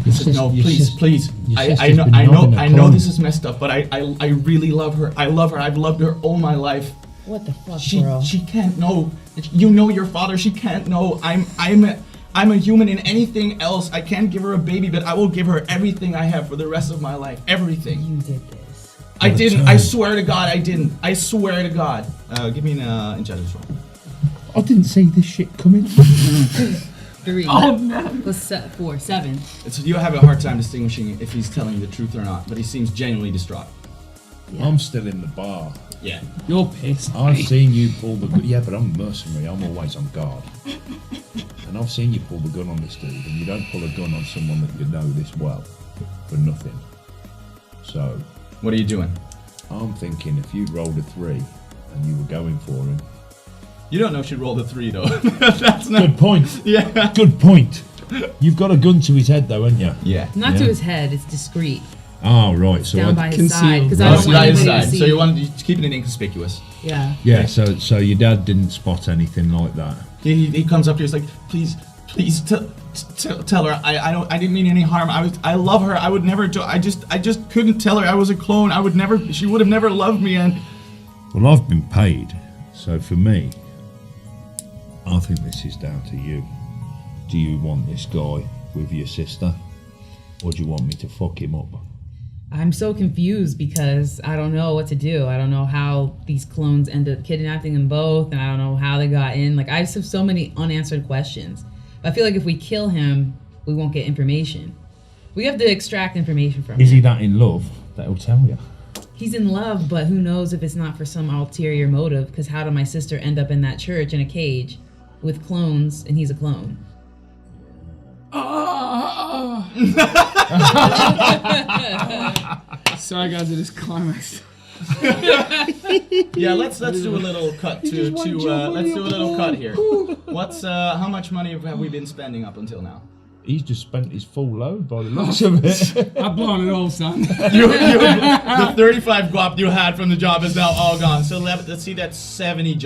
S3: He said, no, please. I know this is messed up, but I really love her. I love her. I've loved her all my life.
S6: What the fuck, bro?
S3: She can't know. You know your father. She can't know. I'm a human in anything else. I can't give her a baby, but I will give her everything I have for the rest of my life. Everything.
S6: You did this.
S3: I didn't. I swear to God, I didn't. I swear to God. Give me an intelligence roll.
S4: I didn't see this shit coming.
S6: 3.
S5: Oh no.
S6: Plus 4, 7.
S3: So you have a hard time distinguishing if he's telling you the truth or not, but he seems genuinely distraught.
S6: Yeah.
S4: I'm still in the bar.
S3: Yeah.
S5: You're pissed.
S4: I've seen you pull the gun. Yeah, but I'm mercenary. I'm always on guard. And I've seen you pull the gun on this dude, and you don't pull a gun on someone that you know this well for nothing. So,
S3: What are you doing?
S4: I'm thinking if you'd rolled a 3 and you were going for him.
S3: You don't know she rolled a 3 though. That's not.
S4: Good point.
S3: Yeah.
S4: Good point. You've got a gun to his head though, haven't you?
S3: Yeah.
S6: Not to his head. It's discreet.
S4: Oh, right. So
S6: Down by his side,
S5: concealed.
S6: because I don't want
S3: By his
S6: anybody to
S3: side.
S6: see.
S3: So you want to keep it inconspicuous.
S6: Yeah.
S4: yeah. So your dad didn't spot anything like that.
S3: He comes up to you. He's like, please tell her I didn't mean any harm. I love her. I would never do. I just couldn't tell her I was a clone. I would never. She would have never loved me. And
S4: Well, I've been paid, so for me, I think this is down to you. Do you want this guy with your sister, or do you want me to fuck him up?
S6: I'm so confused because I don't know what to do. I don't know how these clones end up kidnapping them both, and I don't know how they got in. Like, I just have so many unanswered questions. But I feel like if we kill him, we won't get information. We have to extract information from him.
S4: Is he that in love that he'll tell you?
S6: He's in love, but who knows if it's not for some ulterior motive, because how did my sister end up in that church in a cage with clones, and he's a clone?
S5: Sorry guys, I just climaxed.
S3: yeah, let's do a little cut let's do a little cut here. What's how much money have we been spending up until now?
S4: He's just spent his full load by the looks of it.
S5: I've blown it all, son.
S3: The 35 guap you had from the job is now all gone. So let's see, that's 70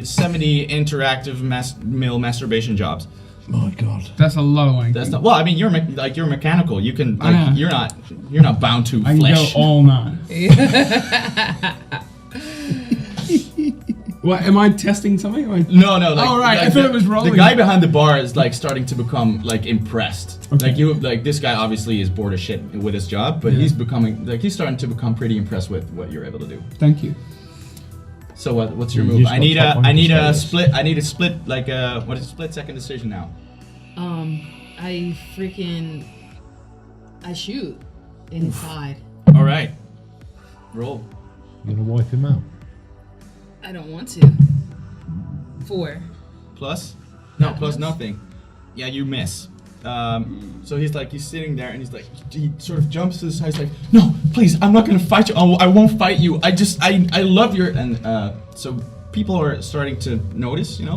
S3: interactive mill masturbation jobs.
S4: My God.
S5: That's a low one.
S3: That's not, well, I mean, you're mechanical. You can,
S5: I know.
S3: you're not bound to
S5: I can
S3: flesh.
S5: go all night. What, am I testing something?
S3: No, like,
S5: oh, right,
S3: like
S5: I thought it was rolling.
S3: The guy behind the bar is like starting to become like impressed.
S5: Okay.
S3: Like this guy obviously is bored as shit with his job, but he's starting to become pretty impressed with what you're able to do.
S5: Thank you.
S3: So what's your
S4: You
S3: move?
S4: just
S3: I need
S4: got top
S3: a
S4: one to
S3: split. I need a split like what is a split second decision now?
S6: I shoot in his side.
S3: All right, roll.
S4: You gonna wipe him out?
S6: I don't want to. 4.
S3: Plus? No, plus nothing. Yeah, you miss. So he's sitting there and he sort of jumps to the side. He's like, no, please, I'm not gonna fight you. I won't fight you. I love your, and so people are starting to notice, there's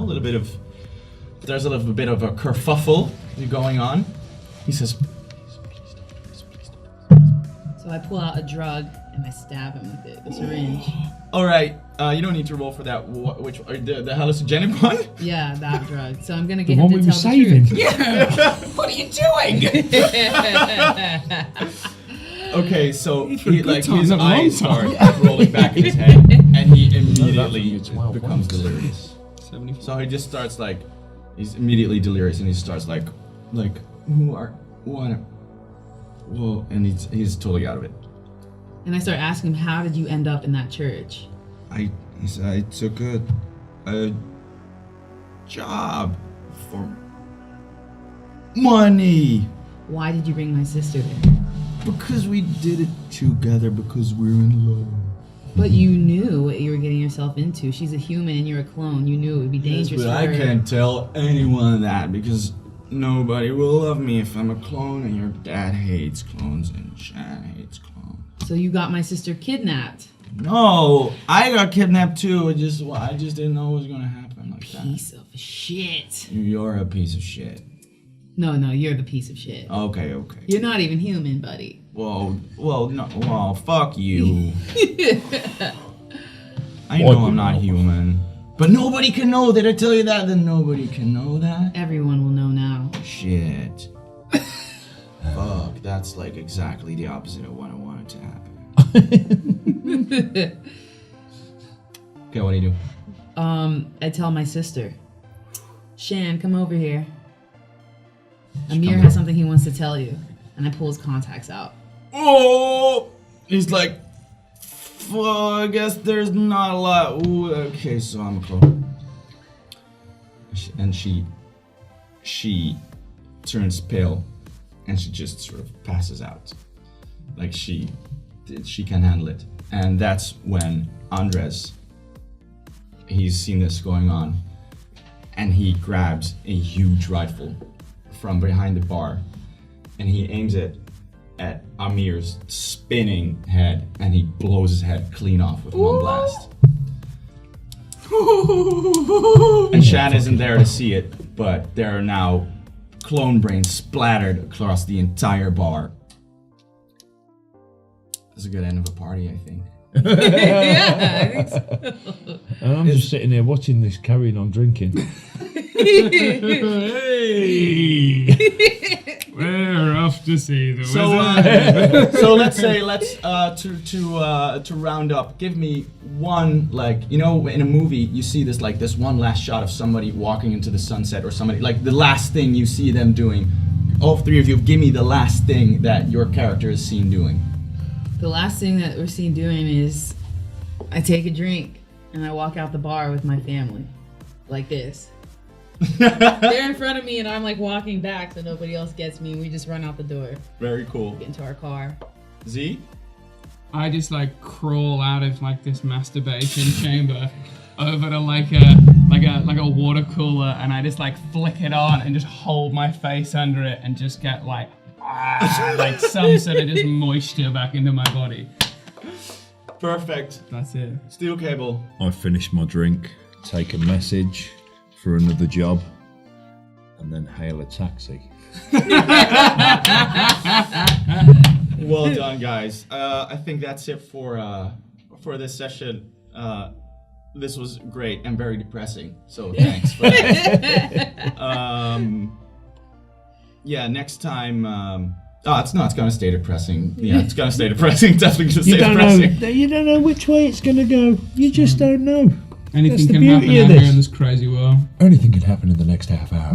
S3: a little bit of a kerfuffle going on. He says, please don't.
S6: So I pull out a drug and I stab him with it, the syringe.
S3: All right, you don't need to roll for that. Which the hallucinogenic one?
S6: Yeah, that drug. So I'm gonna get
S4: The
S6: him
S4: one
S6: to
S4: we were
S6: tell
S4: saving.
S6: the truth.
S5: What are you doing?
S3: Okay, so
S5: It's for a good time,
S3: his
S5: not a long
S3: eyes
S5: time.
S3: start rolling back in his head, and he immediately
S4: It's wild
S3: becomes
S4: ones.
S3: delirious.
S5: 74.
S3: So he just starts he's immediately delirious, and he starts like, who are what? Whoa, and he's totally out of it.
S6: And I start asking him, how did you end up in that church?
S3: I took a job for money
S6: Why did you bring my sister there?
S3: because we did it together because we're in love.
S6: But you knew what you were getting yourself into. She's a human and you're a clone. You knew it would be dangerous
S3: But
S6: for
S3: I
S6: her.
S3: can't tell anyone that because nobody will love me if I'm a clone, and your dad hates clones and Shan hates clones.
S6: So you got my sister kidnapped.
S3: No, I got kidnapped too. I just didn't know it was gonna happen like that.
S6: Piece of shit.
S3: You're a piece of shit.
S6: No, you're the piece of shit.
S3: Okay.
S6: You're not even human, buddy.
S3: Well, no, well, fuck you. I
S4: Wipe
S3: know I'm
S4: him
S3: not
S4: out.
S3: human. But nobody can know. Did I tell you that? Then nobody can know that?
S6: Everyone will know now.
S3: Shit. Fuck, that's like exactly the opposite of what I wanted to happen. Okay, what do you do?
S6: I tell my sister, Shan, come over here. Amir has something he wants to tell you. And I pull his contacts out.
S3: Oh! He's like, well, I guess there's not a lot. Ooh, okay, so I'm a clone. And she turns pale, and she just sort of passes out. Like she can't handle it. And that's when Andres, he's seen this going on, and he grabs a huge rifle from behind the bar, and he aims it at Amir's spinning head, and he blows his head clean off with one blast. And Shan isn't there to see it, but there are now clone brains splattered across the entire bar. That's a good end of a party, I think.
S6: Yeah, I think so.
S4: And I'm just sitting here watching this, carrying on drinking.
S5: We're off to see the
S3: So,
S5: wizard.
S3: so let's to round up. Give me one, in a movie you see this this one last shot of somebody walking into the sunset, or somebody the last thing you see them doing. All three of you, give me the last thing that your character is seen doing.
S6: The last thing that we're seen doing is I take a drink and I walk out the bar with my family. Like this. They're in front of me and I'm walking back so nobody else gets me, and we just run out the door,
S3: Very cool.
S6: get into our car.
S3: Z?
S5: I just crawl out of this masturbation chamber over to a water cooler, and I just flick it on and just hold my face under it and just get some sort of just moisture back into my body.
S3: Perfect.
S5: That's it.
S3: Steel cable.
S4: I finish my drink, take a message for another job, and then hail a taxi.
S3: Well done, guys. I think that's it for this session. This was great and very depressing. So thanks for that. Yeah, next time. It's gonna stay depressing. Yeah, it's gonna stay depressing. Definitely gonna stay depressing.
S4: You don't know which way it's gonna go. You just don't know.
S5: Anything
S4: the
S5: can
S4: beauty
S5: happen
S4: of
S5: out here
S4: this.
S5: in this crazy world.
S4: Anything can happen in the next half hour.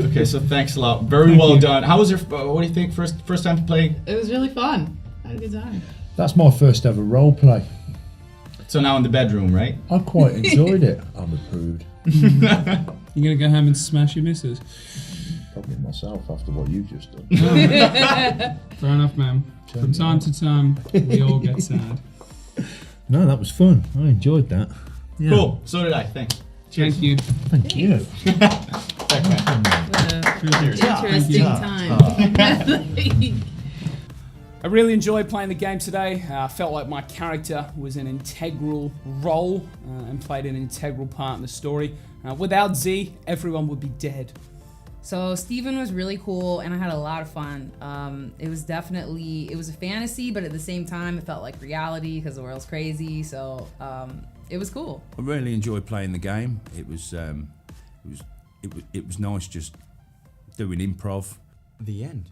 S3: Okay, so thanks a lot. Very well done. How was your? What do you think? First time playing?
S6: It was really fun. I had a good time.
S4: That's my first ever role play.
S3: So now in the bedroom, right?
S4: I quite enjoyed it. I'm a prude.
S5: You gonna go home and smash your missus?
S4: Probably myself after what you've just done.
S5: Fair enough, man. From time to time, we all get sad.
S4: No, that was fun. I enjoyed that. Yeah.
S3: Cool. So did I. Thanks.
S5: Thank you.
S4: Thank you.
S3: Thanks, man.
S6: Interesting time.
S5: I really enjoyed playing the game today. I felt like my character was an integral role and played an integral part in the story. Without Z, everyone would be dead.
S6: So Steven was really cool, and I had a lot of fun. It was a fantasy, but at the same time, it felt like reality because the world's crazy. So it was cool.
S8: I really enjoyed playing the game. It was nice just doing improv.
S3: The end.